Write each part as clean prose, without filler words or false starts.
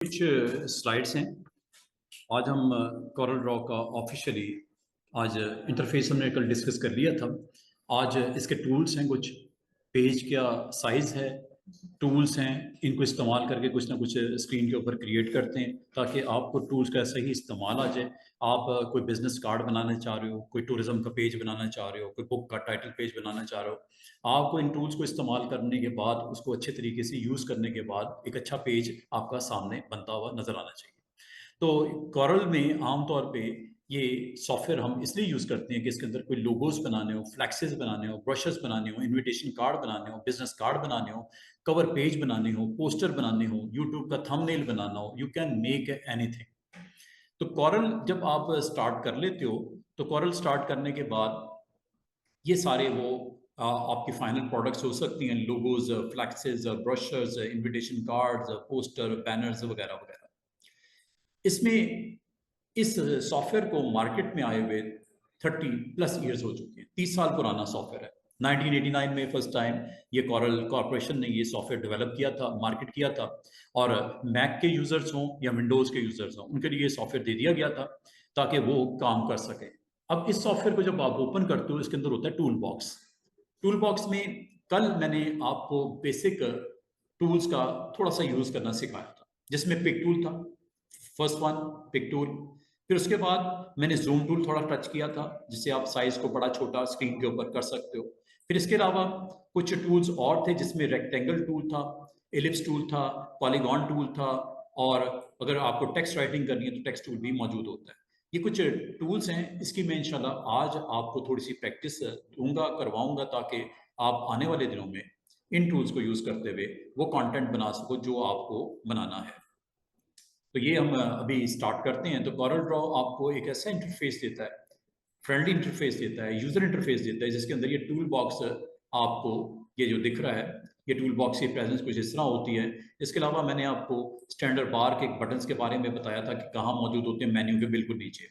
कुछ स्लाइड्स हैं। आज हम कॉरल ड्रॉ का ऑफिशियली आज इंटरफेस हमने कल डिस्कस कर लिया था। आज इसके टूल्स हैं, कुछ पेज का साइज है, टूल्स हैं, इनको इस्तेमाल करके कुछ ना कुछ स्क्रीन के ऊपर क्रिएट करते हैं ताकि आपको टूल्स का सही इस्तेमाल आ जाए। आप कोई बिजनेस कार्ड बनाना चाह रहे हो, कोई टूरिज्म का पेज बनाना चाह रहे हो, कोई बुक का टाइटल पेज बनाना चाह रहे हो, आपको इन टूल्स को इस्तेमाल करने के बाद उसको अच्छे तरीके से यूज़ करने के बाद एक अच्छा पेज आपका सामने बनता हुआ नजर आना चाहिए। तो कॉरल में आमतौर पे ये सॉफ्टवेयर हम इसलिए यूज़ करते हैं कि इसके अंदर कोई लोगोस बनाने हो, फ्लैक्सेस बनाने हो, ब्रशेस बनाने हो, इनविटेशन कार्ड बनाने हो, बिजनेस कार्ड बनाने हो, कवर पेज बनाने हो, पोस्टर बनाने हो, यूट्यूब का थंबनेल बनाना हो, यू कैन मेक एनीथिंग। तो कॉरल जब आप स्टार्ट कर लेते हो, तो कॉरल स्टार्ट करने के बाद ये सारे वो आपकी फाइनल प्रोडक्ट्स हो सकती हैं, logos, flexes, brochures, invitation cards, poster, banners वगैरह वगैरह। इसमें इस सॉफ्टवेयर को मार्केट में आए हुए 30+ ईयर्स हो चुके हैं। 30 साल पुराना सॉफ्टवेयर है। 1989 में फर्स्ट टाइम ये कॉरल कॉरपोरेशन ने ये सॉफ्टवेयर डेवलप किया था, मार्केट किया था। और मैक के यूजर्स हों या विंडोज के यूजर्स हों, उनके लिए ये सॉफ्टवेयर दे दिया गया था ताकि वो काम कर सके। अब इस सॉफ्टवेयर को जब आप ओपन करते हो, इसके अंदर होता है टूल बॉक्स। टूल बॉक्स में कल मैंने आपको बेसिक टूल्स का थोड़ा सा यूज करना सिखाया था, जिसमें पिक टूल था, फर्स्ट वन, पिक टूल। फिर उसके बाद मैंने जूम टूल थोड़ा टच किया था, जिससे आप साइज को बड़ा छोटा स्क्रीन के ऊपर कर सकते हो। फिर इसके अलावा कुछ टूल्स और थे, जिसमें रेक्टेंगल टूल था, एलिप्स टूल था, पॉलीगॉन टूल था, और अगर आपको टेक्स्ट राइटिंग करनी है तो टेक्स्ट टूल भी मौजूद होता है। ये कुछ टूल्स हैं, इसकी मैं इंशाल्लाह आज आपको थोड़ी सी प्रैक्टिस दूंगा, करवाऊंगा, ताकि आप आने वाले दिनों में इन टूल्स को यूज करते हुए वो कंटेंट बना सको जो आपको बनाना है। तो ये हम अभी स्टार्ट करते हैं। तो कॉरल ड्रॉ आपको एक ऐसा इंटरफेस देता है, फ्रेंडली इंटरफेस देता है, यूजर इंटरफेस देता है, जिसके अंदर ये टूल बॉक्स आपको ये जो दिख रहा है, ये टूल बॉक्स की प्रेजेंस कुछ इस तरह होती है। इसके अलावा मैंने आपको स्टैंडर्ड बार के बटन्स के बारे में बताया था कि कहाँ मौजूद होते हैं, मेन्यू के बिल्कुल नीचे,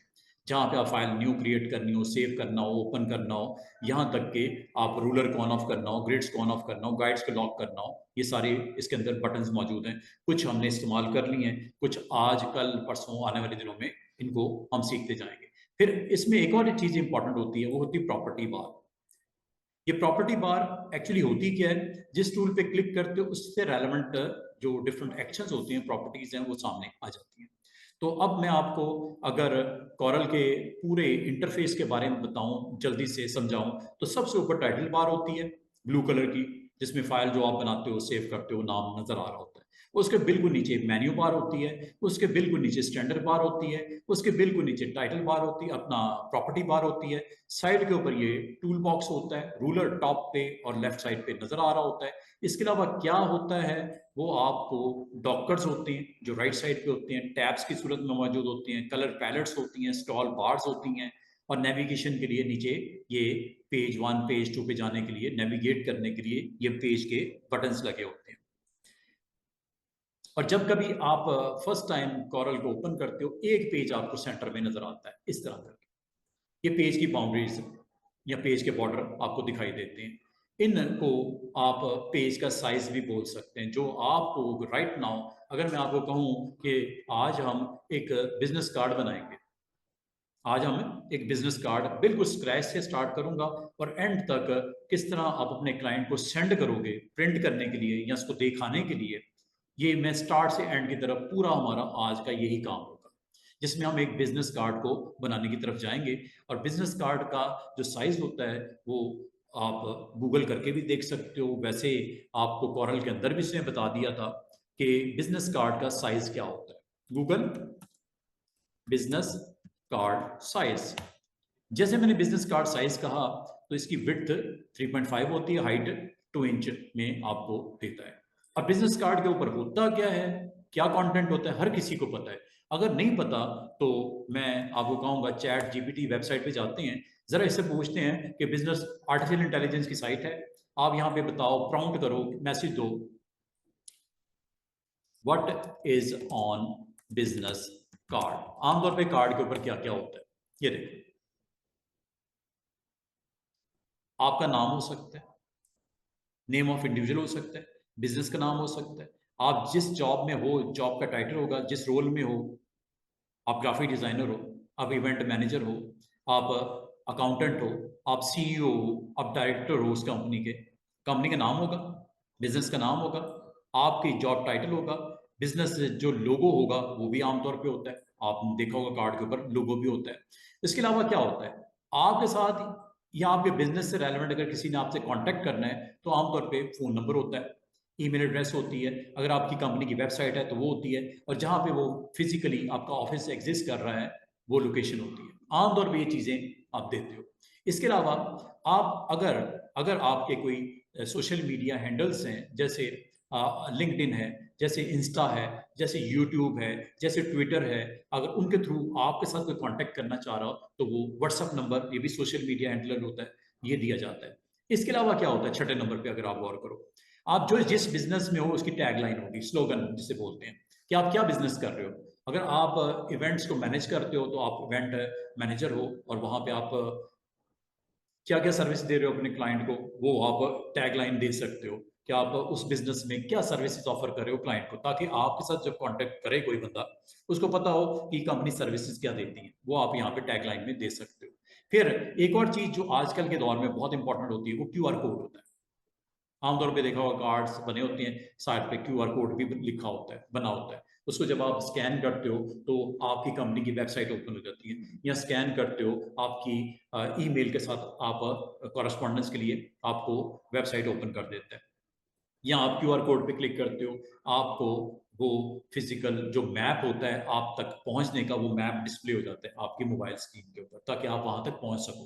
जहाँ पे आप फाइल न्यू क्रिएट करनी हो, सेव करना हो, ओपन करना हो, यहाँ तक कि आप रूलर को ऑन ऑफ करना हो, ग्रिड्स को ऑन ऑफ करना हो, गाइड्स को लॉक करना हो, ये सारे इसके अंदर बटन्स मौजूद हैं। कुछ हमने इस्तेमाल कर लिए हैं, कुछ आज कल परसों आने वाले दिनों में इनको हम सीखते जाएंगे। फिर इसमें एक और चीज इंपॉर्टेंट होती है, वो होती है प्रॉपर्टी बार। ये प्रॉपर्टी बार एक्चुअली होती क्या है, जिस टूल पे क्लिक करते हो उससे रेलेवेंट जो डिफरेंट एक्शंस होती हैं, प्रॉपर्टीज हैं, वो सामने आ जाती हैं। तो अब मैं आपको अगर कॉरल के पूरे इंटरफेस के बारे में बताऊं, जल्दी से समझाऊं, तो सबसे ऊपर टाइटल बार होती है ब्लू कलर की, जिसमें फाइल जो आप बनाते हो, सेव करते हो, नाम नजर आ रहा होता है। उसके बिल्कुल नीचे मेन्यू बार होती है, उसके बिल्कुल नीचे स्टैंडर्ड बार होती है, उसके बिल्कुल नीचे टाइटल बार होती है, अपना प्रॉपर्टी बार होती है। साइड के ऊपर ये टूल बॉक्स होता है, रूलर टॉप पे और लेफ्ट साइड पे नजर आ रहा होता है। इसके अलावा क्या होता है, वो आपको डॉकर्स होते हैं जो राइट साइड पे होते हैं, टैब्स की सूरत में मौजूद होते हैं, कलर पैलेट्स होती हैं, स्टॉल बार्स होती हैं, और नेविगेशन के लिए नीचे ये पेज 1 पेज 2 पे जाने के लिए, नेविगेट करने के लिए ये पेज के बटन्स लगे होते हैं। और जब कभी आप फर्स्ट टाइम कॉरल को ओपन करते हो, एक पेज आपको सेंटर में नजर आता है इस तरह करके। ये पेज की बाउंड्रीज या पेज के बॉर्डर आपको दिखाई देते हैं। इनको आप पेज का साइज भी बोल सकते हैं, जो आपको राइट नाउ, अगर मैं आपको कहूं कि आज हम एक बिजनेस कार्ड बनाएंगे, आज हम एक बिजनेस कार्ड बिल्कुल स्क्रैच से स्टार्ट करूंगा और एंड तक किस तरह आप अपने क्लाइंट को सेंड करोगे प्रिंट करने के लिए या उसको दिखाने के लिए, ये मैं स्टार्ट से एंड की तरफ पूरा हमारा आज का यही काम होगा, जिसमें हम एक बिजनेस कार्ड को बनाने की तरफ जाएंगे। और बिजनेस कार्ड का जो साइज होता है वो आप गूगल करके भी देख सकते हो। वैसे आपको कॉरल के अंदर भी इसने बता दिया था कि बिजनेस कार्ड का साइज क्या होता है। गूगल बिजनेस कार्ड साइज, जैसे मैंने बिजनेस कार्ड साइज कहा, तो इसकी विड्थ 3.5 होती है, हाइट 2 इंच में आपको देता है। अब बिजनेस कार्ड के ऊपर होता क्या है, क्या कंटेंट होता है, हर किसी को पता है। अगर नहीं पता तो मैं आपको कहूंगा, चैट जीपीटी वेबसाइट पे जाते हैं, जरा इससे पूछते हैं कि बिजनेस आर्टिफिशियल इंटेलिजेंस की साइट है, आप यहाँ पे बताओ, प्रॉम्प्ट करो, मैसेज दो, what is on business card. आमतौर पे कार्ड के ऊपर क्या क्या होता है, ये देखो, आपका नाम हो सकता है, नेम ऑफ इंडिविजुअल हो सकता है, बिजनेस का नाम हो सकता है, आप जिस जॉब में हो, जॉब का टाइटल होगा, जिस रोल में हो, आप ग्राफिक डिजाइनर हो, आप इवेंट मैनेजर हो, आप अकाउंटेंट हो, आप सीईओ हो, आप डायरेक्टर हो उस कंपनी के, कंपनी का नाम होगा, बिजनेस का नाम होगा, आपकी जॉब टाइटल होगा, बिजनेस जो लोगो होगा वो भी आमतौर पे होता है, आपने देखा होगा कार्ड के ऊपर लोगो भी होता है। इसके अलावा क्या होता है, आपके साथ या आपके बिजनेस से रेलेवेंट अगर किसी ने आपसे कांटेक्ट करना है तो आमतौर पे फोन नंबर होता है, ईमेल एड्रेस होती है, अगर आपकी कंपनी की वेबसाइट है तो वो होती है, और जहां पे वो फिजिकली आपका ऑफिस एग्जिस्ट कर रहा है वो लोकेशन होती है। आमतौर पे ये चीजें आप देते हो। इसके अलावा आप अगर अगर आपके कोई सोशल मीडिया हैंडल्स हैं, जैसे लिंक्डइन है, जैसे इंस्टा है, जैसे यूट्यूब है, जैसे ट्विटर है, अगर उनके थ्रू आपके साथ कोई कांटेक्ट करना चाह रहा हो तो वो व्हाट्सअप नंबर, ये भी सोशल मीडिया हैंडलर होता है, ये दिया जाता है। इसके अलावा क्या होता है, छठे नंबर पे अगर आप गौर करो, आप जो जिस बिजनेस में हो उसकी टैगलाइन होगी, स्लोगन जिसे बोलते हैं कि आप क्या बिजनेस कर रहे हो। अगर आप इवेंट्स को मैनेज करते हो तो आप इवेंट मैनेजर हो, और वहां पे आप क्या क्या सर्विस दे रहे हो अपने क्लाइंट को, वो आप टैगलाइन दे सकते हो कि आप उस बिजनेस में क्या सर्विसेज ऑफर कर रहे हो क्लाइंट को, ताकि आपके साथ जब कांटेक्ट करे कोई बंदा, उसको पता हो कि कंपनी सर्विसेज क्या देती है, वो आप यहाँ पे टैगलाइन में दे सकते हो। फिर एक और चीज जो आजकल के दौर में बहुत इंपॉर्टेंट होती है, वो क्यूआर कोड होता है। आमतौर पे देखा होगा कार्ड्स बने होते हैं, साइड पे क्यूआर कोड भी लिखा होता है, बना होता है, उसको जब आप स्कैन करते हो तो आपकी कंपनी की वेबसाइट ओपन हो जाती है, या स्कैन करते हो आपकी ईमेल के साथ आप कॉरेस्पॉन्डेंस के लिए आपको वेबसाइट ओपन कर देता है, या आप क्यूआर कोड पे क्लिक करते हो, आपको वो फिजिकल जो मैप होता है आप तक पहुंचने का, वो मैप डिस्प्ले हो जाता है आपकी मोबाइल स्क्रीन के ऊपर, ताकि आप वहां तक पहुंच सको।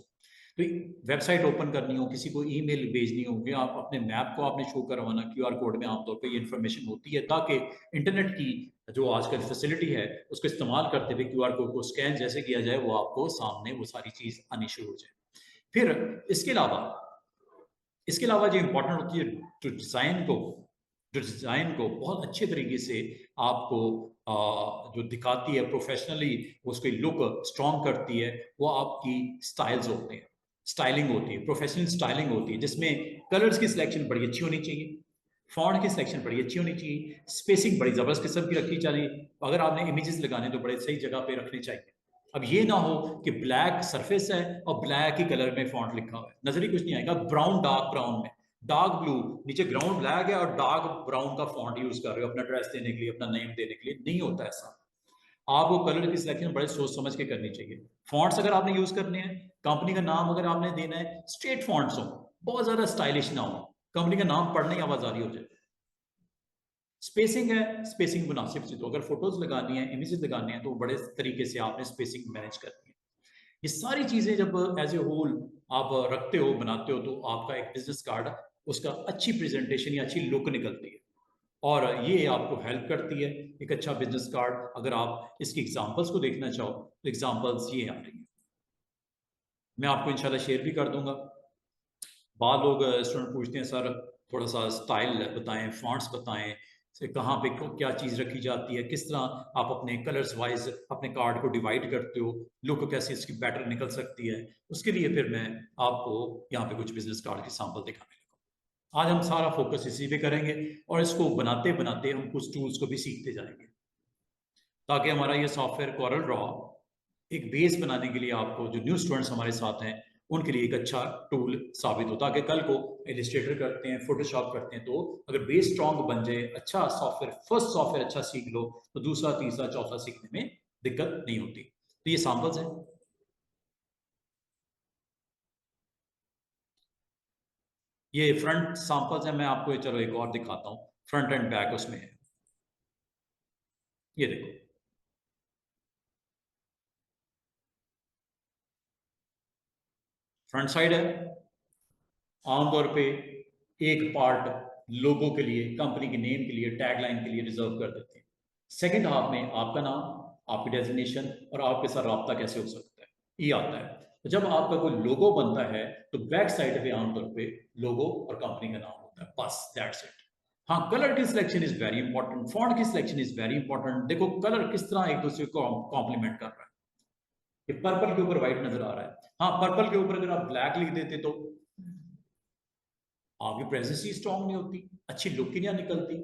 तो वेबसाइट ओपन करनी हो, किसी को ईमेल भेजनी हो, या आप अपने मैप को आपने शो करवाना, क्यूआर कोड में आमतौर पे ये इन्फॉर्मेशन होती है, ताकि इंटरनेट की जो आजकल फैसिलिटी है उसको इस्तेमाल करते हुए क्यूआर कोड को स्कैन जैसे किया जाए, वो आपको सामने वो सारी चीज आनी शुरू हो जाए। फिर इसके अलावा जो इंपॉर्टेंट होती है, जो डिजाइन को बहुत अच्छे तरीके से आपको जो दिखाती है प्रोफेशनली, उसकी लुक स्ट्रॉन्ग करती है, वो आपकी स्टाइल्स होते हैं, स्टाइलिंग होती है, प्रोफेशनल स्टाइलिंग होती है, जिसमें कलर्स की सिलेक्शन बड़ी अच्छी होनी चाहिए, फॉन्ट की सिलेक्शन बड़ी अच्छी होनी चाहिए, स्पेसिंग बड़ी जबरदस्त किस्म की रखनी चाहिए, अगर आपने इमेजेस लगाने तो बड़े सही जगह पे रखने चाहिए। अब ये ना हो कि ब्लैक सरफेस है और ब्लैक ही कलर में फॉन्ट लिखा हुआ है, नजर ही कुछ नहीं आएगा, ब्राउन डार्क ब्राउन में, डार्क ब्लू नीचे ग्राउंड ब्लैक है और डार्क ब्राउन का फॉन्ट यूज कर रहे हो अपना ड्रेस देने के लिए, अपना नेम देने के लिए, नहीं होता ऐसा। आपको कलर की सिलेक्शन बड़े सोच समझ के करनी चाहिए। फॉन्ट्स अगर आपने यूज करने हैं, कंपनी का नाम अगर आपने देना है, स्ट्रेट फॉन्ट्स हो, बहुत ज्यादा स्टाइलिश ना हो, कंपनी का नाम पढ़ने ही आवाजारी हो जाए। स्पेसिंग है, स्पेसिंग मुनासिब से, तो अगर फोटोज लगानी है, इमेजेस लगाने हैं, तो बड़े तरीके से आपने स्पेसिंग मैनेज करनी है। ये सारी चीजें जब एज ए होल आप रखते हो, बनाते हो, तो आपका एक बिजनेस कार्ड, उसका अच्छी प्रेजेंटेशन या अच्छी लुक निकलती है, और ये आपको हेल्प करती है एक अच्छा बिजनेस कार्ड। अगर आप इसकी एग्जांपल्स को देखना चाहो तो एग्जांपल्स ये आ रही है, मैं आपको इंशाल्लाह शेयर भी कर दूंगा। बाद लोग स्टूडेंट पूछते हैं सर थोड़ा सा स्टाइल बताएं, फॉन्ट्स बताएं, से कहाँ पे क्या चीज़ रखी जाती है, किस तरह आप अपने कलर्स वाइज अपने कार्ड को डिवाइड करते हो, लुक कैसे इसकी बेटर निकल सकती है। उसके लिए फिर मैं आपको यहाँ पे कुछ बिजनेस कार्ड की सैंपल दिखाने लगा। आज हम सारा फोकस इसी पे करेंगे, और इसको बनाते बनाते हम कुछ टूल्स को भी सीखते जाएंगे, ताकि हमारा ये सॉफ्टवेयर कोरल ड्रॉ एक बेस बनाने के लिए, आपको जो न्यू स्टूडेंट्स हमारे साथ हैं उनके लिए एक अच्छा टूल साबित हो, ताकि कल को इलिस्ट्रेटर करते हैं, फोटोशॉप करते हैं, तो अगर बेस स्ट्रॉन्ग बन जाए, अच्छा सॉफ्टवेयर, फर्स्ट सॉफ्टवेयर अच्छा सीख लो, तो दूसरा तीसरा चौथा सीखने में दिक्कत नहीं होती। तो ये सैंपल्स हैं, ये फ्रंट सैंपल्स हैं, मैं आपको चलो एक और दिखाता हूँ, फ्रंट एंड बैक उसमें है, ये देखो, फ्रंट साइड है, आमतौर पे एक पार्ट लोगो के लिए, कंपनी के नेम के लिए, टैगलाइन के लिए रिजर्व कर देते हैं। सेकंड हाफ में आपका नाम, आपकी डेजिग्नेशन और आपके साथ रब्ता कैसे हो सकता है, ये आता है। तो जब आपका कोई लोगो बनता है तो बैक साइड पे आमतौर पे लोगो और कंपनी का नाम होता है, बस दैट्स इट। हाँ, कलर की selection is very important, font की सिलेक्शन इज वेरी इंपॉर्टेंट। देखो कलर किस तरह एक दूसरे को कॉम्प्लीमेंट कर रहा है, ये पर्पल के ऊपर व्हाइट नजर आ रहा है, हाँ पर्पल के ऊपर अगर आप ब्लैक लिख देते तो आपकी प्रेजेंस ही स्ट्रांग नहीं होती, अच्छी लुक ही नहीं निकलती।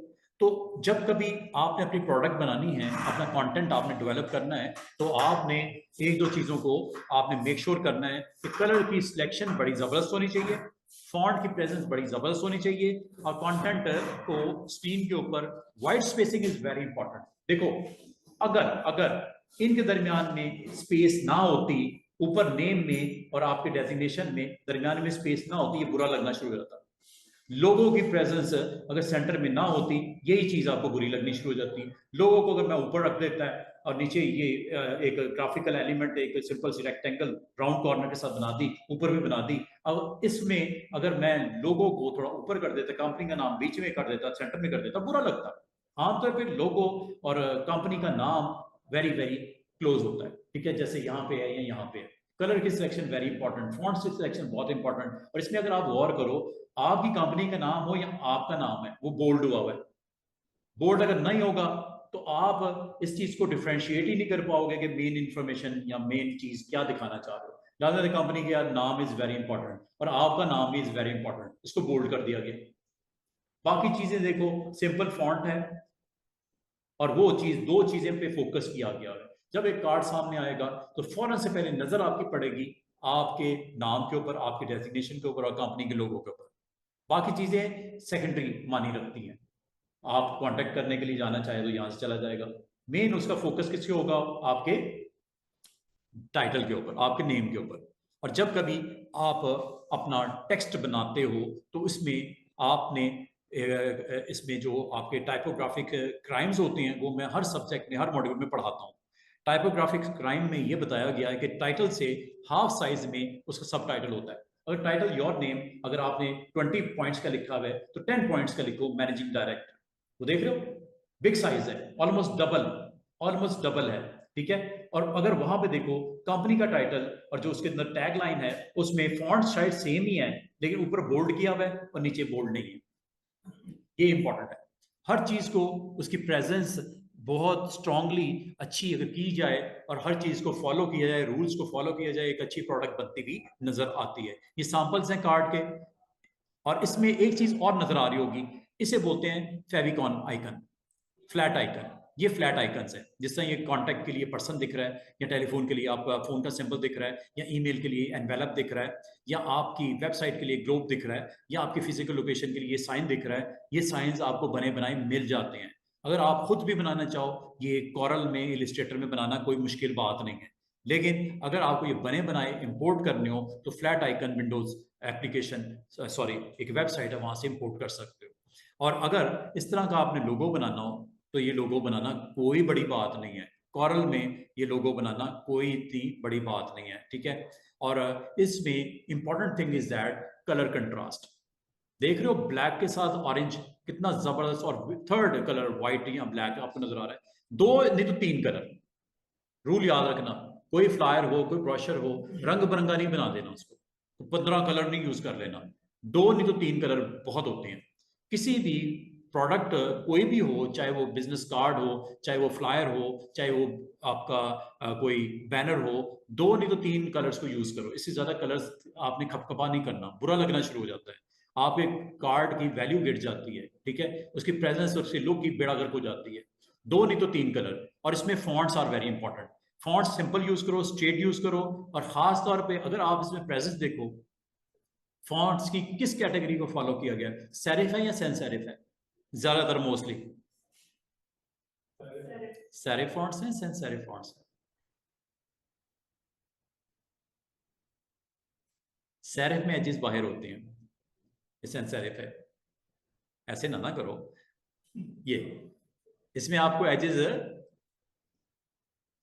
तो जब कभी आपने अपनी प्रोडक्ट बनानी है, अपना कंटेंट आपने डेवलप करना है, तो आपने एक दो चीज़ों को आपने मेक श्योर करना है कि कलर की सिलेक्शन बड़ी ज़बरदस्त होनी चाहिए, फॉन्ट की प्रेजेंस बड़ी ज़बरदस्त होनी चाहिए, और कंटेंट को स्क्रीन के ऊपर white spacing is very important. देखो, अगर अगर इनके दरमियान में स्पेस ना होती, ऊपर नेम में और आपके डेजिग्नेशन में दरमियान में स्पेस ना होती, ये बुरा लगना शुरू हो जाता। लोगों की प्रेजेंस अगर सेंटर में ना होती, यही चीज आपको बुरी लगनी शुरू हो जाती। लोगों को अगर मैं ऊपर रख देता है और नीचे ये एक ग्राफिकल एलिमेंट, एक सिंपल सी रेक्टेंगल राउंड कॉर्नर के साथ बना दी, ऊपर भी बना दी, अब इसमें अगर मैं लोगो को थोड़ा ऊपर कर देता, कंपनी का नाम बीच में कर देता, सेंटर में कर देता, बुरा लगता। आमतौर पर लोगो और कंपनी का नाम वेरी वेरी क्लोज होता है, ठीक है, जैसे यहाँ पे है या यहाँ पे है। कलर की सिलेक्शन वेरी इंपॉर्टेंट, फॉन्ट की सिलेक्शन बहुत इंपॉर्टेंट। और इसमें अगर आप गौर करो, आपकी कंपनी का नाम हो या आपका नाम है वो बोल्ड हुआ हुआ है, बोल्ड अगर नहीं होगा तो आप इस चीज को डिफ्रेंशिएट ही नहीं कर पाओगे कि मेन इंफॉर्मेशन या मेन चीज क्या दिखाना चाह रहे हो। लिहाजा कंपनी का नाम इज वेरी इंपॉर्टेंट और आपका नाम भी इज वेरी इंपॉर्टेंट, इसको बोल्ड कर दिया गया। बाकी चीजें देखो, सिंपल फॉन्ट है और वो चीज, दो चीजें पे फोकस किया गया है। जब एक कार्ड सामने आएगा तो फौरन से पहले नजर आपकी पड़ेगी आपके नाम के ऊपर, आपके डेजिग्नेशन के ऊपर और कंपनी के लोगों के ऊपर। बाकी चीजें सेकेंडरी मानी रखती हैं। आप कांटेक्ट करने के लिए जाना चाहे तो यहां से चला जाएगा। मेन उसका फोकस किसके होगा? आपके टाइटल के ऊपर, आपके नेम के ऊपर। और जब कभी आप अपना टेक्स्ट बनाते हो तो इसमें आपने इसमें जो आपके टाइपोग्राफिक क्राइम्स होते हैं वो मैं हर सब्जेक्ट में, हर मॉड्यूल में पढ़ाता हूँ। टाइपोग्राफिक क्राइम में ये बताया गया है कि टाइटल से हाफ साइज में उसका सब टाइटल होता है। अगर टाइटल योर नेम अगर आपने 20 पॉइंट्स का लिखा हुआ है तो 10 पॉइंट्स का लिखो मैनेजिंग डायरेक्टर। वो देख रहे हो, बिग साइज है, ऑलमोस्ट डबल, ऑलमोस्ट डबल है, ठीक है। और अगर वहां पे देखो कंपनी का टाइटल और जो उसके अंदर टैग लाइन है उसमें फॉन्ट शायद सेम ही है, लेकिन ऊपर बोल्ड किया हुआ है और नीचे बोल्ड नहीं है। ये इंपॉर्टेंट है। हर चीज को उसकी प्रेजेंस बहुत स्ट्रांगली अच्छी अगर की जाए और हर चीज को फॉलो किया जाए, रूल्स को फॉलो किया जाए, एक अच्छी प्रोडक्ट बनती हुई नजर आती है। ये सैंपल्स हैं कार्ड के। और इसमें एक चीज और नजर आ रही होगी, इसे बोलते हैं फेविकॉन आइकन, फ्लैट आइकन। ये फ्लैट आइकन्स है, जिस तरह ये कॉन्टैक्ट के लिए पर्सन दिख रहा है, या टेलीफोन के लिए आपका फोन का सिंबल दिख रहा है, या ईमेल के लिए एनवेलप दिख रहा है, या आपकी वेबसाइट के लिए ग्लोब दिख रहा है, या आपकी फिजिकल लोकेशन के लिए ये साइन दिख रहा है। ये साइंस आपको बने बनाए मिल जाते हैं। अगर आप खुद भी बनाना चाहो, ये कॉरल में, इलिस्ट्रेटर में बनाना कोई मुश्किल बात नहीं है। लेकिन अगर आपको ये बने बनाए इंपोर्ट करने हो तो flat icon Windows application, sorry, एक वेबसाइट है, वहां से इंपोर्ट कर सकते हो। और अगर इस तरह का आपने लोगो बनाना हो तो ये लोगो बनाना कोई बड़ी बात नहीं है। कॉरल में ये लोगो बनाना कोई इतनी बड़ी बात नहीं है, ठीक है। और इसमें important thing is that colour contrast. देख रहे हो ब्लैक के साथ ऑरेंज कितना जबरदस्त, और थर्ड कलर व्हाइट या ब्लैक आपको नजर आ रहा है। दो नहीं तो तीन कलर, रूल याद रखना। कोई फ्लायर हो, कोई ब्रोशर हो, रंग बिरंगा नहीं बना देना उसको, तो 15 कलर नहीं यूज कर लेना। दो नहीं तो तीन कलर बहुत होते हैं। किसी भी प्रोडक्ट कोई भी हो, चाहे वो बिजनेस कार्ड हो, चाहे वो फ्लायर हो, चाहे वो आपका कोई बैनर हो, दो नहीं तो तीन कलर्स को यूज करो। इससे ज्यादा कलर्स आपने खपखपा नहीं करना, बुरा लगना शुरू हो जाता है। आप एक कार्ड की वैल्यू गिर जाती है, ठीक है, उसकी प्रेजेंस और उसकी लुक की बेड़ा गर्क हो जाती है। दो नहीं तो तीन कलर। और इसमें fonts are very important. Fonts simple use करो, स्ट्रेट यूज करो। और खास तौर पे अगर आप इसमें प्रेजेंस देखो, फॉन्ट्स की किस कैटेगरी को फॉलो किया गया, सेरिफ है या सेंस सेरिफ है? ज्यादातर मोस्टली सेरिफ फॉन्ट्स हैं, सेंस सेरिफ फॉन्ट्स हैं। सेरिफ में एजेस बाहर होते हैं, ये सेंस सेरिफ है। ऐसे ना करो, ये इसमें आपको एजेस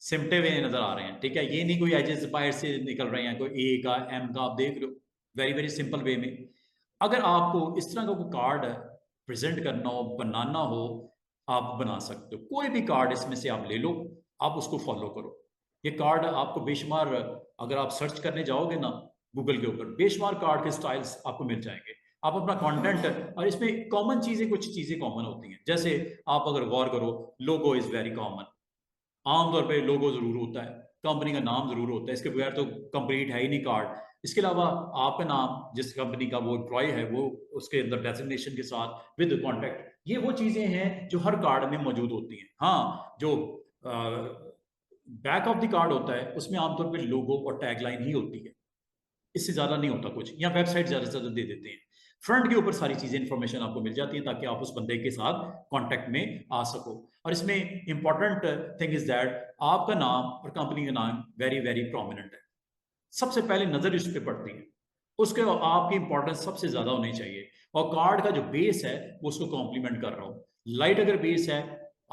सिमटे हुए नजर आ रहे हैं, ठीक है। ये नहीं कोई एजेस बाहर से निकल रहे हैं, कोई ए का, एम का, आप देख रहे हो वेरी वेरी सिंपल वे में। अगर आपको इस तरह का कोई कार्ड प्रेजेंट करना हो, बनाना हो, आप बना सकते हो। कोई भी कार्ड इसमें से आप ले लो, आप उसको फॉलो करो। ये कार्ड आपको बेशुमार, अगर आप सर्च करने जाओगे ना गूगल के ऊपर, बेशुमार कार्ड के स्टाइल्स आपको मिल जाएंगे। आप अपना कंटेंट, और इसमें कॉमन चीजें, कुछ चीजें कॉमन होती हैं, जैसे आप अगर गौर करो, लोगो इज वेरी कॉमन, आमतौर पे लोगो जरूर होता है, कंपनी का नाम जरूर होता है, इसके बगैर तो कंप्लीट है ही नहीं कार्ड। इसके अलावा आपका नाम, जिस कंपनी का वो एम्प्लॉय है, वो उसके अंदर डेजिग्नेशन के साथ विद कॉन्टैक्ट, ये वो चीजें हैं जो हर कार्ड में मौजूद होती हैं। हाँ, जो बैक ऑफ द कार्ड होता है उसमें आमतौर पे लोगो और टैगलाइन ही होती है, इससे ज्यादा नहीं होता कुछ, या वेबसाइट ज्यादा से ज्यादा दे देते हैं। फ्रंट के ऊपर सारी चीजें इंफॉर्मेशन आपको मिल जाती है ताकि आप उस बंदे के साथ कांटेक्ट में आ सको। और इसमें इंपॉर्टेंट थिंग इज दैट आपका नाम और कंपनी का नाम वेरी वेरी प्रोमिनेंट है, सबसे पहले नजर इस पर पड़ती है, उसके आपकी इंपॉर्टेंस सबसे ज्यादा होनी चाहिए। और कार्ड का जो बेस है वो उसको कॉम्प्लीमेंट कर रहा हूँ। लाइट अगर बेस है,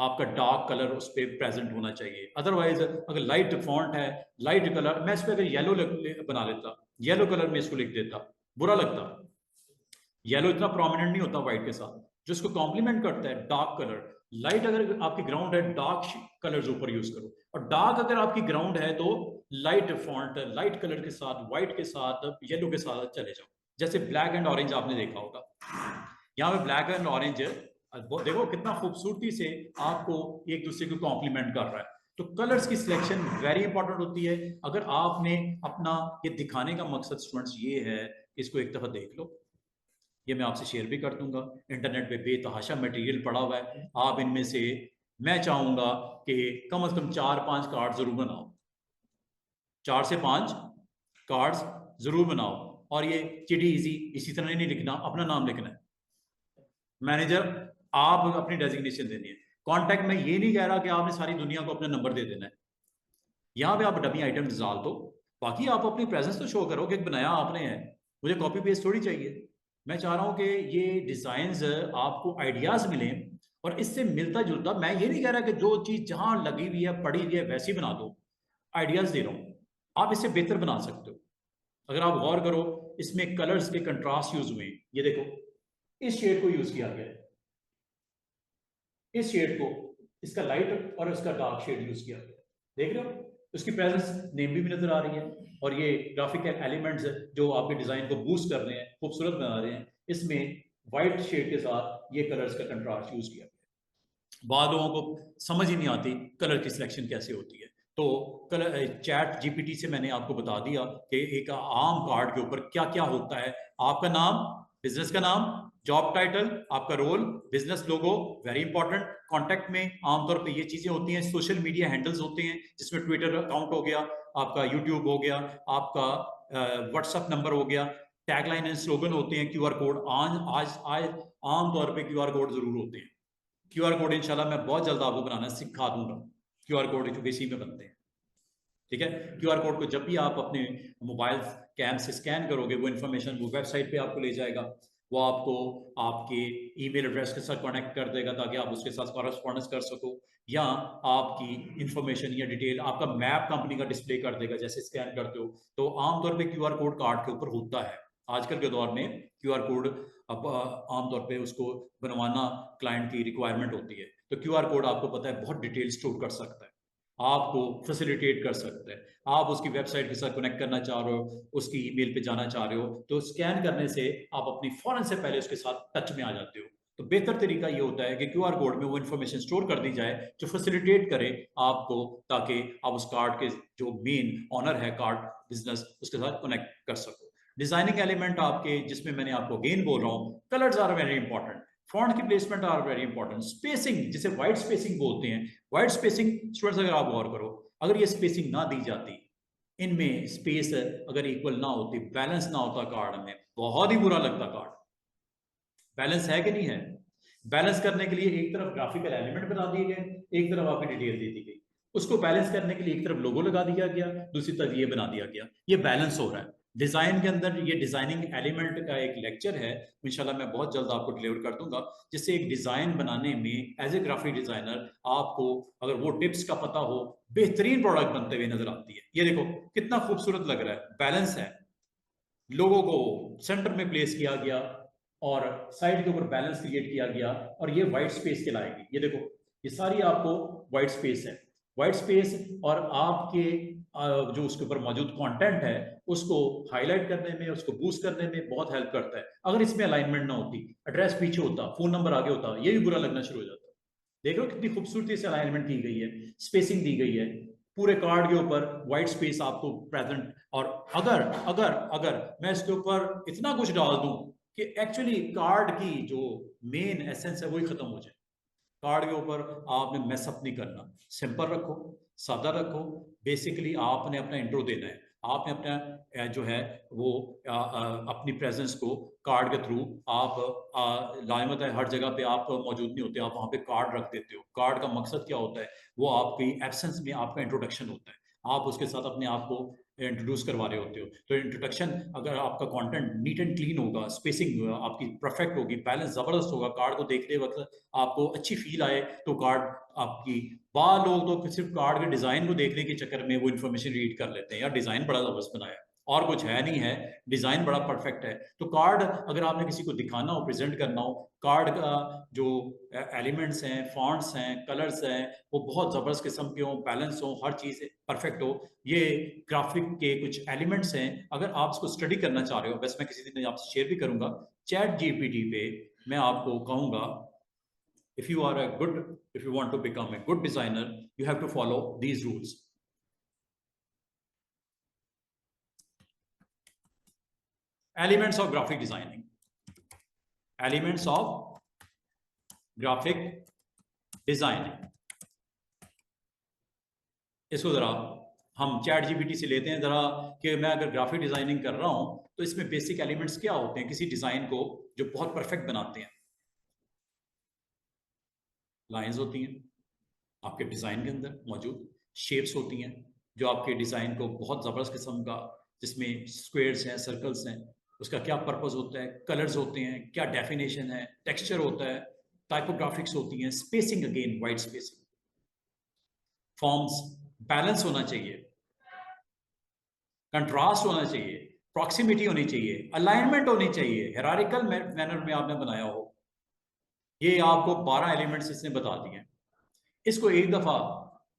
आपका डार्क कलर उस पर प्रेजेंट होना चाहिए। अदरवाइज अगर लाइट फॉन्ट है, लाइट कलर, मैं इस पर अगर येलो बना लेता, येलो कलर में इसको लिख देता, बुरा लगता। येलो इतना प्रोमिनेंट नहीं होता व्हाइट के साथ, जो इसको कॉम्प्लीमेंट करता है डार्क कलर। लाइट अगर आपकी ग्राउंड है, डार्क कलर्स ऊपर यूज करो, और डार्क अगर आपकी ग्राउंड है तो लाइट फॉन्ट, लाइट कलर के साथ, व्हाइट के साथ, येलो के साथ चले जाओ। जैसे ब्लैक एंड ऑरेंज आपने देखा होगा, यहाँ पे ब्लैक एंड ऑरेंज देखो कितना खूबसूरती से आपको एक दूसरे को कॉम्प्लीमेंट कर रहा है। तो कलर्स की सिलेक्शन वेरी इंपॉर्टेंट होती है। अगर आपने अपना ये दिखाने का मकसद स्टूडेंट्स ये है, इसको एक दफा देख लो, ये मैं आपसे शेयर भी कर दूंगा, इंटरनेट पे बेतहाशा मटेरियल पड़ा हुआ है। आप इनमें से, मैं चाहूंगा कि कम से कम 4-5 कार्ड जरूर बनाओ, 4 से 5 कार्ड्स जरूर बनाओ। और ये चिड़ी इजी इसी तरह नहीं लिखना, अपना नाम लिखना है, मैनेजर आप अपनी डेजिग्नेशन देनी है। कॉन्टैक्ट में ये नहीं कह रहा कि आपने सारी दुनिया को अपना नंबर दे देना है, यहाँ पे आप डमी आइटम डाल दो, बाकी आप अपनी प्रेजेंस तो शो करो कि बनाया आपने है, मुझे कॉपी पेस्ट थोड़ी चाहिए। मैं चाह रहा हूँ कि ये डिजाइन्स आपको आइडियाज मिले, और इससे मिलता जुलता, मैं ये नहीं कह रहा कि जो चीज जहां लगी हुई है पड़ी हुई है वैसी बना दो, आइडियाज दे रहा हूँ, आप इससे बेहतर बना सकते हो। अगर आप गौर करो, इसमें कलर्स के कंट्रास्ट यूज हुए, ये देखो इस शेड को यूज किया गया है, इस शेड को, इसका लाइट और इसका डार्क शेड यूज किया गया, देख रहे हो, उसकी प्रेजेंस नेम भी नजर आ रही है। और ये ग्राफिकल एलिमेंट्स जो आपके डिजाइन को बूस्ट कर रहे हैं, खूबसूरत बना रहे हैं, इसमें व्हाइट शेड के साथ ये कलर्स का कंट्रास्ट यूज किया गया। बाद लोगों को समझ ही नहीं आती कलर की सिलेक्शन कैसे होती है। तो कलर चैट जीपीटी से मैंने आपको बता दिया कि एक आम कार्ड के ऊपर क्या क्या होता है। आपका नाम, बिजनेस का नाम, जॉब टाइटल, आपका रोल, बिजनेस लोगो, वेरी इंपॉर्टेंट। कॉन्टैक्ट में आमतौर पे ये चीजें होती हैं। सोशल मीडिया हैंडल्स होते हैं, जिसमें ट्विटर अकाउंट हो गया, आपका यूट्यूब हो गया, आपका व्हाट्सएप नंबर हो गया। टैगलाइन एंड स्लोगन होते हैं, क्यूआर कोड, आज आज आज आमतौर पे क्यूआर कोड जरूर होते हैं। क्यूआर कोड इंशाल्लाह मैं बहुत जल्द आपको बनाना सिखा दूंगा, क्यूआर कोड इसी में बनते हैं, ठीक है। क्यूआर कोड को जब भी आप अपने मोबाइल कैम से स्कैन करोगे, वो इन्फॉर्मेशन वो वेबसाइट पे आपको ले जाएगा, वो आपको आपके ईमेल एड्रेस के साथ कनेक्ट कर देगा ताकि आप उसके साथ कॉरेस्पॉन्डेंस कर सको, या आपकी इंफॉर्मेशन या डिटेल, आपका मैप कंपनी का डिस्प्ले कर देगा जैसे स्कैन करते हो। तो आमतौर पे क्यूआर कोड कार्ड के ऊपर होता है। आजकल के दौर में क्यूआर कोड अब आमतौर पे उसको बनवाना क्लाइंट की रिक्वायरमेंट होती है। तो क्यूआर कोड आपको पता है बहुत डिटेल स्टोर कर सकता है, आपको फैसिलिटेट कर सकता है। आप उसकी वेबसाइट के साथ कनेक्ट करना चाह रहे हो, उसकी ईमेल पे जाना चाह रहे हो, तो स्कैन करने से आप अपनी फौरन से पहले उसके साथ टच में आ जाते हो। तो बेहतर तरीका ये होता है कि क्यूआर कोड में वो इन्फॉर्मेशन स्टोर कर दी जाए जो फैसिलिटेट करे आपको, ताकि आप उस कार्ड के जो मेन ऑनर है कार्ड बिजनेस, उसके साथ कनेक्ट कर सको। डिजाइनिंग एलिमेंट आपके, जिसमें मैंने आपको अगेन बोल रहा हूँ, colours are very important, font की placement are very important, spacing जिसे व्हाइट स्पेसिंग बोलते हैं, व्हाइट स्पेसिंग स्टूडेंट्स अगर आप गौर करो, अगर ये स्पेसिंग ना दी जाती, इनमें स्पेस अगर इक्वल ना होती, बैलेंस ना होता कार्ड में, बहुत ही बुरा लगता कार्ड। बैलेंस है कि नहीं है? बैलेंस करने के लिए एक तरफ ग्राफिकल एलिमेंट बना दिए गए, एक तरफ आपकी डिटेल दे दी गई, उसको बैलेंस करने के लिए एक तरफ लोगो लगा दिया गया, दूसरी तरफ ये बना दिया गया, ये बैलेंस हो रहा है। डिजाइन के अंदर ये डिजाइनिंग एलिमेंट का एक लेक्चर है, इंशाल्लाह मैं बहुत जल्द आपको डिलीवर कर दूंगा, जिससे एक डिजाइन बनाने में एज ए ग्राफिक डिजाइनर आपको अगर वो टिप्स का पता हो, बेहतरीन प्रोडक्ट बनते हुए नजर आती है। ये देखो कितना खूबसूरत लग रहा है, बैलेंस है, लोगों को सेंटर में प्लेस किया गया और साइड के ऊपर बैलेंस क्रिएट किया गया, और ये व्हाइट स्पेस कहलाएगी। ये देखो ये सारी आपको व्हाइट स्पेस है, व्हाइट स्पेस, और आपके जो उसके ऊपर मौजूद कंटेंट है उसको हाईलाइट करने में, उसको बूस्ट करने में बहुत हेल्प करता है। अगर इसमें अलाइनमेंट ना होती, एड्रेस पीछे होता, फोन नंबर आगे होता, ये भी बुरा लगना शुरू हो जाता। देख रहे हो कितनी खूबसूरती से अलाइनमेंट की गई है, स्पेसिंग दी गई है पूरे कार्ड के ऊपर, वाइट स्पेस आपको प्रेजेंट। और अगर अगर अगर मैं इसके ऊपर इतना कुछ डाल दूं कि एक्चुअली कार्ड की जो मेन एसेंस है वही खत्म हो जाए। कार्ड के ऊपर आपने मैसअप नहीं करना, सिंपल रखो, सादा रखो। बेसिकली आपने अपना इंट्रो देना है, आपने अपना जो है वो अपनी प्रेजेंस को कार्ड के थ्रू आप लाजमत है हर जगह पे आप मौजूद नहीं होते, आप वहां पे कार्ड रख देते हो। कार्ड का मकसद क्या होता है, वो आपकी एब्सेंस में आपका इंट्रोडक्शन होता है, आप उसके साथ अपने आप को इंट्रोड्यूस करवा रहे होते हो। तो इंट्रोडक्शन अगर आपका कंटेंट नीट एंड क्लीन होगा, स्पेसिंग आपकी परफेक्ट होगी, बैलेंस जबरदस्त होगा, कार्ड को देखते वक्त आपको अच्छी फील आए, तो कार्ड आपकी, बाद लोग तो सिर्फ कार्ड के डिजाइन को देखने के चक्कर में वो इन्फॉर्मेशन रीड कर लेते हैं, यार डिजाइन बड़ा जबरदस्त बनाया है, और कुछ है नहीं है, डिजाइन बड़ा परफेक्ट है। तो कार्ड अगर आपने किसी को दिखाना हो, प्रेजेंट करना हो, कार्ड का जो एलिमेंट्स हैं, फॉन्ट्स हैं, कलर्स हैं, वो बहुत जबरदस्त किस्म के हों, बैलेंस हो, हर चीज परफेक्ट हो। ये ग्राफिक के कुछ एलिमेंट्स हैं, अगर आप इसको स्टडी करना चाह रहे हो, बस मैं किसी दिन आपसे शेयर भी करूंगा, चैट जीपीटी पे मैं आपको कहूंगा, if you are a good, if you want to become a good designer, you have to follow these rules. Elements of graphic designing, elements of graphic designing, इसको जरा हम चैट जीपीटी से लेते हैं जरा, कि मैं अगर ग्राफिक डिजाइनिंग कर रहा हूं तो इसमें बेसिक एलिमेंट्स क्या होते हैं किसी डिजाइन को जो बहुत परफेक्ट बनाते हैं। लाइंस होती हैं आपके डिजाइन के अंदर मौजूद, शेप्स होती हैं जो आपके डिजाइन को बहुत जबरदस्त किस्म का, जिसमें स्क्वेयर्स हैं, सर्कल्स हैं, उसका क्या पर्पस होता है, कलर्स होते हैं, क्या डेफिनेशन है, टेक्सचर होता है, टाइपोग्राफिक्स होती हैं, spacing, again white spacing, forms, balance होना चाहिए, कंट्रास्ट होना चाहिए, प्रॉक्सिमिटी होनी चाहिए, अलाइनमेंट होनी चाहिए, हायरार्किकल मैनर में आपने बनाया हो। ये आपको 12 एलिमेंट्स इसने बता दिए। इसको एक दफा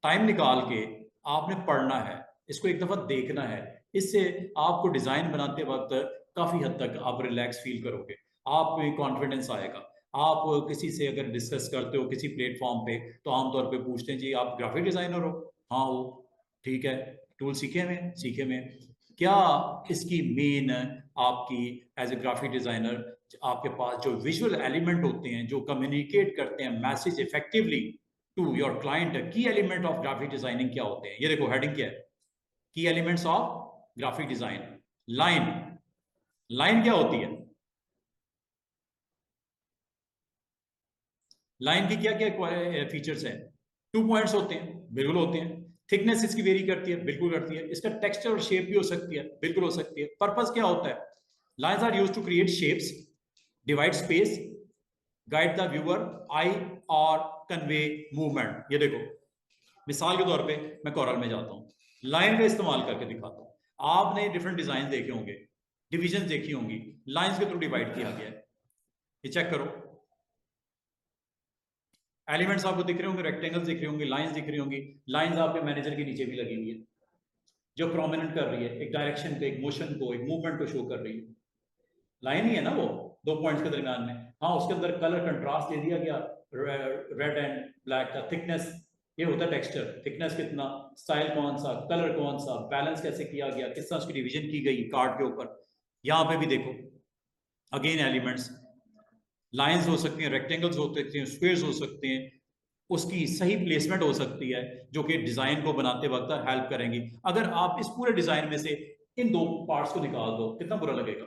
टाइम निकाल के आपने पढ़ना है, इसको एक दफा देखना है, इससे आपको डिजाइन बनाते वक्त काफी हद तक आप रिलैक्स फील करोगे, आपको कॉन्फिडेंस आएगा। आप किसी से अगर डिस्कस करते हो किसी प्लेटफॉर्म पे, तो आमतौर पे पूछते हैं जी आप ग्राफिक डिजाइनर हो? हाँ हो। ठीक है, टूल सीखे में क्या इसकी मेन आपकी एज ए ग्राफिक डिजाइनर आपके पास जो विजुअल एलिमेंट होते हैं जो कम्युनिकेट करते हैं message effectively to your client, key element of graphic designing क्या होते हैं? ये देखो हेडिंग क्या है, key elements of graphic design. Line, line क्या होती है? लाइन की क्या क्या फीचर्स है? 2 पॉइंट्स होते हैं, बिल्कुल होते हैं। थिकनेस इसकी वेरी करती है, बिल्कुल करती है। इसका टेक्सचर और शेप भी हो सकती है, बिल्कुल हो सकती है। पर्पस क्या होता है? Lines are used to create shapes, divide space, guide the viewer eye और कन्वे मूवमेंट। ये देखो मिसाल के तौर पे मैं कोरल में जाता हूं, लाइन का इस्तेमाल करके दिखाता हूं। आपने डिफरेंट डिजाइन देखे होंगे, डिविजन देखी होंगी, लाइंस के थ्रू डिवाइड किया गया है। ये चेक करो, एलिमेंट्स आपको दिख रहे होंगे, रेक्टेंगल्स दिख रहे होंगे, लाइंस दिख रही होंगी। लाइंस आपके मैनेजर के नीचे भी लगी हुई है, जो प्रोमिनेंट कर रही है एक डायरेक्शन को, एक मोशन को, एक मूवमेंट को शो कर रही है। लाइन ही है ना वो, 2 पॉइंट्स के दरमियान में। हाँ, उसके अंदर कलर कंट्रास्ट दे दिया गया, रेड एंड ब्लैक का। थिकनेस, ये होता है टेक्सचर, थिकनेस कितना, स्टाइल कौन सा, कलर कौन सा, बैलेंस कैसे किया गया, किस तरह उसकी डिवीजन की गई कार्ड के ऊपर। यहाँ पे भी देखो अगेन एलिमेंट्स, लाइंस हो सकती हैं, रेक्टेंगल्स हो सकते हैं, स्क्वेयर्स हो सकते हैं, उसकी सही प्लेसमेंट हो सकती है जो कि डिजाइन को बनाते वक्त हेल्प करेंगी। अगर आप इस पूरे डिजाइन में से इन 2 पार्ट्स को निकाल दो, कितना बुरा लगेगा।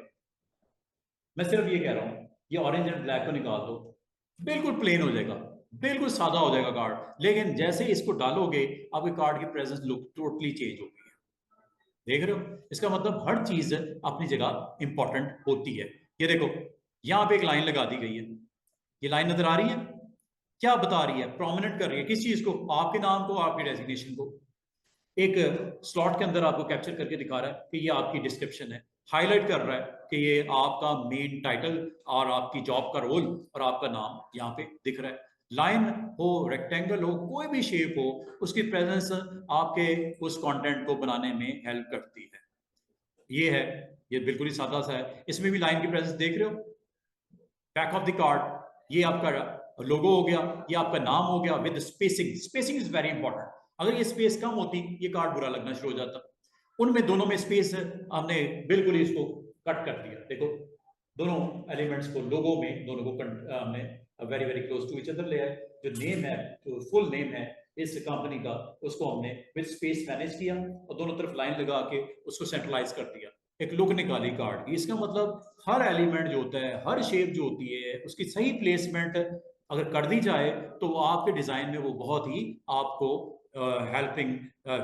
मैं सिर्फ ये कह रहा हूं, ये ऑरेंज एंड ब्लैक को निकाल दो, बिल्कुल प्लेन हो जाएगा, बिल्कुल सादा हो जाएगा कार्ड। लेकिन जैसे इसको डालोगे आपके कार्ड की प्रेजेंस लुक टोटली चेंज हो गई है। देख रहे हो, इसका मतलब हर चीज अपनी जगह इंपॉर्टेंट होती है। ये देखो यहां पे एक लाइन लगा दी गई है, ये लाइन नजर आ रही है, क्या बता रही है? प्रोमिनेंट कर रही है किस चीज को? आपके नाम को, आपके डेजिग्नेशन को। एक स्लॉट के अंदर आपको कैप्चर करके दिखा रहा है कि ये आपकी डिस्क्रिप्शन है, हाईलाइट कर रहा है कि ये आपका मेन टाइटल और आपकी जॉब का रोल और आपका नाम यहाँ पे दिख रहा है। लाइन हो, रेक्टेंगल हो, कोई भी शेप हो, उसकी प्रेजेंस आपके उस कंटेंट को बनाने में हेल्प करती है। ये है, ये बिल्कुल ही सादा सा है। इसमें भी लाइन की प्रेजेंस देख रहे हो, बैक ऑफ द कार्ड, ये आपका लोगो हो गया, ये आपका नाम हो गया with spacing. Spacing is very important. अगर ये स्पेस कम होती ये कार्ड बुरा लगना शुरू हो जाता। उनमें दोनों में स्पेस हमने बिल्कुल इसको कट कर दिया। देखो दोनों एलिमेंट्स को, लोगो में दोनों को हमने very very close to each other ले आए। जो नेम है, जो फुल नेम है इस कंपनी का, उसको हमने विद स्पेस मैनेज किया और दोनों तरफ लाइन लगा के उसको सेंट्रलाइज कर दिया, एक लुक निकाली कार्ड की। इसका मतलब हर एलिमेंट जो होता है, हर शेप जो होती है, उसकी सही प्लेसमेंट अगर कर दी जाए तो वो आपके डिजाइन में वो बहुत ही आपको हेल्पिंग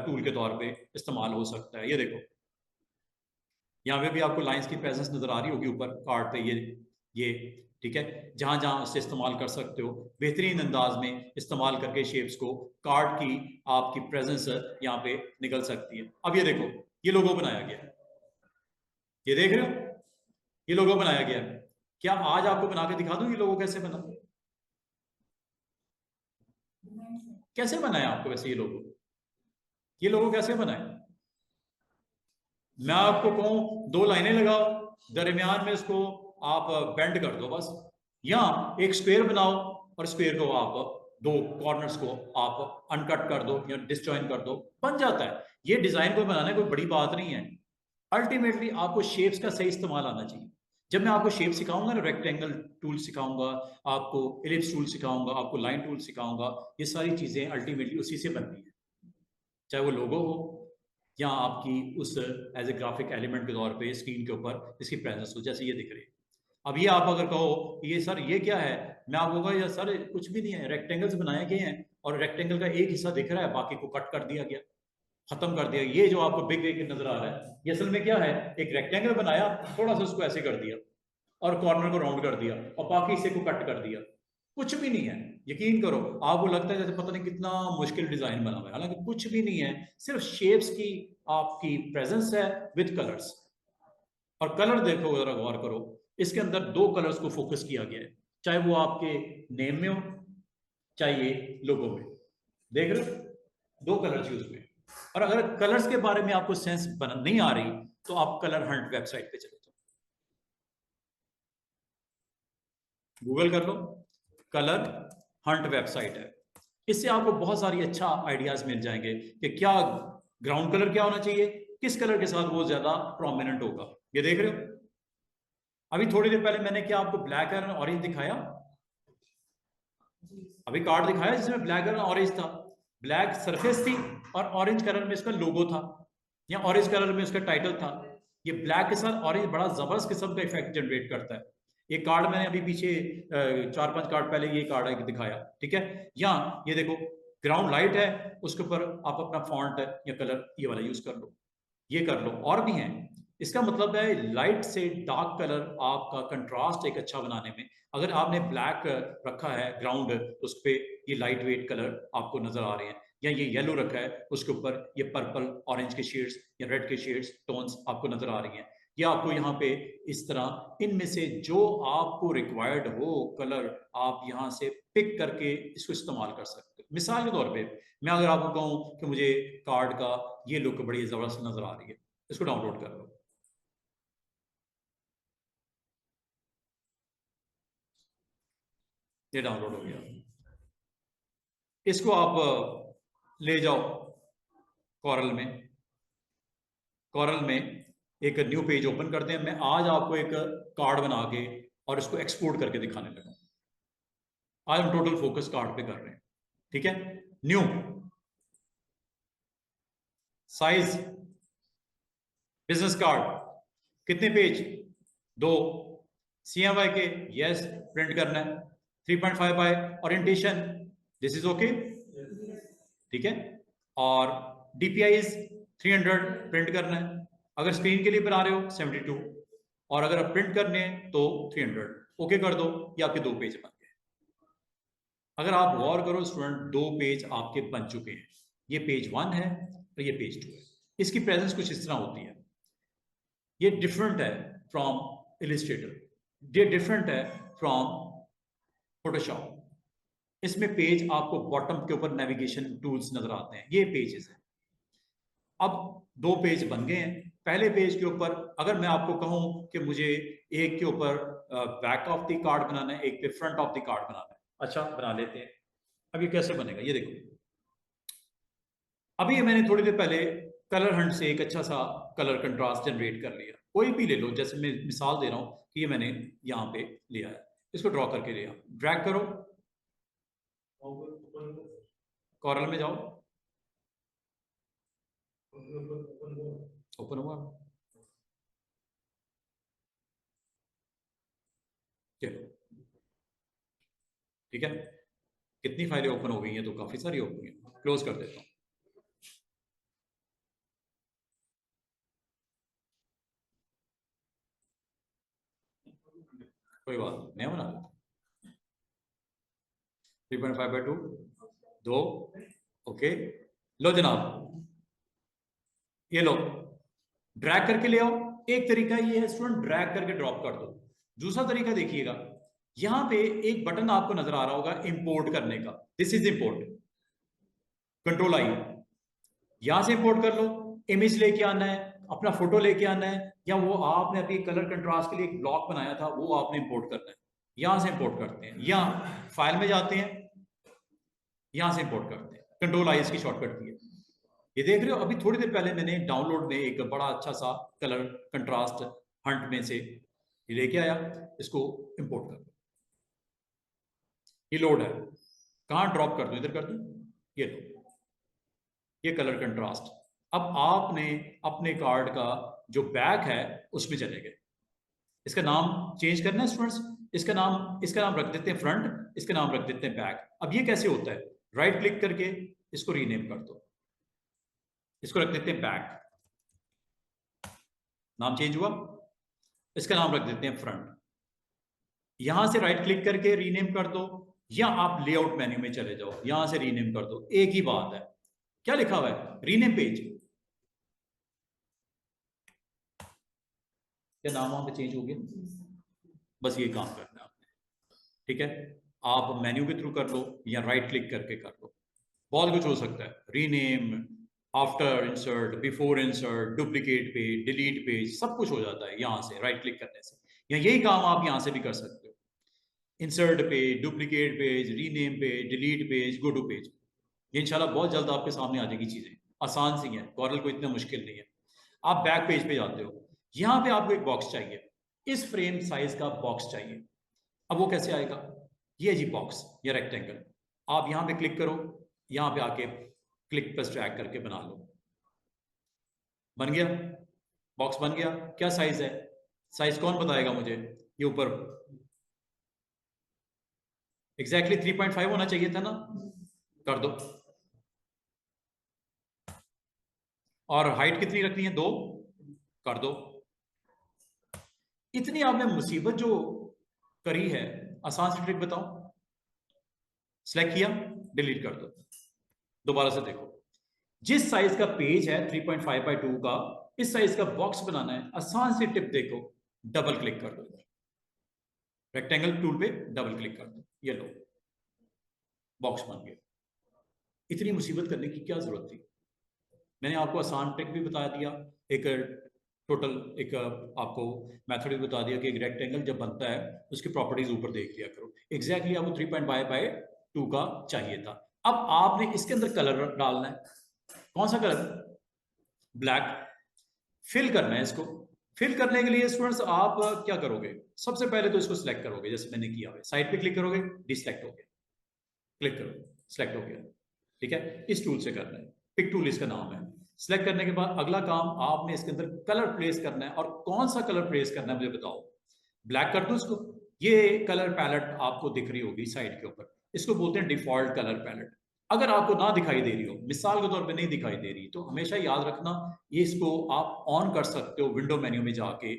टूल के तौर पे इस्तेमाल हो सकता है। ये देखो यहाँ पे भी आपको लाइंस की प्रेजेंस नजर आ रही होगी ऊपर कार्ड पे, ये ठीक है। जहां जहां से इस्तेमाल कर सकते हो बेहतरीन अंदाज में इस्तेमाल करके शेप्स को, कार्ड की आपकी प्रेजेंस यहाँ पे निकल सकती है। अब ये देखो ये लोगो बनाया गया, ये देख रहे हो, ये लोगो बनाया गया। क्या आज आपको बना के दिखा दूं ये लोगो कैसे बना, कैसे बनाया आपको वैसे ये लोगो, ये लोगो कैसे बनाए? मैं आपको कहूं 2 लाइनें लगाओ, दरमियान में इसको आप बेंड कर दो बस, या एक स्क्वायर बनाओ और स्क्वायर को आप 2 कॉर्नर्स को आप अनकट कर दो या डिसजॉइन कर दो, बन जाता है। ये डिजाइन को बनाने कोई बड़ी बात नहीं है। अल्टीमेटली आपको शेप्स का सही इस्तेमाल आना चाहिए। जब मैं आपको शेप सिखाऊंगा ना, रेक्टेंगल टूल सिखाऊंगा, आपको एलिप्स टूल सिखाऊंगा, आपको लाइन टूल सिखाऊंगा, ये सारी चीजें अल्टीमेटली उसी से बनती है। चाहे वो लोगो हो या आपकी उस एज ए ग्राफिक एलिमेंट के तौर पे स्क्रीन के ऊपर इसकी प्रेजेंस हो, जैसे ये दिख रही है। अब ये आप अगर कहो ये सर ये क्या है, मैं आपको कहूँगा यार सर कुछ भी नहीं है, रेक्टेंगल्स बनाए गए हैं और रेक्टेंगल का एक हिस्सा दिख रहा है, बाकी को कट कर दिया गया, खत्म कर दिया। ये जो आपको बिग बिग नजर आ रहा है ये असल में क्या है, एक रेक्टेंगल बनाया, थोड़ा सा उसको ऐसे कर दिया और कॉर्नर को राउंड कर दिया और बाकी हिस्से को कट कर दिया, कुछ भी नहीं है। यकीन करो आपको लगता है जैसे पता नहीं कितना मुश्किल डिजाइन बना हुआ है, हालांकि कुछ भी नहीं है, सिर्फ शेप्स की आपकी प्रेजेंस है विद कलर्स। और कलर देखो जरा गौर करो, इसके अंदर 2 कलर्स को फोकस किया गया है, चाहे वो आपके नेम में हो चाहे ये लोगो में, देख रहे हो 2 कलर्स यूज हुए। और अगर कलर्स के बारे में आपको सेंस नहीं आ रही तो आप कलर हंट वेबसाइट पे चले जाओ, गूगल कर लो, कलर हंट वेबसाइट है। इससे आपको बहुत सारी अच्छा आइडियाज मिल जाएंगे कि क्या ग्राउंड कलर क्या होना चाहिए, किस कलर के साथ वो ज्यादा प्रोमिनेंट होगा। ये देख रहे हो, अभी थोड़ी देर पहले मैंने क्या आपको ब्लैक एंड ऑरेंज दिखाया, अभी कार्ड दिखाया जिसमें ब्लैक एंड ऑरेंज था, ब्लैक सरफेस थी और ऑरेंज कलर में इसका लोगो था या ऑरेंज कलर में इसका टाइटल था। ये ब्लैक के साथ ऑरेंज बड़ा जबरदस्त किस्म का इफेक्ट जनरेट करता है। ये कार्ड मैंने अभी पीछे 4-5 कार्ड पहले ये कार्ड दिखाया, ठीक है। या ये देखो ग्राउंड लाइट है, उसके ऊपर आप अपना फॉन्ट या कलर ये वाला यूज कर लो, ये कर लो, और भी हैं। इसका मतलब है लाइट से डार्क कलर आपका कंट्रास्ट एक अच्छा बनाने में, अगर आपने ब्लैक रखा है ग्राउंड उस पर ये लाइट वेट कलर आपको नजर आ रहे हैं, या ये येलो रखा है उसके ऊपर ये पर्पल ऑरेंज के शेड्स या रेड के शेड्स टोन्स आपको नजर आ रही हैं, या आपको यहाँ पे इस तरह इनमें से जो आपको रिक्वायर्ड हो कलर आप यहाँ से पिक करके इसको इस्तेमाल कर सकते हो। मिसाल के तौर पे मैं अगर आपको कहूँ कि मुझे कार्ड का ये लुक बड़ी जबरदस्त नजर आ रही है, इसको डाउनलोड कर लो, ये डाउनलोड हो गया। इसको आप ले जाओ कॉरल में, कॉरल में एक न्यू पेज ओपन करते हैं। मैं आज आपको एक कार्ड बना के और इसको एक्सपोर्ट करके दिखाने लगा। आज हम टोटल फोकस कार्ड पे कर रहे हैं, ठीक है। न्यू साइज बिजनेस कार्ड, कितने पेज, 2, CMY के यस प्रिंट करना है, 3.5 by orientation, this is okay, ठीक है। और DPI इज 300 प्रिंट करना है, अगर स्क्रीन के लिए बना रहे हो 72, और अगर आप प्रिंट करने हैं तो 300, ओके कर दो, ये आपके 2 पेज बन गए। अगर आप गौर करो स्टूडेंट, 2 पेज आपके बन चुके हैं, ये पेज 1 है और ये पेज 2 है। इसकी प्रेजेंस कुछ इस तरह होती है, ये डिफरेंट है फ्रॉम इलिस्ट्रेटर, ये डिफरेंट है फ्रॉम फोटोशॉप। इसमें पेज आपको बॉटम के ऊपर नेविगेशन टूल्स नजर आते हैं, ये पेजेस हैं। अब 2 पेज बन गए हैं। पहले पेज के ऊपर अगर मैं आपको कहूं कि मुझे एक के ऊपर बैक ऑफ द कार्ड बनाना है, एक पे फ्रंट ऑफ द कार्ड बनाना है, अच्छा बना लेते हैं। अब ये कैसे बनेगा ये देखो, अभी मैंने थोड़ी देर पहले कलर हंट से एक अच्छा सा कलर कंट्रास्ट जनरेट कर लिया, कोई भी ले लो, जैसे मैं मिसाल दे रहा हूं कि ये मैंने यहाँ पे लिया है, इसको ड्रॉ करके लिया, ड्रैग करो, कॉरल में जाओ, ओपन हुआ, चलो ठीक है, कितनी फाइलें ओपन हो गई हैं, तो काफी सारी हो गई हैं, क्लोज कर देता हूँ। कोई बात नहीं, नया बना देता हूँ। 3.5/2 दो, ओके, लो जनाब, ये लो, ड्रैग करके ले आओ। एक तरीका ये है स्टूडेंट, ड्रैग करके ड्रॉप कर दो। दूसरा तरीका देखिएगा, यहां पे एक बटन आपको नजर आ रहा होगा इंपोर्ट करने का, this is import, control I, यहां से इंपोर्ट कर लो, इमेज लेके आना है, अपना फोटो लेके आना है, या वो आपने अभी कलर कंट्रास्ट के लिए एक ब्लॉक बनाया था वो आपने इंपोर्ट करना है, यहां से इंपोर्ट करते हैं, या फाइल में जाते हैं, यहां से इंपोर्ट करते हैं, कंट्रोल आई इसकी शॉर्टकट की है। ये देख रहे हो, अभी थोड़ी देर पहले मैंने डाउनलोड में एक बड़ा अच्छा सा कलर कंट्रास्ट हंट में से ये लेके आया, इसको इंपोर्ट कर दो, ये लोड है, कहां ड्रॉप कर दो, इधर कर दो, ये लो, ये कलर कंट्रास्ट। अब आपने अपने कार्ड का जो बैक है उसमें चले गए, इसका नाम चेंज करना है स्टूडेंट्स, इसका नाम रख देते हैं फ्रंट, इसका नाम रख देते हैं बैक। अब ये कैसे होता है, राइट क्लिक करके इसको रीनेम कर दो, इसको रख देते हैं बैक, नाम चेंज हुआ, इसका नाम रख देते हैं फ्रंट, यहां से राइट क्लिक करके रीनेम कर दो, या आप लेआउट मेन्यू में चले जाओ, यहां से रीनेम कर दो, एक ही बात है, क्या लिखा हुआ है, रीनेम पेज, क्या नाम वहां पे चेंज हो गया, बस ये काम करना है आपने, ठीक है, आप मेन्यू के थ्रू कर लो या राइट क्लिक करके कर लो, बहुत कुछ हो सकता है, rename, after insert, before insert, duplicate page, delete page, सब कुछ हो जाता है यहां से राइट क्लिक करने से, या यही काम आप यहां से भी कर सकते हो, insert page, duplicate page, rename page, delete page, go to page, ये इंशाल्लाह बहुत जल्द आपके सामने आ जाएगी, चीजें आसान सी हैं, कॉरल को इतना मुश्किल नहीं है। आप बैक पेज पे जाते हो, यहां पे आपको एक बॉक्स चाहिए, इस फ्रेम साइज का बॉक्स चाहिए, अब वो कैसे आएगा, ये जी बॉक्स या रेक्टेंगल, आप यहां पे क्लिक करो, यहां पे आके क्लिक प्लस ड्रैग करके बना लो, बन गया, बॉक्स बन गया, क्या साइज है, साइज कौन बताएगा मुझे, ये ऊपर एग्जैक्टली 3.5 होना चाहिए था ना, कर दो, और हाइट कितनी रखनी है, 2, कर दो, इतनी आपने मुसीबत जो करी है, आसान सी ट्रिक बताओ, सिलेक्ट किया, डिलीट कर दो, दोबारा से देखो, जिस साइज का पेज है 3.5/2 का, इस साइज का बॉक्स बनाना है, आसान सी टिप देखो, डबल क्लिक कर दो, रेक्टेंगल टूल पे डबल क्लिक कर दो, ये लो, बॉक्स बन गया, इतनी मुसीबत करने की क्या जरूरत थी, मैंने आपको आसान ट्रिक भी बता दिया, एक टोटल एक आपको मेथड भी बता दिया कि एक रेक्टेंगल जब बनता है उसकी प्रॉपर्टीज ऊपर देख लिया करो, एग्जैक्टली आपको 3.5/2 का चाहिए था। अब आपने इसके अंदर कलर डालना है, कौन सा कलर, ब्लैक, फिल करना है इसको, फिल करने के लिए स्टूडेंट्स आप क्या करोगे, सबसे पहले तो इसको सिलेक्ट करोगे, जैसे मैंने किया है, साइड पे क्लिक करोगे, डिसलेक्ट हो गया, क्लिक करो, सिलेक्ट हो गया, ठीक है, इस टूल से करना है, पिक टूल इसका नाम है, सिलेक्ट करने के बाद अगला काम आपने इसके अंदर कलर प्लेस करना है, और कौन सा कलर प्लेस करना है मुझे बताओ, ब्लैक कर दो इसको, ये कलर पैलेट आपको दिख रही होगी साइड के ऊपर, इसको बोलते हैं डिफॉल्ट कलर पैलेट, अगर आपको ना दिखाई दे रही हो, मिसाल के तौर पे नहीं दिखाई दे रही, तो हमेशा याद रखना, ये इसको आप ऑन कर सकते हो विंडो मेन्यू में जाके,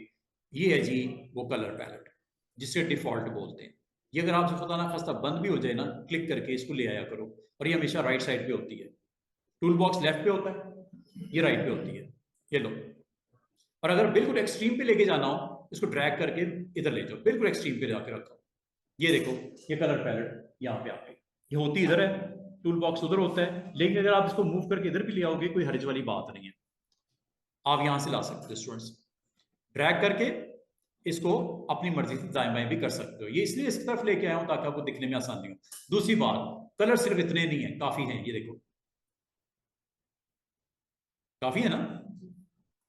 ये है जी वो कलर पैलेट जिसे डिफॉल्ट बोलते हैं, ये अगर आपसे खुदा ना खास्ता बंद भी हो जाए ना, क्लिक करके इसको ले आया करो, और ये हमेशा राइट साइड पे होती है, टूल बॉक्स लेफ्ट पे होता है, ये राइट पे होती है, ये लो, और अगर बिल्कुल एक्सट्रीम पे लेके जाना हो, इसको ड्रैग करके इधर ले जाओ, बिल्कुल एक्सट्रीम पे जाके रखो, ये देखो, ये कलर पैलेट यहाँ पे आ गई, ये होती इधर है, टूल बॉक्स उधर होता है, लेकिन अगर आप इसको मूव करके इधर भी ले आओगे कोई हर्ज वाली बात नहीं है, आप यहां से ला सकते हो स्टूडेंट्स, ड्रैग करके इसको अपनी मर्जी से दाएं बाएं भी कर सकते हो। ये इसलिए इस तरफ लेके आया हूं ताकि आपको दिखने में आसानी हो। दूसरी बात, कलर सिर्फ इतने नहीं है, काफी हैं, ये देखो काफी है ना।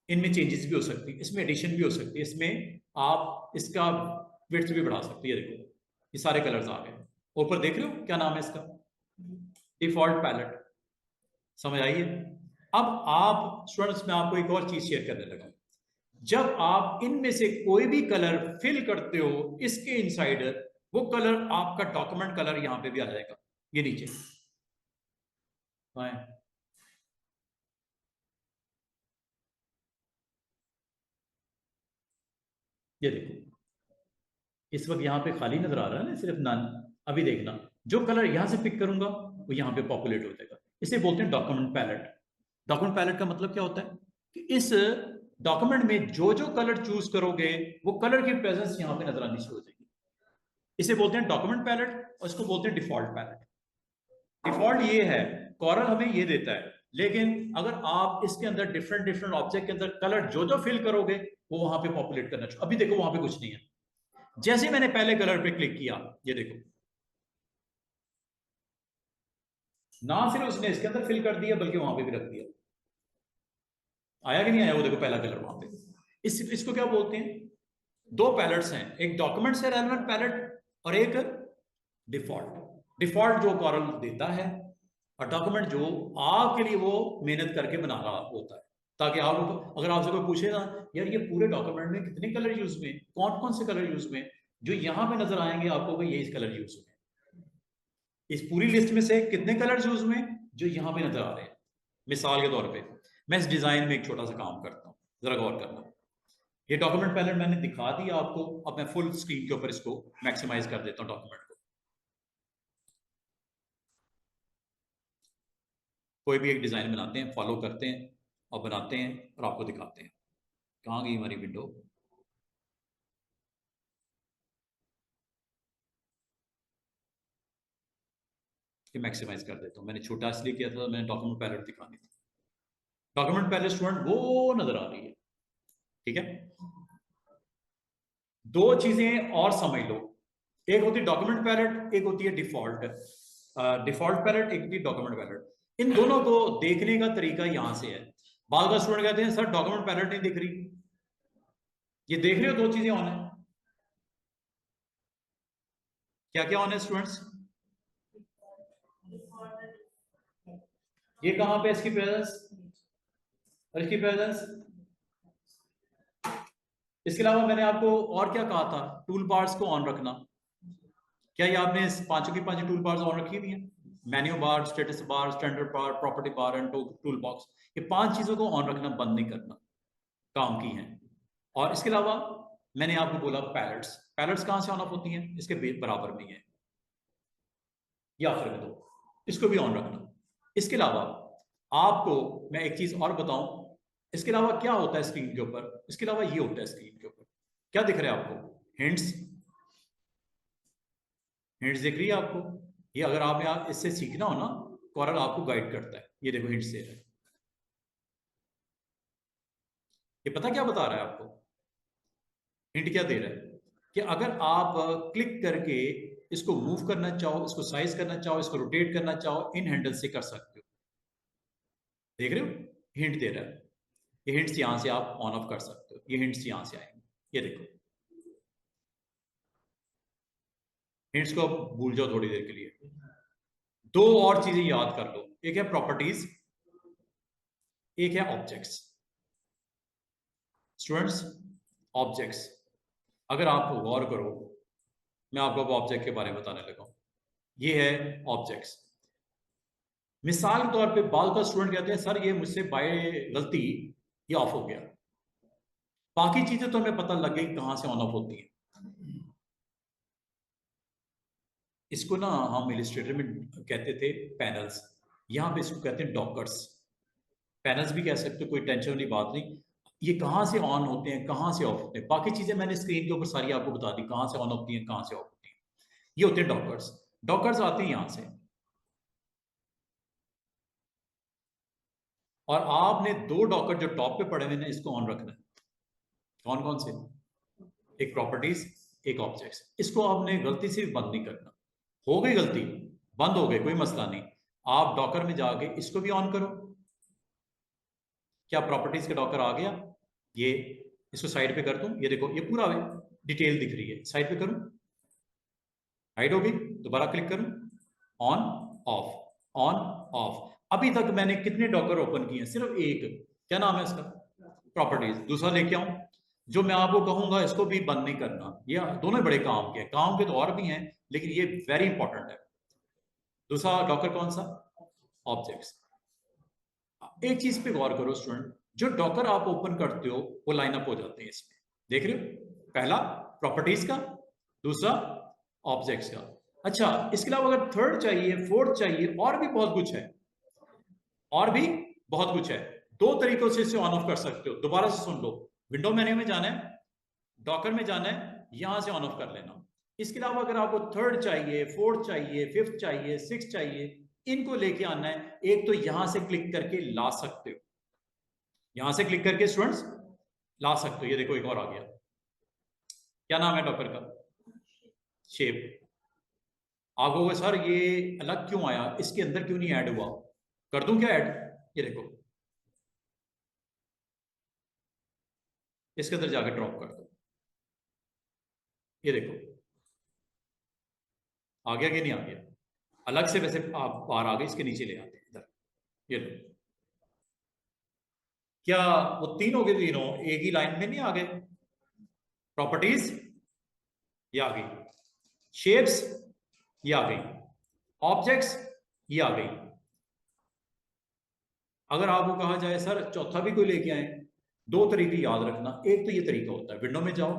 इनमें चेंजेस भी हो सकती है, इसमें एडिशन भी हो सकती है, इसमें आप इसका विड्थ भी बढ़ा सकती है। देखो ये सारे कलर्स आ गए। ऊपर देख रहे हो क्या नाम है इसका, डिफॉल्ट पैलेट। समझ आई है। अब आप स्टूडेंट्स, में आपको एक और चीज शेयर करने लगा। जब आप इनमें से कोई भी कलर फिल करते हो इसके इनसाइड, वो कलर आपका डॉक्यूमेंट कलर यहां पे भी आ जाएगा, ये नीचे हाँ। ये देखो इस वक्त यहाँ पे खाली नजर आ रहा है ना, सिर्फ नन। अभी देखना, जो कलर यहां से पिक करूंगा वो यहाँ पे पॉपुलेट हो जाएगा। इसे बोलते हैं डॉक्यूमेंट पैलेट। डॉक्यूमेंट पैलेट का मतलब क्या होता है कि इस डॉक्यूमेंट में जो जो कलर चूज करोगे वो कलर की प्रेजेंस यहाँ पे नजर आनी शुरू हो जाएगी। इसे बोलते हैं डॉक्यूमेंट पैलेट और इसको बोलते हैं डिफॉल्ट पैलेट। डिफॉल्ट ये है, कॉरल हमें ये देता है, लेकिन अगर आप इसके अंदर डिफरेंट डिफरेंट ऑब्जेक्ट के अंदर कलर जो जो फिल करोगे वो वहां पे पॉपुलेट करना चाहिए। अभी देखो वहां पे कुछ नहीं है। जैसे मैंने पहले कलर पे क्लिक किया, ये देखो ना सिर्फ उसने इसके अंदर फिल कर दिया बल्कि वहां पे भी रख दिया। आया कि नहीं आया वो देखो पहला कलर वहां पे। इसको क्या बोलते हैं, दो पैलेट्स हैं, एक डॉक्यूमेंट से रेलेवेंट पैलेट और एक डिफॉल्ट। डिफॉल्ट जो कॉरल देता है और डॉक्यूमेंट जो आपके लिए वो मेहनत करके बना रहा होता है, ताकि आप अगर आपसे कोई पूछे ना यार ये पूरे डॉक्यूमेंट में कितने कलर यूज में, कौन कौन से कलर यूज में, जो यहां पे नजर आएंगे आपको कि ये कलर यूज में, इस पूरी लिस्ट में से कितने कलर यूज में जो यहां पे नजर आ रहे हैं। मिसाल के तौर पे मैं इस डिजाइन में एक छोटा सा काम करता हूं, जरा गौर करना। ये डॉक्यूमेंट पैलेट मैंने दिखा दिया आपको, अब मैं फुल स्क्रीन के ऊपर इसको मैक्सिमाइज कर देता हूं डॉक्यूमेंट को। कोई भी एक डिजाइन बनाते हैं, फॉलो करते हैं और बनाते हैं और आपको दिखाते हैं। कहाँ गई हमारी विंडो, कि मैक्सिमाइज कर देता हूँ। मैंने छोटा इसलिए किया था, मैंने डॉक्यूमेंट पैलेट दिखानी थी। डॉक्यूमेंट पैलेट स्टूडेंट वो नजर आ रही है, ठीक है। दो चीजें और समझ लो, एक होती है डॉक्यूमेंट पैलेट, एक होती है डिफॉल्ट। डिफॉल्ट पैलेट, एक होती है डॉक्यूमेंट पैलेट। इन दोनों को देखने का तरीका यहां से है। बाल का स्टूडेंट कहते हैं सर डॉक्यूमेंट पैलेट नहीं दिख रही। ये देख रहे हो दो चीजें ऑन है, क्या क्या ऑन है स्टूडेंट्स, ये कहां पे इसकी प्रेजेंस और इसकी प्रेजेंस। इसके अलावा मैंने आपको और क्या कहा था, टूल बार्स को ऑन रखना। क्या ये आपने इस पांचों की पांचों टूल बार्स ऑन रखी हुई हैं, menu bar, status bar, standard bar, property bar and tool box. ये पांच चीजों को ऑन रखना बंद नहीं करना, काम की है। और इसके अलावा मैंने आपको बोला पैलेट्स, पैलेट्स कहां से ऑन ऑफ होती हैं, इसके बराबर में है या फिर दो, इसको भी ऑन रखना। इसके अलावा आपको मैं एक चीज और बताऊं, इसके अलावा क्या होता है स्क्रीन के ऊपर, इसके अलावा ये होता है स्क्रीन के ऊपर, क्या दिख रहा है आपको, हिंट्स। हिंट्स दिख रही है आपको, ये अगर आप यहाँ इससे सीखना हो ना, कॉरल आपको गाइड करता है। ये देखो हिंट्स दे रहा है, ये पता क्या बता रहा है आपको, हिंट क्या दे रहा है कि अगर आप क्लिक करके इसको मूव करना चाहो, इसको साइज करना चाहो, इसको रोटेट करना चाहो, इन हैंडल से कर सकते हो। देख रहे हो, हिंट दे रहा है। ये हिंट्स यहां से आप ऑन ऑफ कर सकते हो, ये हिंट्स यहां से आएंगे, ये देखो। हिंट्स को भूल जाओ थोड़ी देर के लिए। दो और चीजें याद कर लो, एक है प्रॉपर्टीज, एक है ऑब्जेक्ट्स। स्टूडेंट्स, ऑब्जेक्ट्स, अगर आप गौर करो, मैं आपको अब ऑब्जेक्ट के बारे में बताने लगा हूं। ये है ऑब्जेक्ट्स। मिसाल के तौर पे बाल का स्टूडेंट कहते हैं सर ये मुझसे बाय गलती ये ऑफ हो गया, बाकी चीजें तो हमें पता लग गई कहां से ऑन ऑफ होती है। इसको ना हम इलिस्ट्रेटर में कहते थे पैनल्स, यहां पे इसको कहते हैं डॉकर्स। पैनल्स भी कह सकते हो, कोई टेंशन वाली बात नहीं। ये कहां से ऑन होते हैं कहां से ऑफ होते हैं, बाकी चीजें मैंने स्क्रीन के ऊपर सारी आपको बता दी, कहां से ऑन होती हैं कहां से ऑफ होती हैं। ये होते हैं डॉकर्स। डॉकर्स आते हैं यहां से, और आपने दो डॉकर जो टॉप पे पड़े हुए हैं इसको ऑन रखना है। कौन कौन से, एक प्रॉपर्टीज, एक ऑब्जेक्ट्स। इसको आपने गलती से भी बंद नहीं करना। हो गई गलती, बंद हो गए, कोई मसला नहीं। आप डॉकर में जाके इसको भी ऑन करो। क्या प्रॉपर्टीज का डॉकर आ गया? ये इसको साइड पे कर दूं, ये देखो ये पूरा डिटेल दिख रही है। साइड पे करूं, हाइड हो गई, दोबारा क्लिक करूं, ऑन ऑफ, ऑन ऑफ। अभी तक मैंने कितने डॉकर ओपन किए हैं? सिर्फ एक। क्या नाम है इसका? प्रॉपर्टीज। दूसरा लेके आऊं, जो मैं आपको कहूंगा इसको भी बंद नहीं करना। ये दोनों बड़े काम के हैं, काम के तो और भी हैं, लेकिन ये वेरी इंपॉर्टेंट है। दूसरा डॉकर कौन सा? ऑब्जेक्ट्स। एक चीज पे गौर करो स्टूडेंट, जो डॉकर आप ओपन करते हो वो लाइनअप हो जाते हैं इसमें, देख रहे हो? पहला प्रॉपर्टीज का, दूसरा ऑब्जेक्ट्स का। अच्छा, इसके अलावा अगर थर्ड चाहिए, फोर्थ चाहिए, और भी बहुत कुछ है, और भी बहुत कुछ है। दो तरीकों से इसे ऑन ऑफ कर सकते हो। दोबारा से सुन लो, विंडो मेन्यू में जाना है, डॉकर में जाना है, यहां से ऑन ऑफ कर लेना। इसके अलावा अगर आपको थर्ड चाहिए, फोर्थ चाहिए, फिफ्थ चाहिए, सिक्स चाहिए, इनको लेके आना है। एक तो यहां से क्लिक करके ला सकते हो, यहां से क्लिक करके स्टूडेंट्स ला सकते हो। ये देखो एक और आ गया। क्या नाम है डॉकर का? शेप। आप कहोगे सर ये अलग क्यों आया, इसके अंदर क्यों नहीं ऐड हुआ? कर दूं क्या ऐड? ये देखो, इसके अंदर जाकर ड्रॉप कर दो। ये देखो आ गया कि नहीं आ गया? अलग से वैसे आप बाहर आ गए, इसके नीचे ले आते हैं इधर। ये लो, क्या वो तीन हो गए? तीनों एक ही लाइन में नहीं आ गए? प्रॉपर्टीज ये आ गई, शेप्स ये आ गई, ऑब्जेक्ट्स ये आ गई। अगर आपको कहा जाए सर चौथा भी कोई लेके आए, दो तरीके याद रखना। एक तो ये तरीका होता है, विंडो में जाओ,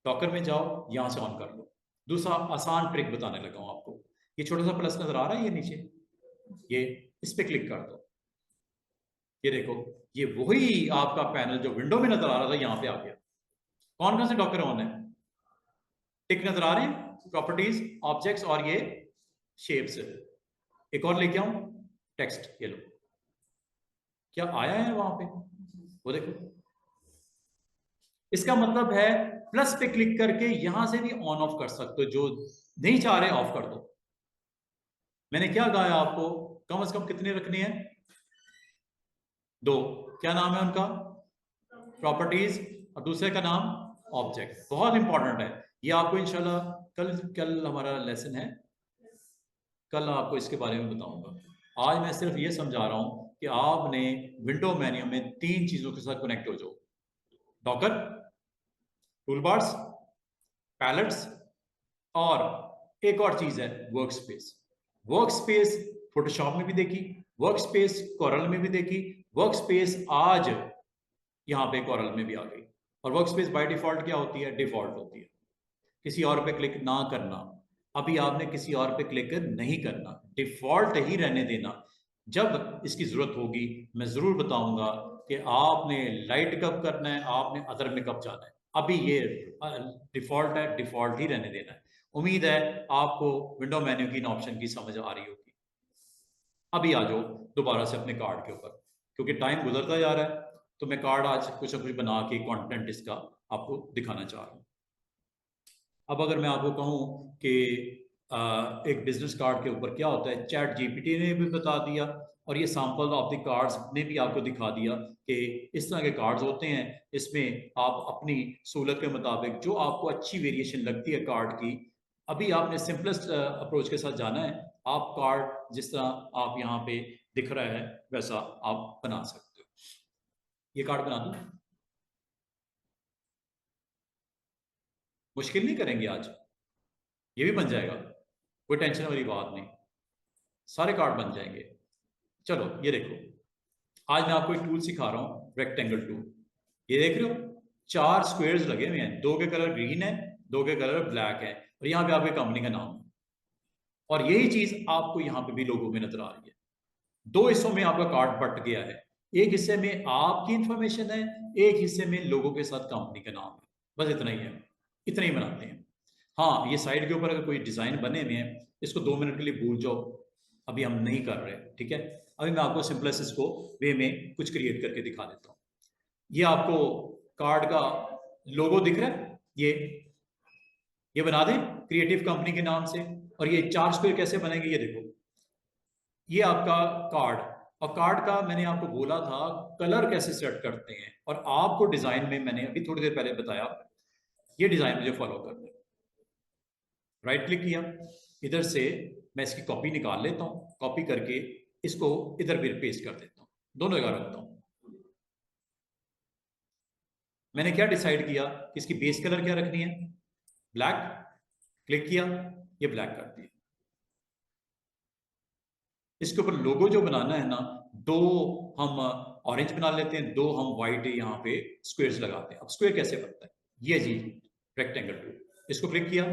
डॉकर में जाओ, यहां से ऑन कर लो। दूसरा आसान ट्रिक बताने लगा हूं आपको। ये छोटा सा प्लस नजर आ रहा है ये नीचे, ये इस पे क्लिक कर दो। ये देखो, ये वही आपका पैनल जो विंडो में नजर आ रहा था यहां पे आ गया। कौन कौन से डॉकर ऑन है? टिक नजर आ रहे हैं, प्रॉपर्टीज, ऑब्जेक्ट्स और ये शेप्स। एक और लेके आऊं, टेक्स्ट। ये लो, क्या आया है वहां पे? वो देखो, इसका मतलब है प्लस पे क्लिक करके यहां से भी ऑन ऑफ कर सकते हो। जो नहीं चाह रहे ऑफ कर दो। मैंने क्या कहा आपको, कम से कम कितने रखने हैं? दो। क्या नाम है उनका? प्रॉपर्टीज, और दूसरे का नाम ऑब्जेक्ट। बहुत इंपॉर्टेंट है ये। आपको इंशाल्लाह कल कल हमारा लेसन है, कल आपको इसके बारे में बताऊंगा। आज मैं सिर्फ ये समझा रहा हूं कि आपने विंडो मेन्यू में तीन चीजों के साथ कनेक्ट हो जाओ। डॉकर, टूलबार्स, पैलेट्स, और एक और चीज है work space. Work space Photoshop में भी देखी, वर्क स्पेस कोरल में भी देखी, वर्क स्पेस आज यहां पे कोरल में भी आ गई। और वर्क स्पेस बाय डिफॉल्ट क्या होती है? डिफॉल्ट होती है। किसी और पे क्लिक ना करना। अभी आपने किसी और पे क्लिक नहीं करना, डिफॉल्ट ही रहने देना। जब इसकी जरूरत होगी मैं जरूर बताऊंगा कि आपने लाइट कब करना है, आपने अदर में कब जाना है। अभी ये डिफॉल्ट है, डिफॉल्ट ही रहने देना है। उम्मीद है आपको विंडो मेन्यू की इन ऑप्शन की समझ आ रही होगी। अभी आ जाओ दोबारा से अपने कार्ड के ऊपर, क्योंकि टाइम गुजरता जा रहा है, तो मैं कार्ड आज कुछ ना कुछ बना के कंटेंट इसका आपको दिखाना चाह रहा हूँ। अब अगर मैं आपको कहूँ कि एक बिजनेस कार्ड के ऊपर क्या होता है, चैट जीपीटी ने भी बता दिया, और ये सैंपल ऑफ द कार्ड्स ने भी आपको दिखा दिया कि इस तरह के कार्ड्स होते हैं। इसमें आप अपनी सहूलत के मुताबिक जो आपको अच्छी वेरिएशन लगती है कार्ड की, अभी आपने सिंपलेस्ट अप्रोच के साथ जाना है। आप कार्ड जिस तरह आप यहाँ पे दिख रहा है वैसा आप बना सकते हो। ये कार्ड बना दूं? मुश्किल नहीं करेंगे आज, ये भी बन जाएगा, कोई टेंशन वाली बात नहीं, सारे कार्ड बन जाएंगे। चलो ये देखो, आज मैं आपको एक टूल सिखा रहा हूं, रेक्टेंगल टूल। ये देख रहे हो, चार स्क्वेयर्स लगे हुए हैं, दो के कलर ग्रीन है, दो के कलर ब्लैक है, और यहां पे आपकी कंपनी का नाम है। और यही चीज आपको यहां पे भी लोगों में नजर आ रही है। दो हिस्सों में आपका कार्ड बट गया है। एक हिस्से में आपकी इंफॉर्मेशन है, एक हिस्से में लोगों के साथ कंपनी का नाम है। बस इतना ही है, इतना ही बनाते हैं। हाँ, ये साइड के ऊपर अगर कोई डिजाइन बने हुए हैं, इसको 2 मिनट के लिए भूल जाओ, अभी हम नहीं कर रहे, ठीक है। अभी मैं आपको सिंपलेस्ट इसको वे में कुछ क्रिएट करके दिखा देता हूँ। ये आपको कार्ड का लोगो दिख रहा है, ये बना दें क्रिएटिव कंपनी के नाम से। और ये 4 स्क्वायर कैसे बनेंगे, ये देखो, ये आपका कार्ड, और कार्ड का मैंने आपको बोला था कलर कैसे सेट करते हैं, और आपको डिजाइन में मैंने अभी थोड़ी देर पहले बताया, ये डिजाइन मुझे फॉलो करना है। राइट क्लिक किया, इधर से मैं इसकी कॉपी निकाल लेता हूं, कॉपी करके इसको इधर भी पेस्ट कर देता हूं, दोनों जगह रखता हूं। मैंने क्या डिसाइड किया कि इसकी बेस कलर क्या रखनी है, ब्लैक। क्लिक किया, ये ब्लैक कर दिया। इसके ऊपर लोगो जो बनाना है ना, 2 हम ऑरेंज बना लेते हैं, 2 हम व्हाइट यहाँ पे स्क्वेयर्स लगाते हैं। अब स्क्वेयर कैसे बनता है, ये जी रेक्टेंगल टूल, इसको क्लिक किया।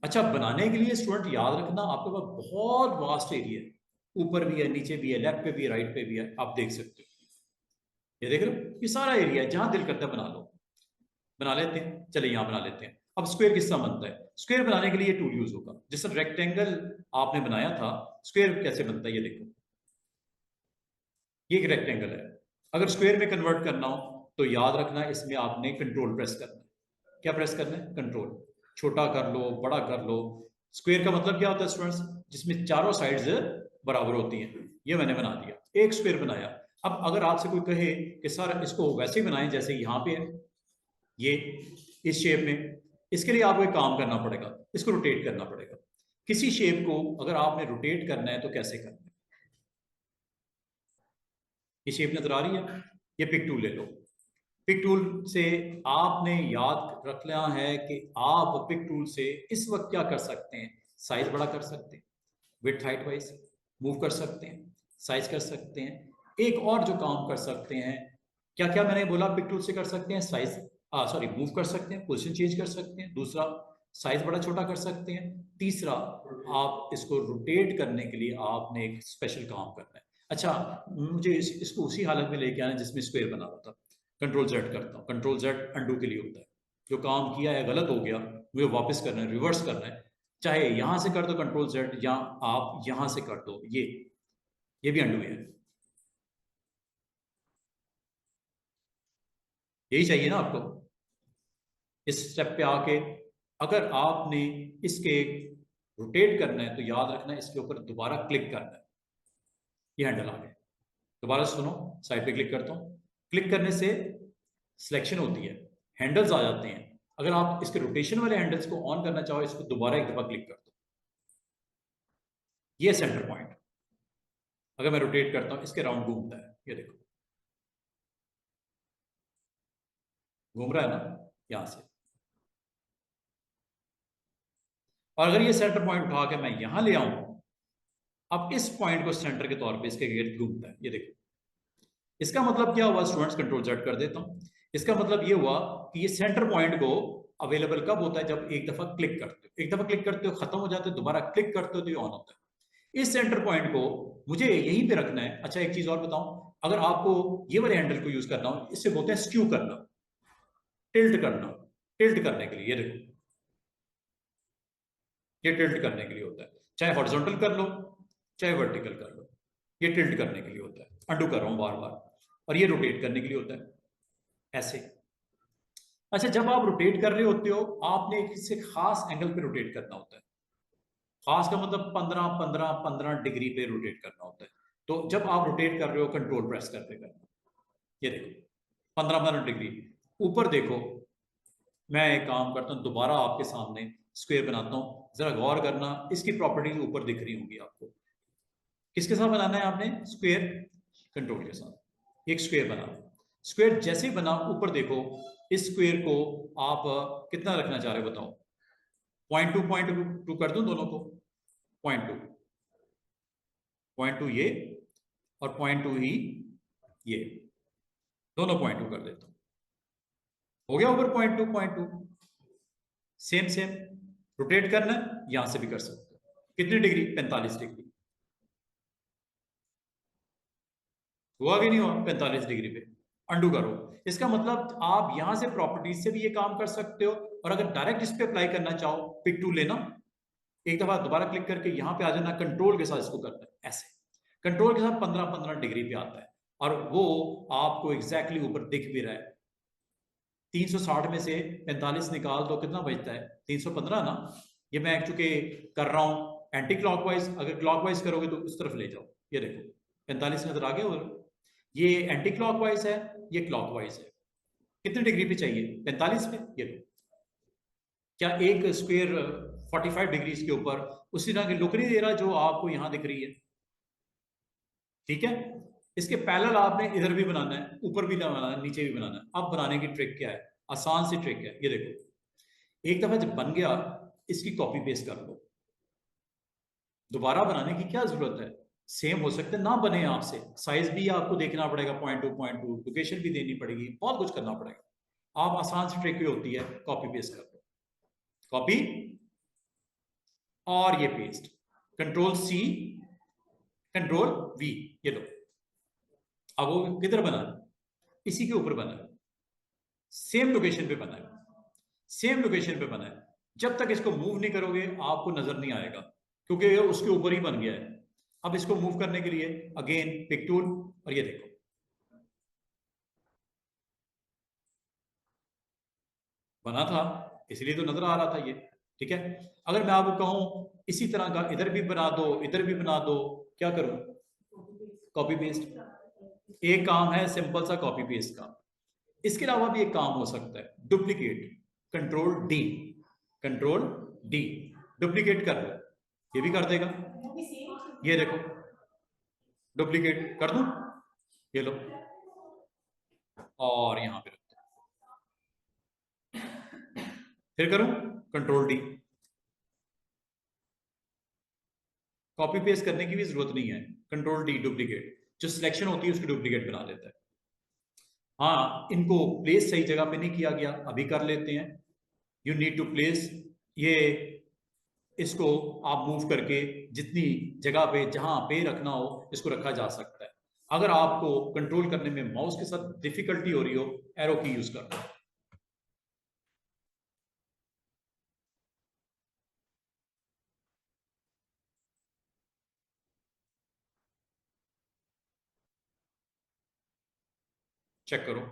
अच्छा, बनाने के लिए स्टूडेंट याद रखना आपके पास बहुत वास्ट एरिया है, ऊपर भी है, नीचे भी है, लेफ्ट पे भी है, राइट पे भी है, आप देख सकते हो। ये देख रहे हो, ये सारा एरिया है, जहां दिल करता है बना लो। बना लेते हैं, चलिए यहां बना लेते हैं। अब स्क्वायर किसका बनता है, स्क्वायर बनाने के लिए टूल यूज होगा। जैसे रेक्टेंगल आपने बनाया था, स्क्वायर कैसे बनता है ये देखो, ये एक रेक्टेंगल है। अगर स्क्वायर में कन्वर्ट करना हो तो याद रखना इसमें आपने कंट्रोल प्रेस करना है। क्या प्रेस करना है, कंट्रोल। छोटा कर लो, बड़ा कर लो। स्क्वायर का मतलब क्या होता है स्टूडेंट्स, जिसमें चारों साइड्स बराबर होती हैं। ये मैंने बना दिया, एक स्क्वायर बनाया। अब अगर आपसे कोई कहे कि सर इसको वैसे ही बनाएं जैसे यहाँ पे है, ये इस शेप में, इसके लिए आपको एक काम करना पड़ेगा, इसको रोटेट करना पड़ेगा। किसी शेप को अगर आपने रोटेट करना है तो कैसे करना है, ये शेप नजर आ रही है, ये पिक टूल ले लो। पिक टूल से आपने याद रखना है कि आप पिक टूल से इस वक्त क्या कर सकते हैं, साइज बड़ा कर सकते हैं, विड्थ हाइट वाइज मूव कर सकते हैं, साइज कर सकते हैं। एक और जो काम कर सकते हैं, क्या क्या मैंने बोला, पिक टूल से कर सकते हैं, साइज सॉरी मूव कर सकते हैं, पोजीशन चेंज कर सकते हैं, दूसरा साइज बड़ा छोटा कर सकते हैं, तीसरा आप इसको रोटेट करने के लिए आपने एक स्पेशल काम करना है। अच्छा, मुझे इसको उसी हालत में लेके आना जिसमें स्क्वायर बना होता, कंट्रोल जेड करता हूँ, कंट्रोल जेड अंडू के लिए होता है। जो काम किया है गलत हो गया, मुझे वापस करना है, रिवर्स करना है। चाहे यहां से कर दो कंट्रोल जेड, या आप यहां से कर दो, ये भी अंडू है। यही चाहिए ना आपको। इस स्टेप पे आके अगर आपने इसके रोटेट करना है तो याद रखना है इसके ऊपर दोबारा क्लिक करना है। ये हैंडल आ गया, दोबारा सुनो, साइड पे क्लिक करता हूं। क्लिक करने से सिलेक्शन होती है, हैंडल्स आ जाते हैं। अगर आप इसके रोटेशन वाले हैंडल्स को ऑन करना चाहो, इसको दोबारा एक दफा क्लिक कर दो, ये सेंटर पॉइंट। अगर मैं रोटेट करता हूं, इसके राउंड घूमता है, ये देखो घूम रहा है ना यहां से। और अगर ये सेंटर पॉइंट उठा के मैं यहां ले आऊं, अब इस पॉइंट को सेंटर के तौर पे इसके गिर्द घूमता है, ये देखो। इसका मतलब क्या हुआ स्टूडेंट्स, कंट्रोल जेड कर देता हूं। इसका मतलब ये हुआ कि ये सेंटर पॉइंट को अवेलेबल कब होता है, जब एक दफा क्लिक करते हो, एक दफा क्लिक करते हो खत्म हो जाते हो, दोबारा क्लिक करते हो तो ये ऑन होता है। इस सेंटर पॉइंट को मुझे यहीं पे रखना है। अच्छा, एक चीज और बताऊं, अगर आपको ये वाले हैंडल को यूज करना हो, इससे बोलते हैं स्क्यू करना, टिल्ट करना। टिल्ट करने के लिए ये देखो, ये टिल्ट करने के लिए होता है। चाहे हॉरिजॉन्टल कर लो, चाहे वर्टिकल कर लो, ये टिल्ट करने के लिए होता है। अंडू कर रहा हूं बार बार। और ये रोटेट करने के लिए होता है, ऐसे। अच्छा, जब आप रोटेट कर रहे होते हो, आपने किसी खास एंगल पे रोटेट करना होता है। खास का मतलब 15 डिग्री पे रोटेट करना होता है। तो जब आप रोटेट कर रहे हो, कंट्रोल प्रेस करके करना। ये देखो 15 डिग्री ऊपर देखो। मैं एक काम करता हूं, दोबारा आपके सामने स्क्वायर बनाता हूं, जरा गौर करना, इसकी प्रॉपर्टीज ऊपर दिख रही होंगी आपको। किसके साथ बनाना है आपने, स्क्वायर कंट्रोल के साथ एक स्क्वायर बना। स्क्वायर जैसे ही बना, ऊपर देखो, इस स्क्वायर को आप कितना रखना चाह रहे हो बताओ। 0.2 कर दूं दोनों को, 0.2 0.2 ये, और 0.2 ही ये, दोनों 0.2 कर देता हूं। हो गया ऊपर 0.2 सेम सेम। रोटेट करना है, यहां से भी कर सकते हो। कितनी डिग्री, 45 डिग्री। हुआ कि नहीं हुआ, 45 डिग्री पे अंडू करो। इसका मतलब आप यहां से प्रॉपर्टीज से भी ये काम कर सकते हो, और अगर डायरेक्ट इस पे अप्लाई करना चाहो, पिक टूल लेना, एक दफा दोबारा क्लिक करके यहां पे आ जाना, कंट्रोल के साथ इसको करना है ऐसे। कंट्रोल के साथ 15 डिग्री पे आता है, और वो आपको एग्जैक्टली ऊपर दिख भी रहा है। 360 में से 45 निकाल दो, कितना बचता है? 315 ना। ये मैं चूंकि कर रहा हूं एंटी क्लॉकवाइज, अगर क्लॉकवाइज करोगे तो उस तरफ ले जाओ। ये देखो 45 नजर आ गया। और ये एंटी क्लॉकवाइज है, ये क्लॉकवाइज है। कितने डिग्री पे चाहिए? 45 पे। ये लो, क्या एक स्क्वायर 45 डिग्रीज के ऊपर उसी तरह की लुक नहीं दे रहा जो आपको यहां दिख रही है? ठीक है, इसके पैरेलल आपने इधर भी बनाना है, ऊपर भी बनाना है, नीचे भी बनाना है। अब बनाने की ट्रिक क्या है? आसान सी ट्रिक है। ये देखो, एक दफा जब बन गया इसकी कॉपी पेस्ट कर लो। दोबारा बनाने की क्या जरूरत है? सेम हो सकता है ना बने आपसे, साइज भी आपको देखना पड़ेगा, 0.2 लोकेशन भी देनी पड़ेगी, बहुत कुछ करना पड़ेगा। आप आसान सी ट्रिक होती है, कॉपी पेस्ट कर लो। कॉपी और ये paste, control C control V. ये लो, अब वो किधर बना है? इसी के ऊपर बना है, सेम लोकेशन पे बना है, सेम लोकेशन पे बना है। जब तक इसको मूव नहीं करोगे आपको नजर नहीं आएगा, क्योंकि ये उसके ऊपर ही बन गया है। अब इसको मूव करने के लिए अगेन पिक टूल, और ये देखो बना था, इसलिए तो नजर आ रहा था ये। ठीक है, अगर मैं आपको कहूं इसी तरह का इधर भी बना दो, इधर भी बना दो, क्या करूं? Copy paste. एक काम है सिंपल सा कॉपी पेस्ट का। इसके अलावा भी एक काम हो सकता है, duplicate. Control D, control D, duplicate कर लो, ये भी कर देगा। ये देखो, डुप्लीकेट कर दूं, ये लो, और यहां पे रख दो। फिर करूं कंट्रोल डी। कॉपी पेस्ट करने की भी जरूरत नहीं है, कंट्रोल डी डुप्लीकेट, जो सिलेक्शन होती है उसकी डुप्लीकेट बना देता है। हाँ, इनको प्लेस सही जगह पे नहीं किया गया, अभी कर लेते हैं। यू नीड टू प्लेस, ये इसको आप मूव करके जितनी जगह पे जहां पे रखना हो इसको रखा जा सकता है। अगर आपको कंट्रोल करने में माउस के साथ डिफिकल्टी हो रही हो, एरो की यूज कर लो। चेक करो,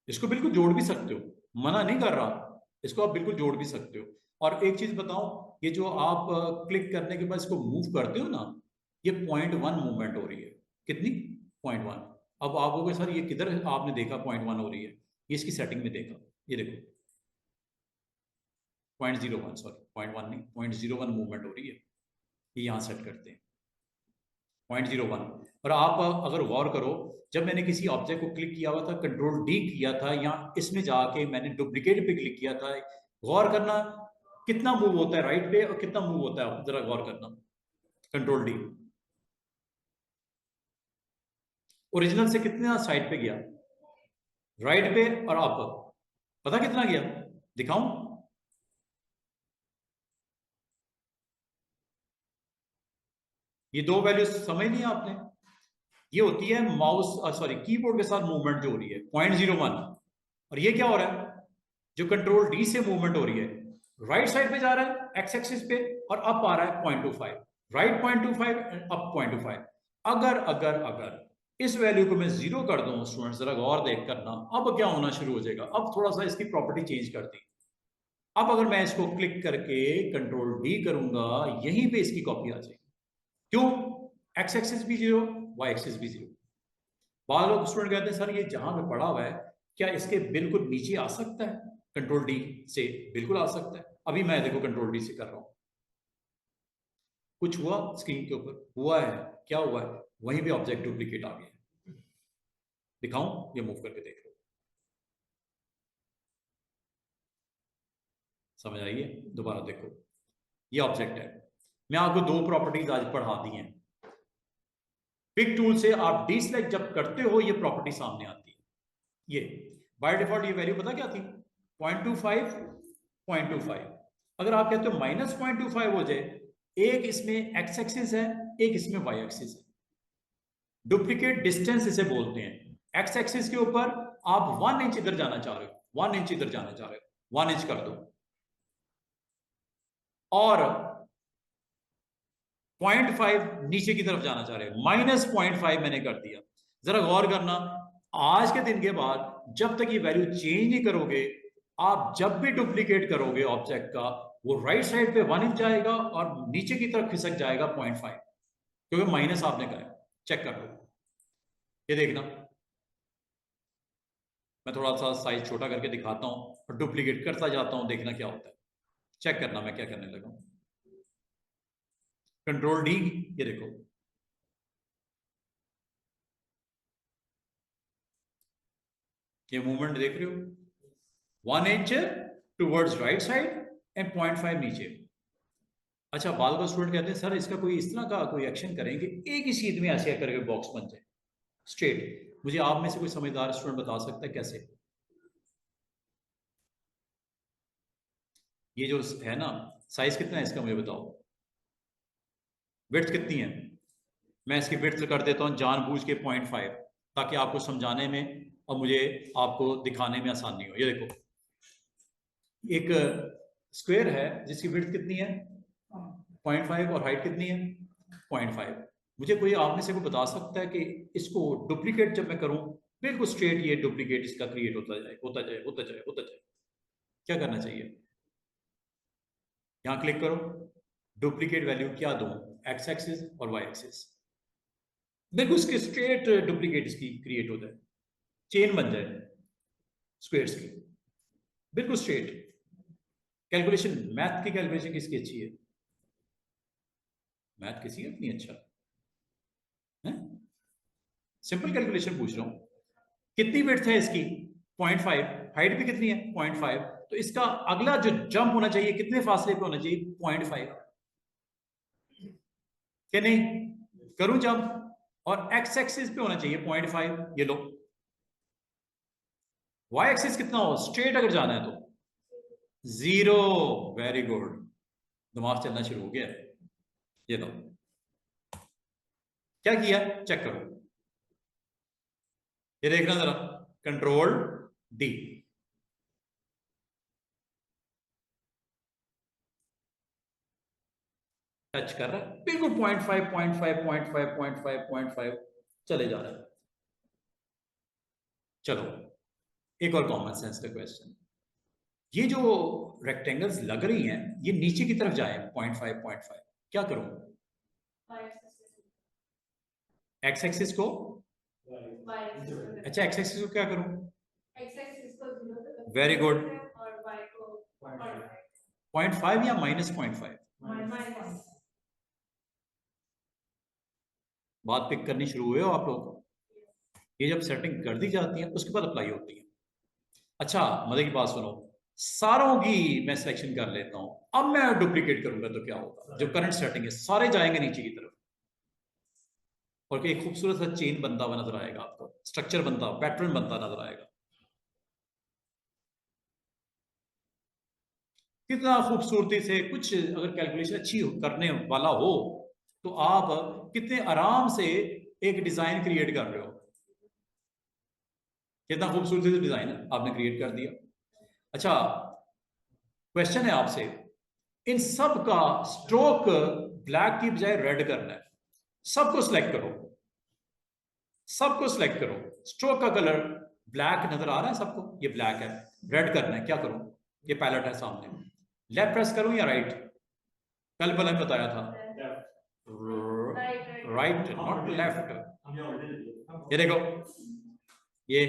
इसको बिल्कुल जोड़ भी सकते हो, मना नहीं कर रहा, इसको आप बिल्कुल जोड़ भी सकते हो। और एक चीज बताओ, ये जो आप क्लिक करने के बाद इसको मूव करते हो ना, ये 0.1 मूवमेंट हो रही है। कितनी? 0.1। अब आप बोलोगे सर ये किधर आपने देखा 0.1 हो रही है? ये इसकी सेटिंग में देखा, ये देखो 0.01, सॉरी 0.1 नहीं, 0.01 मूवमेंट हो रही है। ये यहाँ सेट करते हैं 0.01। और आप अगर गौर करो, जब मैंने किसी ऑब्जेक्ट को क्लिक किया हुआ था, कंट्रोल डी किया था, या इसमें जाके मैंने डुप्लीकेट पे क्लिक किया था, गौर करना कितना मूव होता है राइट पे और कितना मूव होता है, जरा गौर करना। कंट्रोल डी ओरिजिनल से कितना साइड पे गया, राइट पे और अप, पता कितना गया? दिखाऊं? ये दो वैल्यूज समझ लिया आपने? ये होती है माउस सॉरी कीबोर्ड के साथ मूवमेंट जो हो रही है 0.01। और ये क्या हो रहा है? जो कंट्रोल डी से मूवमेंट हो रही है, राइट साइड पे जा रहा है एक्स एक्सिस पे, और अप आ रहा है 0.25, राइट 0.25 अप 0.25। अगर अगर अगर इस वैल्यू को मैं जीरो कर दूं स्टूडेंट, जरा गौर देख करना, अब क्या होना शुरू हो जाएगा? अब थोड़ा सा इसकी प्रॉपर्टी चेंज कर दी। अब अगर मैं इसको क्लिक करके कंट्रोल डी करूंगा, यहीं पे इसकी कॉपी आ जाएगी। क्यों? एक्स एक्सिस भी जीरो, वाई एक्सिस भी जीरो। बाद लोग स्टूडेंट कहते हैं सर ये जहां पे पड़ा हुआ है क्या इसके बिल्कुल नीचे आ सकता है कंट्रोल डी से? बिल्कुल आ सकता है। अभी मैं देखो कंट्रोल डी से कर रहा हूं, कुछ हुआ स्क्रीन के ऊपर? हुआ है। क्या हुआ है? वहीं पे ऑब्जेक्ट डुप्लीकेट आ गया। दिखाऊं? ये मूव करके देख लो, समझ आइए? दोबारा देखो, ये ऑब्जेक्ट है। मैं आपको दो प्रॉपर्टीज आज पढ़ा दी हैं। पिक टूल से आप डी सिलेक्ट जब करते हो, ये प्रॉपर्टी सामने आती है। ये बाय डिफॉल्ट ये वैल्यू पता क्या थी? 0.25, 0.25। अगर आप कहते हो -0.25 हो जाए, एक इसमें एक्स एक्सिस है, एक इसमें वाई एक्सिस है। डुप्लीकेट डिस्टेंस इसे बोलते हैं। एक्स एक्सिस के ऊपर आप 1 इंच इधर जाना चाह रहे हो, 1 इंच इधर जाना चाह रहे हो, 1 इंच कर दो। और 0.5 नीचे की तरफ जाना चाह रहे हो, -0.5 मैंने कर दिया। जरा गौर करना, आज के दिन के बाद जब तक ये वैल्यू चेंज नहीं करोगे, आप जब भी डुप्लीकेट करोगे ऑब्जेक्ट का, वो राइट साइड पे 1 इंच जाएगा और नीचे की तरफ खिसक जाएगा 0.5, क्योंकि माइनस आपने करा। चेक कर लो, ये देखना, मैं थोड़ा सा साइज छोटा करके दिखाता हूं और डुप्लीकेट करता जाता हूं, देखना क्या होता है। चेक करना मैं क्या करने लगा। कंट्रोल डी, ये देखो, ये मूवमेंट देख रहे हो, 1 inch towards right side and 0.5 नीचे। अच्छा, बाल का स्टूडेंट कहते हैं सर इसका कोई इस तरह का कोई एक्शन करेंगे, एक ही सीध में ऐसे करके बॉक्स बन जाए स्ट्रेट। मुझे आप में से कोई समझदार स्टूडेंट बता सकता है कैसे? ये जो है ना, साइज कितना है इसका मुझे बताओ, विड्थ कितनी है? मैं इसकी विड्थ कर देता हूं जानबूझ के 0.5, ताकि आपको समझाने में और मुझे आपको दिखाने में आसानी हो। ये देखो, एक स्क्वायर है जिसकी विड्थ कितनी है 0.5 और हाइट कितनी है 0.5। मुझे कोई आप में से कोई बता सकता है कि इसको डुप्लीकेट जब मैं करूं, बिल्कुल स्ट्रेट ये डुप्लीकेट इसका क्रिएट होता जाए, होता जाए, होता जाए, होता जाए, क्या करना चाहिए? यहां क्लिक करो, डुप्लीकेट वैल्यू क्या दूं, एक्स एक्सिस और वाई एक्सिस, बिल्कुल इसके स्ट्रेट डुप्लीकेट इसकी क्रिएट होता है, चेन बन जाए स्क्वायर्स की, बिल्कुल स्ट्रेट। कैलकुलेशन, मैथ की कैलकुलेशन किसकी अच्छी है? मैथ किसी का नहीं अच्छा है? सिंपल कैलकुलेशन पूछ रहा हूं, कितनी विड्थ है इसकी 0.5, हाइट भी कितनी है 0.5, तो इसका अगला जो जंप होना चाहिए कितने फासले पे होना चाहिए 0.5, क्या नहीं? करूं जंप, और एक्स एक्सिस पे होना चाहिए 0.5, ये लो। वाई एक्सिस कितना हो स्ट्रेट अगर जाना है तो 0, वेरी गुड, दिमाग चलना शुरू हो गया। ये लो, क्या किया चेक करो, ये देखना जरा, कंट्रोल डी, टच कर रहा है बिल्कुल 0.5, 0.5, 0.5, 0.5, 0.5 चले जा रहा है। चलो, एक और कॉमन सेंस का क्वेश्चन, ये जो रेक्टेंगल्स लग रही हैं ये नीचे की तरफ जाए 0.5, 0.5, क्या करूं? एक्स एक्सिस को, अच्छा एक्स एक्सिस को क्या करूं? वेरी गुड, 0.5 या -0.5? बात पिक करनी शुरू हुए हो आप लोग? ये जब सेटिंग कर दी जाती है उसके बाद अप्लाई होती है। अच्छा, मजे की बात सुनो, सारों की मैं सिलेक्शन कर लेता हूं, अब मैं डुप्लीकेट करूंगा तो क्या होगा, जो करंट सेटिंग है सारे जाएंगे नीचे की तरफ, और एक खूबसूरत सा चेन बनता हुआ नजर आएगा आपको, स्ट्रक्चर बनता, पैटर्न बनता नजर आएगा। कितना खूबसूरती से, कुछ अगर कैलकुलेशन अच्छी करने वाला हो तो आप कितने आराम से एक डिजाइन क्रिएट कर रहे हो, कितना खूबसूरती से डिजाइन आपने क्रिएट कर दिया। अच्छा, क्वेश्चन है आपसे, इन सब का स्ट्रोक ब्लैक की बजाय रेड करना है, सबको सिलेक्ट करो, सबको सिलेक्ट करो, स्ट्रोक का कलर ब्लैक नजर आ रहा है सबको, ये ब्लैक है, रेड करना है, क्या करूं? ये पैलेट है सामने, लेफ्ट प्रेस करूं या राइट? कल मैंने बताया था राइट नॉट लेफ्ट, ये देखो, ये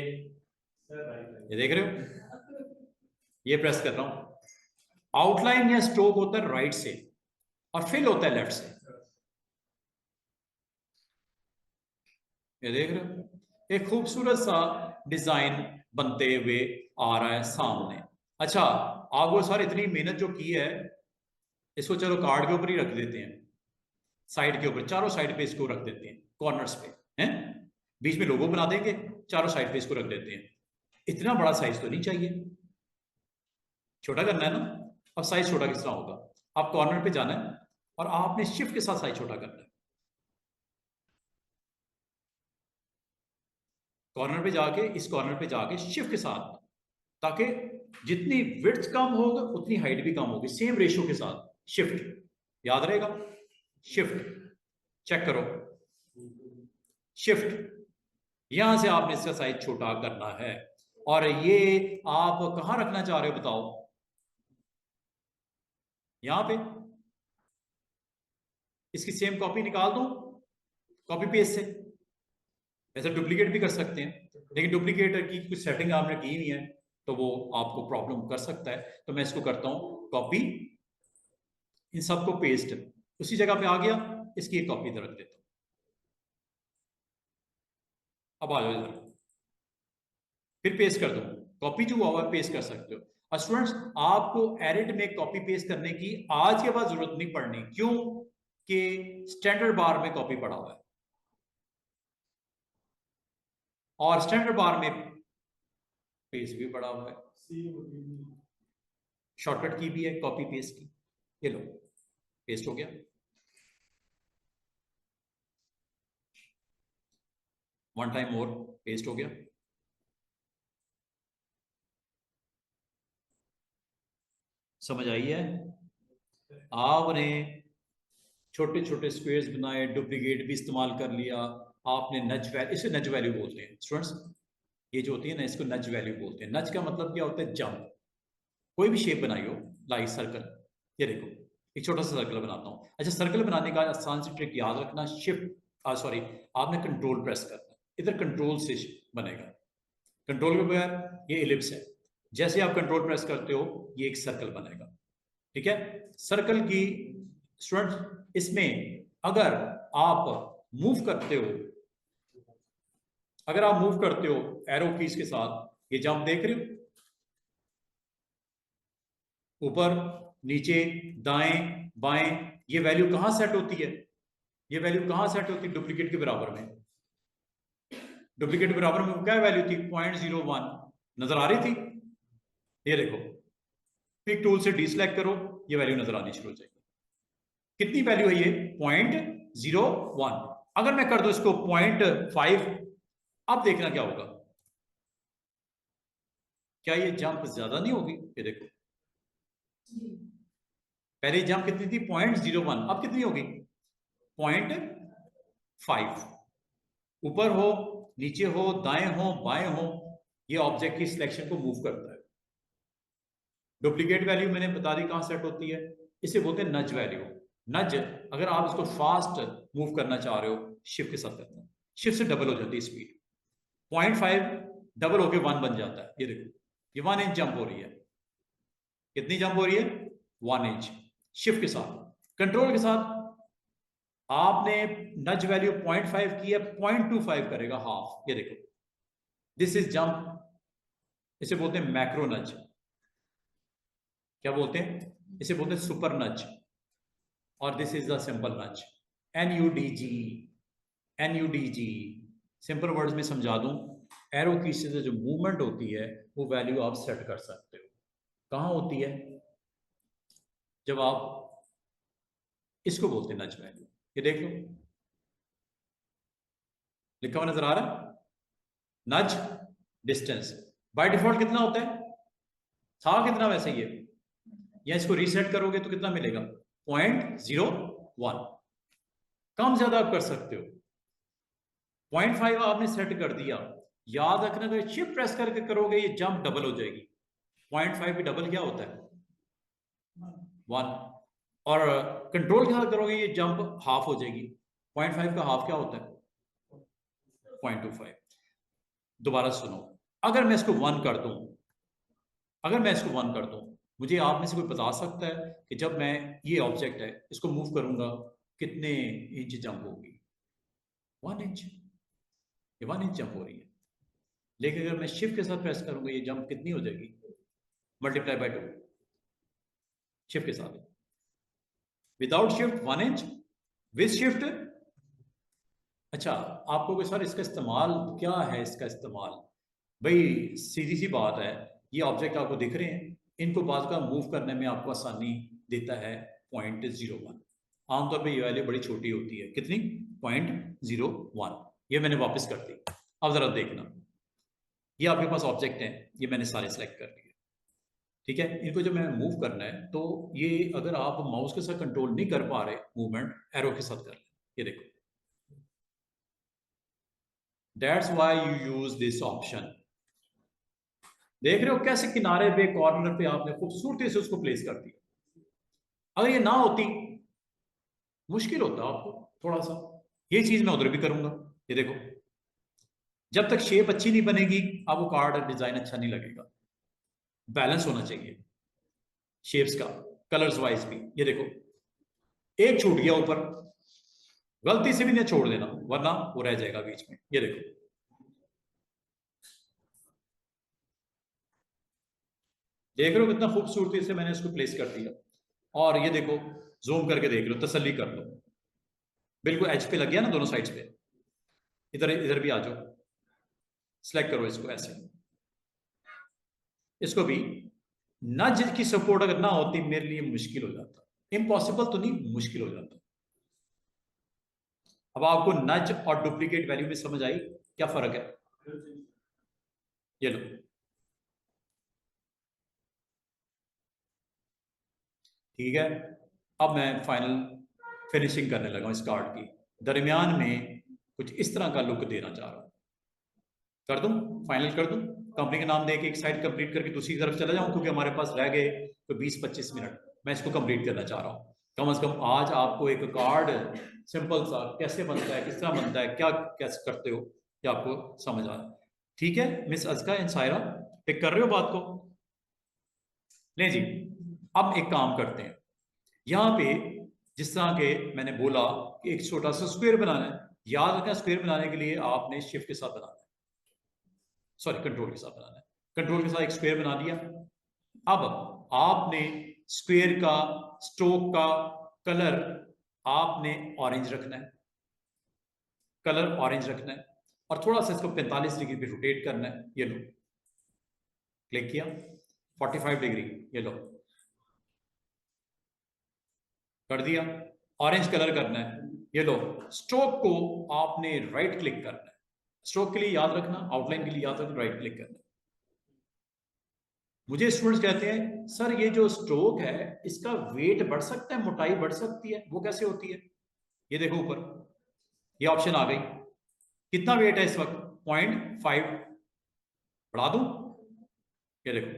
देख रहे हो, ये प्रेस कर रहा हूं, आउटलाइन या स्ट्रोक होता है राइट से और फिल होता है लेफ्ट से, ये देख रहे हो, एक खूबसूरत सा डिजाइन बनते हुए आ रहा है सामने। अच्छा, आप वो सारी इतनी मेहनत जो की है, इसको चलो कार्ड के ऊपर ही रख देते हैं, साइड के ऊपर, चारों साइड पे इसको रख देते हैं, कॉर्नर्स पे हैं, बीच में लोगो बना देंगे, चारों साइड पे इसको रख देते हैं। इतना बड़ा साइज तो नहीं चाहिए, छोटा करना है ना। अब साइज छोटा किस तरह होगा, आप कॉर्नर पे जाना है और आपने शिफ्ट के साथ साइज छोटा करना है, कॉर्नर पे जाके, इस कॉर्नर पे जाके शिफ्ट के साथ, ताकि जितनी विड्थ कम होगा उतनी हाइट भी कम होगी, सेम रेशियो के साथ, शिफ्ट, याद रहेगा। शिफ्ट, चेक करो, शिफ्ट, यहां से आपने इसका साइज छोटा करना है। और ये आप कहां रखना चाह रहे हो बताओ? यहां पे। इसकी सेम कॉपी निकाल दूं कॉपी पेस्ट से? ऐसा डुप्लीकेट भी कर सकते हैं, लेकिन डुप्लीकेट की कुछ सेटिंग आपने की हुई है तो वो आपको प्रॉब्लम कर सकता है। तो मैं इसको करता हूं कॉपी, इन सबको पेस्ट, उसी जगह पे आ गया, इसकी एक कॉपी इधर रख देता हूं। अब आ जाओ इधर, फिर पेस्ट कर दो, कॉपी जो हुआ है पेस्ट कर सकते हो। और स्टूडेंट्स, आपको एडिट में कॉपी पेस्ट करने की आज के बाद जरूरत नहीं पड़नी, क्यों कि स्टैंडर्ड बार में कॉपी पड़ा हुआ है और स्टैंडर्ड बार में पेस्ट भी पड़ा हुआ है, शॉर्टकट की भी है कॉपी पेस्ट की। ये लो, पेस्ट हो गया। वन टाइम मोर, पेस्ट हो गया। समझ आई है? आपने छोटे छोटे स्क्वेयर्स बनाए, डुप्लीकेट भी इस्तेमाल कर लिया, आपने नज वैल्यू, इसे नज वैल्यू बोलते हैं स्टूडेंट्स। ये जो होती है ना, इसको नज वैल्यू बोलते हैं। नज का मतलब क्या होता है? जंप। कोई भी शेप बनाई हो, लाइक सर्कल, ये देखो एक छोटा सा सर्कल बनाता हूं। अच्छा, सर्कल बनाने का आसान सी ट्रिक याद रखना, शिफ्ट सॉरी, आपने कंट्रोल प्रेस करना, इधर कंट्रोल से बनेगा, कंट्रोल के बगैर ये इलिप्स है। जैसे आप कंट्रोल प्रेस करते हो ये एक सर्कल बनेगा, ठीक है? सर्कल की स्टूडेंट, इसमें अगर आप मूव करते हो, अगर आप मूव करते हो एरो कीज के साथ, ये जंप देख रहे हो, ऊपर नीचे दाएं बाएं, ये वैल्यू कहां सेट होती है? ये वैल्यू कहां सेट होती है? डुप्लीकेट के बराबर में। डुप्लीकेट के बराबर में क्या वैल्यू थी? 0.01 नजर आ रही थी? ये देखो, पिक टूल से डीसेलेक्ट करो, ये वैल्यू नजर आनी शुरू हो जाएगी। कितनी वैल्यू है ये? 0.01। अगर मैं कर दूं इसको 0.5, अब देखना क्या होगा, क्या ये जंप ज्यादा नहीं होगी? ये देखो, पहले जंप कितनी थी? 0.01, अब कितनी होगी? 0.5। ऊपर हो, नीचे हो, दाएं हो, बाएं हो, ये ऑब्जेक्ट की सिलेक्शन को मूव करता है। डुप्लीकेट वैल्यू मैंने बता दी कहां सेट होती है, इसे बोलते हैं नज वैल्यू। नज, अगर आप इसको फास्ट मूव करना चाह रहे हो, शिफ्ट के साथ करना, शिफ्ट से डबल हो जाती है स्पीड। 0.5 डबल होके 1 बन जाता है। ये देखो, ये 1 इंच जंप हो रही है। कितनी जंप हो रही है? 1 इंच। शिफ्ट के साथ, कंट्रोल के साथ आपने नज वैल्यू 0.5 की है, 0.25 करेगा, हाफ। ये देखो, दिस इज जंप, इसे बोलते हैं मैक्रो नज। क्या बोलते हैं? इसे बोलते हैं सुपर नज। और दिस इज द सिंपल नज, NUDG। NUDG सिंपल वर्ड्स में समझा दूं, एरो की से जो मूवमेंट होती है वो वैल्यू आप सेट कर सकते हो। कहां होती है? जब आप, इसको बोलते हैं नज वैल्यू। ये देख लो, लिखा हुआ नजर आ रहा है, नज डिस्टेंस। बाय डिफॉल्ट कितना होता है? था कितना वैसे ये, या इसको रीसेट करोगे तो कितना मिलेगा? 0.01। कम ज्यादा आप कर सकते हो। 0.5 आपने सेट कर दिया, याद रखना अगर शिफ्ट प्रेस करके करोगे ये जंप डबल हो जाएगी। 0.5 की डबल क्या होता है? 1। और कंट्रोल के साथ करोगे ये जंप हाफ हो जाएगी। 0.5 का हाफ क्या होता है? 0.25। दोबारा सुनो, अगर मैं इसको 1 कर दूं, अगर मैं इसको 1 कर दूं, मुझे आप में से कोई बता सकता है कि जब मैं, ये ऑब्जेक्ट है, इसको मूव करूंगा, कितने इंच जंप होगी? 1 इंच। ये 1 इंच जंप हो रही है। लेकिन अगर मैं शिफ्ट के साथ प्रेस करूंगा, ये जंप कितनी हो जाएगी? Multiply by 2। शिफ्ट के साथ, without shift 1 inch, with shift. अच्छा, आपको कोई सर इसका इस्तेमाल क्या है? इसका इस्तेमाल भाई सीधी सी बात है, ये ऑब्जेक्ट आपको दिख रहे हैं, इनको बाज का मूव करने में आपको आसानी देता है 0.01। आमतौर पे ये वैल्यू बड़ी छोटी होती है, कितनी? 0.01। ये मैंने वापस कर दी। अब जरा देखना, ये आपके पास ऑब्जेक्ट है, ये मैंने सारे सेलेक्ट कर लिए, ठीक है, इनको जब मैं मूव करना है तो ये अगर आप माउस के साथ कंट्रोल नहीं कर पा रहे मूवमेंट, एरो के साथ कर लें। ये देखो, that's why you use this option. देख रहे हो कैसे किनारे पे कॉर्नर पे आपने खूबसूरती से उसको प्लेस कर दिया। अगर ये ना होती मुश्किल होता आपको थोड़ा सा। ये चीज मैं उधर भी करूंगा। ये देखो, जब तक शेप अच्छी नहीं बनेगी आपको कार्ड डिजाइन अच्छा नहीं लगेगा। बैलेंस होना चाहिए शेप्स का, कलर्स वाइज भी। ये देखो, एक छूट गया ऊपर, गलती से भी नहीं छोड़ देना वरना वो रह जाएगा बीच में। ये देखो, देख रहे हो कितना खूबसूरती से मैंने इसको प्लेस कर दिया। और ये देखो, जूम करके देख लो, तसल्ली कर लो, बिल्कुल एज पे लग गया ना दोनों साइड्स पे। इधर इधर भी आ जाओ, सिलेक्ट करो इसको ऐसे। इसको भी नज की सपोर्ट अगर ना होती मेरे लिए मुश्किल हो जाता। इम्पॉसिबल तो नहीं, मुश्किल हो जाता। अब आपको नज और डुप्लीकेट वैल्यू में समझ आई क्या फर्क है? ये लो, ठीक है। अब मैं फाइनल फिनिशिंग करने लगा इस कार्ड की। दरमियान में कुछ इस तरह का लुक देना चाह रहा हूं। कर दूं, फाइनल कर दूं, कंपनी का नाम देके एक साइड कंप्लीट करके दूसरी तरफ चला जाऊं, क्योंकि हमारे पास रह गए तो 20-25 मिनट। मैं इसको कंप्लीट करना चाह रहा हूं। कम से कम आज आपको एक कार्ड सिंपल सा कैसे बनता है, किस तरह बनता है, क्या कैसे करते हो, ये आपको समझ आ रहा है। ठीक है मिस अजका एंड सायरा, पिक कर रहे हो बात को? नहीं जी। अब एक काम करते हैं, यहाँ पे जिस तरह के मैंने बोला कि एक छोटा सा स्क्वायर बनाना है। याद रखना, स्क्वायर बनाने के लिए आपने शिफ्ट के साथ बनाना है, सॉरी कंट्रोल के साथ बनाना है। कंट्रोल के साथ एक स्क्वायर बना दिया। अब आपने स्क्वायर का स्ट्रोक का कलर आपने ऑरेंज रखना है, कलर ऑरेंज रखना है। और थोड़ा सा इसको 45 डिग्री पे रोटेट करना है। ये लो, क्लिक किया, 45 डिग्री, ये लो कर दिया। ऑरेंज कलर करना है, ये लो। स्ट्रोक को आपने राइट क्लिक करना है। स्ट्रोक के लिए याद रखना, आउटलाइन के लिए याद रखना, राइट क्लिक करना है। मुझे स्टूडेंट्स कहते हैं सर ये जो स्ट्रोक है इसका वेट बढ़ सकता है, मोटाई बढ़ सकती है, वो कैसे होती है? ये देखो ऊपर, ये ऑप्शन आ गई। कितना वेट है इस वक्त? 0.5। बढ़ा दूं? ये देखो,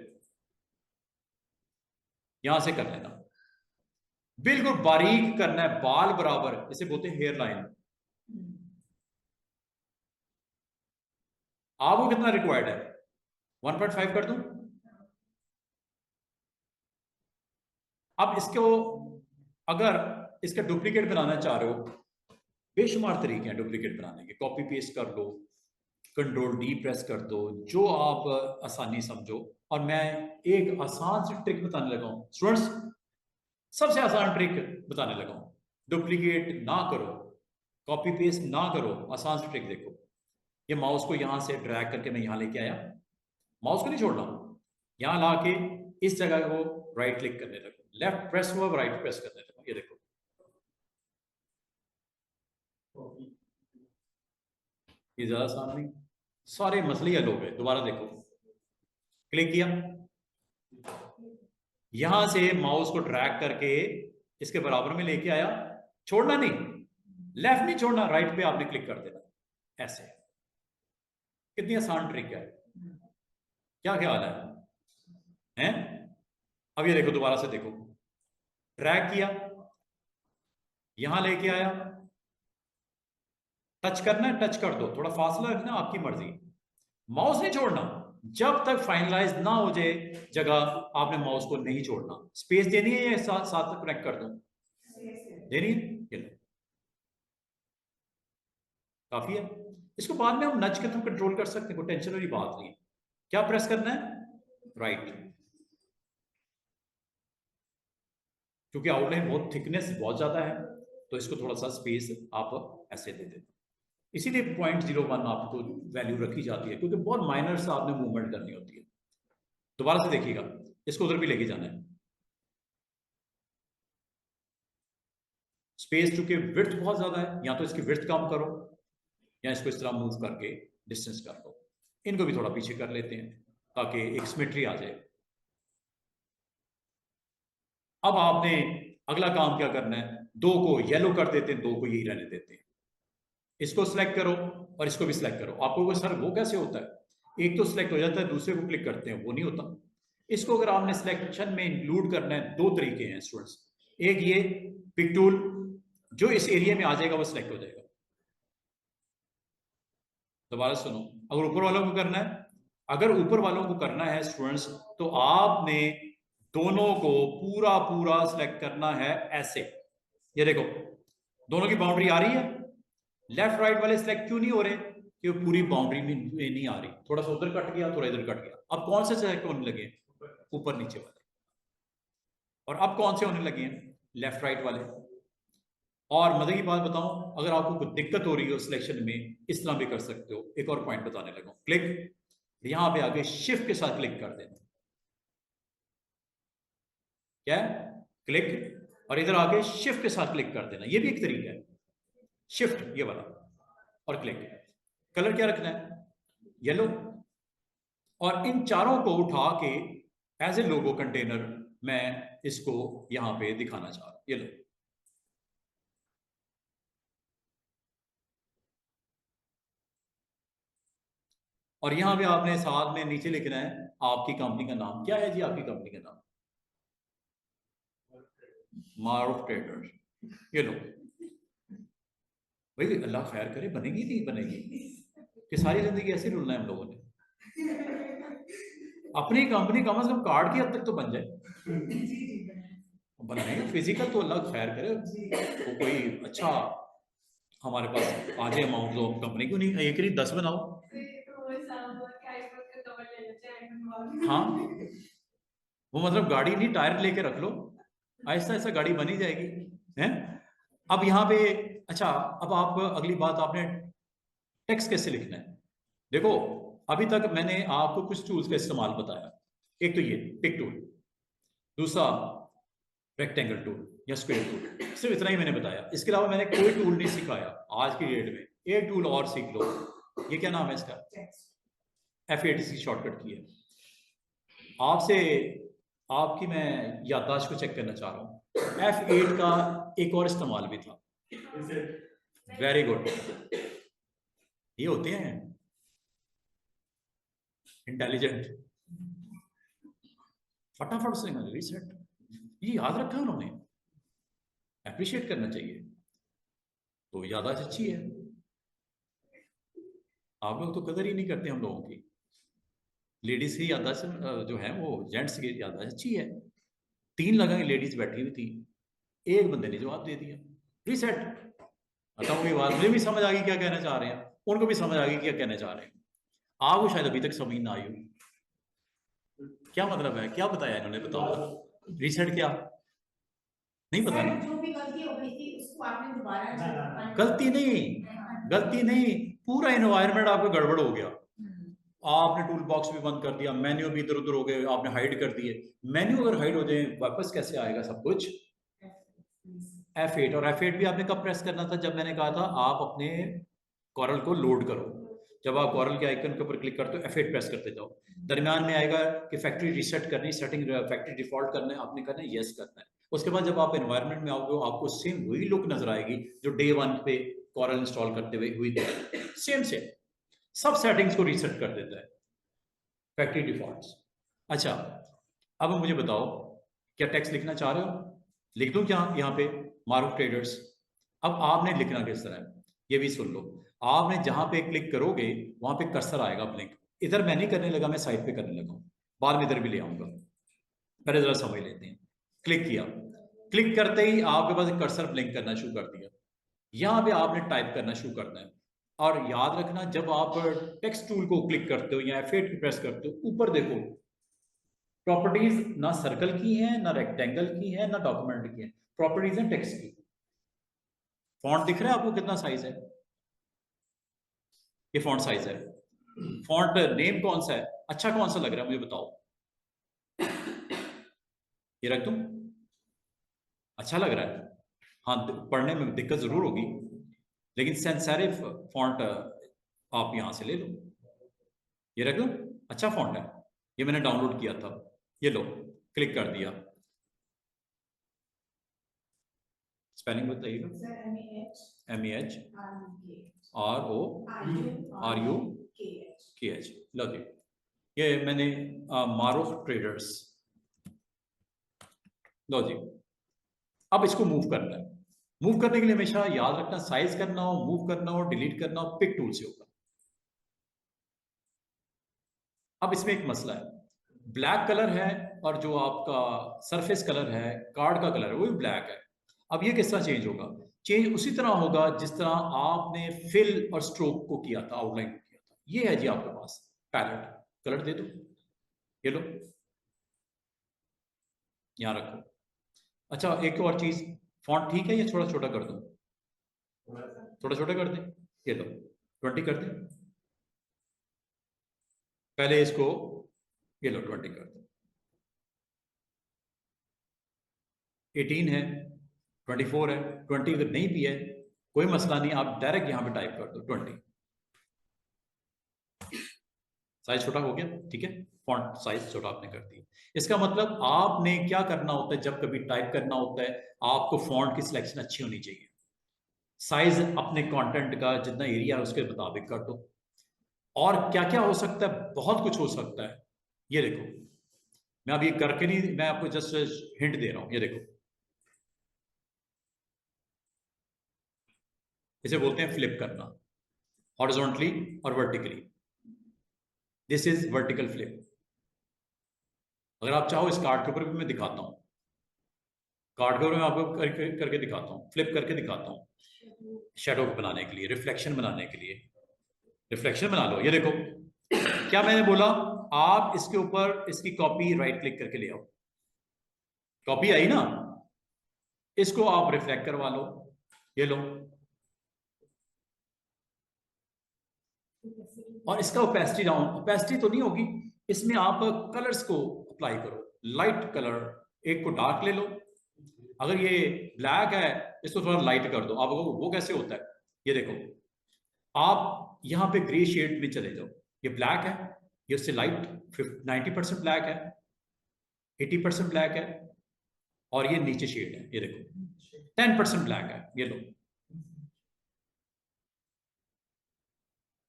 यहां से कर लेना, बिल्कुल बारीक करना है, बाल बराबर, इसे बोलते हैं हेयर लाइन। आपको कितना रिक्वायर्ड है? 1.5 कर दूं? अब इसको अगर इसका डुप्लीकेट बनाना चाह रहे हो, बेशुमार तरीके हैं डुप्लीकेट बनाने के। कॉपी पेस्ट कर लो, कंट्रोल डी प्रेस कर दो, जो आप आसानी समझो। और मैं एक आसान सी ट्रिक बताने लगा हूं स्टूडेंट्स, सबसे आसान ट्रिक बताने लगा हूं। डुप्लीकेट ना करो, कॉपी पेस्ट ना करो, आसान सी ट्रिक देखो। ये माउस को यहां से ड्रैग करके मैं यहां लेके आया, माउस को नहीं छोड़ना, यहां लाके इस जगह को राइट क्लिक करने लगो, लेफ्ट प्रेस हुआ, राइट प्रेस करने लगो। ये देखो, ये ज्यादा आसान नहीं, सारे मसले हल हो गए। दोबारा देखो, क्लिक किया, यहां से माउस को ड्रैग करके इसके बराबर में लेके आया, छोड़ना नहीं, लेफ्ट नहीं छोड़ना, राइट पे आपने क्लिक कर देना ऐसे। कितनी आसान ट्रिक है, क्या ख्याल है? हैं? अब ये देखो, दोबारा से देखो, ड्रैग किया, यहां लेके आया, टच करना है टच कर दो, थोड़ा फासला रखना, आपकी मर्जी। माउस नहीं छोड़ना, जब तक फाइनलाइज ना हो जाए जगह आपने माउस को नहीं छोड़ना। स्पेस देनी है या साथ साथ कनेक्ट कर दो? देनी है, ये लो, काफी है। इसको बाद में हम नच के थ्रू कंट्रोल कर सकते हैं, कोई टेंशन वाली बात नहीं है। क्या प्रेस करना है? राइट। क्योंकि आउटलाइन बहुत थिकनेस बहुत ज्यादा है, तो इसको थोड़ा सा स्पेस आप ऐसे दे देते, इसीलिए 0.01 आपको वैल्यू रखी जाती है, क्योंकि बहुत माइनर से आपने मूवमेंट करनी होती है। दोबारा से देखिएगा, इसको उधर भी लेके जाना है। स्पेस चूंकि विड्थ बहुत ज्यादा है, या तो इसकी विड्थ कम करो या इसको इस तरह मूव करके डिस्टेंस कर दो। इनको भी थोड़ा पीछे कर लेते हैं ताकि एक सिमेट्री आ जाए। अब आपने अगला काम क्या करना है, 2 को येलो कर देते हैं, 2 को यही रहने देते हैं। इसको सिलेक्ट करो और इसको भी सिलेक्ट करो। आपको कोई सर वो कैसे होता है, एक तो सिलेक्ट हो जाता है, दूसरे को क्लिक करते हैं, वो नहीं होता। इसको अगर आपने सिलेक्शन में इंक्लूड करना है, 2 तरीके हैं स्टूडेंट्स। एक ये पिक टूल, जो इस एरिया में आ जाएगा वो सिलेक्ट हो जाएगा। दोबारा सुनो, अगर ऊपर वालों को करना है, अगर ऊपर वालों को करना है स्टूडेंट्स, तो आपने दोनों को पूरा पूरा सिलेक्ट करना है ऐसे। ये देखो दोनों की बाउंड्री आ रही है, लेफ्ट राइट वाले सिलेक्ट क्यों नहीं हो रहे, कि वो पूरी बाउंड्री में नहीं आ रही, थोड़ा सा उधर कट गया, थोड़ा इधर कट गया। अब कौन से सिलेक्ट होने लगे, ऊपर नीचे वाले। और अब कौन से होने लगे हैं, लेफ्ट राइट वाले। और मजे की बात बताऊं, अगर आपको कुछ दिक्कत हो रही हो सिलेक्शन में, इस तरह भी कर सकते हो। एक और पॉइंट बताने लगा, क्लिक, यहां पे आगे शिफ्ट के साथ क्लिक कर देना, क्या है, क्लिक, और इधर आगे शिफ्ट के साथ क्लिक कर देना। ये भी एक तरीका है, शिफ्ट ये वाला और क्लिक। कलर क्या रखना है, येलो। और इन चारों को उठा के एज ए लोगो कंटेनर मैं इसको यहां पे दिखाना चाह रहा हूं, ये लो। और यहां पे आपने साथ में नीचे लिखना है आपकी कंपनी का नाम। क्या है जी आपकी कंपनी का नाम, मारूफ ट्रेडर्स। ये लो भाई, अल्लाह खैर करे, बनेगी नहीं बनेगी, कि सारी जिंदगी ऐसे रुलना है हम लोगों ने। अपनी कंपनी कम से कम कार्ड की हद तक तो बन जाए, बनाएंगे फिजिकल तो अल्लाह खैर करे, वो कोई अच्छा हमारे पास आ जाए अमाउंट, तो कंपनी क्यों नहीं, एक नहीं 10 बनाओ। हाँ, वो मतलब गाड़ी नहीं, टायर लेके रख लो, ऐसा ऐसा गाड़ी बनी जाएगी है। अब यहाँ पे अच्छा, अब आप अगली बात, आपने टेक्स्ट कैसे लिखना है। देखो अभी तक मैंने आपको कुछ टूल्स का इस्तेमाल बताया, एक तो ये पिक टूल, दूसरा रेक्टेंगल टूल या स्क्वायर टूल, सिर्फ इतना ही मैंने बताया। इसके अलावा मैंने कोई टूल नहीं सिखाया आज की डेट में। एक टूल और सीख लो, ये क्या नाम है इसका, F8 की शॉर्टकट की है। आपसे आपकी मैं याददाश्त को चेक करना चाह रहा हूँ। F8 का एक और इस्तेमाल भी था, वेरी गुड, ये होते हैं इंटेलिजेंट, फटाफट से रीसेट, ये याद रखा उन्होंने, अप्रिशिएट करना चाहिए, तो याददाश्त अच्छी है। आप लोग तो कदर ही नहीं करते हम लोगों की, लेडीज की याददाश्त जो है वो जेंट्स की याददाश्त अच्छी है। 3 लगाए लेडीज बैठी हुई थी, एक बंदे ने जवाब दे दिया, रीसेट। खत्म हुई बात, मुझे भी समझ आ गई क्या कहना चाह रहे हैं, उनको भी समझ आ गई क्या कहना चाह रहे हैं। आपको शायद अभी तक समझ ना आई हो, क्या मतलब है, क्या बताया इन्होंने, बताओ रीसेट क्या, नहीं पता ना। जो भी गलती हो गई थी उसको आपने दोबारा, गलती नहीं, गलती नहीं, पूरा एनवायरनमेंट आपका गड़बड़ हो गया। आपने टूल बॉक्स भी बंद कर दिया, मेन्यू भी इधर उधर हो गए, आपने हाइड कर दिए। मेन्यू अगर हाइड हो जाए वापस कैसे आएगा सब कुछ, F8। और F8 भी आपने कब प्रेस करना था, जब मैंने कहा था आप अपने कॉरल को लोड करो। जब आप कॉरल के आइकन के ऊपर क्लिक करते हो F8 प्रेस करते जाओ, दरमियान में आएगा कि फैक्ट्री रीसेट करनी, सेटिंग फैक्ट्री डिफॉल्ट करना है, आपने करना है यस करना है। उसके बाद जब आप एनवायरनमेंट में आओगे आपको सेम वही लुक नजर आएगी जो डे 1 पे कॉरल इंस्टॉल करते हुए हुई थी, सेम सेम, सब सेटिंग्स को रीसेट कर देता है फैक्ट्री डिफॉल्ट्स। अच्छा, अब मुझे बताओ क्या टेक्स्ट लिखना चाह रहे हो, लिख दूं क्या यहाँ पे, मारूफ ट्रेडर्स। अब आपने लिखना किस तरह है ये भी सुन लो। आपने जहां पे क्लिक करोगे वहां पे कर्सर आएगा ब्लिंक, इधर मैं नहीं करने लगा, मैं साइड पे करने लगा हूं, बाद में इधर भी ले आऊंगा, पहले जरा समझ लेते हैं। क्लिक किया, क्लिक करते ही आपके पास कर्सर ब्लिंक करना शुरू कर दिया, यहां पे आपने टाइप करना शुरू करना है। और याद रखना जब आप टेक्स्ट टूल को क्लिक करते हो या F8 प्रेस करते हो, ऊपर देखो प्रॉपर्टीज ना सर्कल की है, ना रेक्टेंगल की है, ना डॉक्यूमेंट की है, प्रॉपर्टीज है टेक्स्ट की। फॉन्ट दिख रहा है आपको कितना साइज है, ये फॉन्ट साइज है। फॉन्ट नेम कौन सा है, अच्छा कौन सा लग रहा है मुझे बताओ, ये रख दूं, अच्छा लग रहा है। हाँ, पढ़ने में दिक्कत जरूर होगी, लेकिन सेंस सेरिफ फॉन्ट आप यहां से ले लो, ये रख दूं, अच्छा फॉन्ट है, ये मैंने डाउनलोड किया था, ये लो, क्लिक कर दिया। स्पेलिंग बताइएगा। MEHRORUKH। लो जी, ये मैंने मारूफ ट्रेडर्स। लो जी, अब इसको मूव करना है। मूव करने के लिए हमेशा याद रखना, साइज करना हो, मूव करना हो, डिलीट करना हो, पिक टूल से होगा। अब इसमें एक मसला है, ब्लैक कलर है और जो आपका सरफेस कलर है, कार्ड का कलर है, वो भी ब्लैक है। अब ये किस तरह चेंज होगा? चेंज उसी तरह होगा जिस तरह आपने फिल और स्ट्रोक को किया था, आउटलाइन को किया था। ये है जी आपके पास पैलेट, कलर दे दो, ये लो, यहां रखो। अच्छा, एक और चीज, फॉन्ट ठीक है, ये थोड़ा छोटा कर दो, थोड़ा छोटा कर दें, ये लो 20 कर दें। पहले इसको ये लो 20 कर दो। 18 है, 24 है, 20 अगर नहीं भी है कोई मसला नहीं, आप डायरेक्ट यहां पे टाइप कर दो 20। साइज छोटा हो गया, ठीक है, फॉन्ट साइज छोटा आपने कर दिया। इसका मतलब आपने क्या करना होता है, जब कभी टाइप करना होता है, आपको फॉन्ट की सिलेक्शन अच्छी होनी चाहिए। साइज अपने कंटेंट का जितना एरिया है उसके मुताबिक कर दो। और क्या क्या हो सकता है, बहुत कुछ हो सकता है। ये देखो, मैं अभी करके नहीं, मैं आपको जस्ट हिंट दे रहा हूं। ये देखो, इसे बोलते हैं फ्लिप करना, हॉरिजॉन्टली और vertically. This is vertical flip. अगर आप चाहो इस कार्ड के ऊपर भी मैं दिखाता हूं, कार्ड के ऊपर मैं आपको करके दिखाता हूं, फ्लिप करके दिखाता हूं, शेडो को बनाने के लिए, रिफ्लेक्शन बनाने के लिए। रिफ्लेक्शन बना लो, ये देखो क्या मैंने बोला, आप इसके ऊपर इसकी कॉपी राइट क्लिक करके ले आओ, कॉपी आई ना, इसको आप रिफ्लेक्ट करवा लो, ये लो। और इसका ओपेसिटी डाउन, ओपेसिटी तो नहीं होगी, इसमें आप कलर्स को अप्लाई करो, लाइट कलर, एक को डार्क ले लो। अगर ये ब्लैक है, इसको थोड़ा लाइट कर दो। आप वो कैसे होता है, ये देखो, आप यहां पे ग्रे शेड में चले जाओ, ये ब्लैक है, ये उससे लाइट 90% ब्लैक है, 80% ब्लैक है, और ये नीचे शेड है, ये देखो 10% ब्लैक है, ये लो,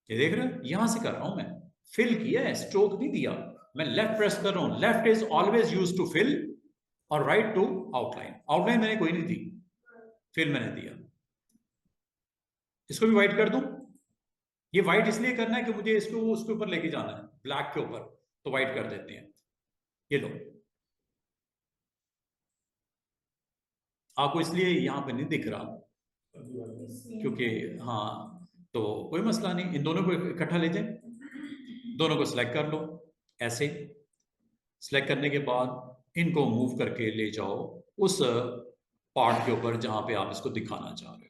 ये देख रहे हो, यहां से कर रहा हूं मैं, फिल किया है, स्ट्रोक नहीं दिया। मैं लेफ्ट प्रेस कर रहा हूं, left is always use to fill और राइट टू आउटलाइन। आउटलाइन मैंने कोई नहीं दी, फिल मैंने दिया। इसको भी व्हाइट कर दूं, ये व्हाइट इसलिए करना है कि मुझे इसको उसके ऊपर लेके जाना है, ब्लैक के ऊपर, तो व्हाइट कर देते हैं। ये लो, आपको इसलिए यहां पर नहीं दिख रहा क्योंकि, हाँ, तो कोई मसला नहीं, इन दोनों को इकट्ठा ले जाए, दोनों को सिलेक्ट कर लो, ऐसे सिलेक्ट करने के बाद इनको मूव करके ले जाओ उस पार्ट के ऊपर जहां पे आप इसको दिखाना चाह रहे हो।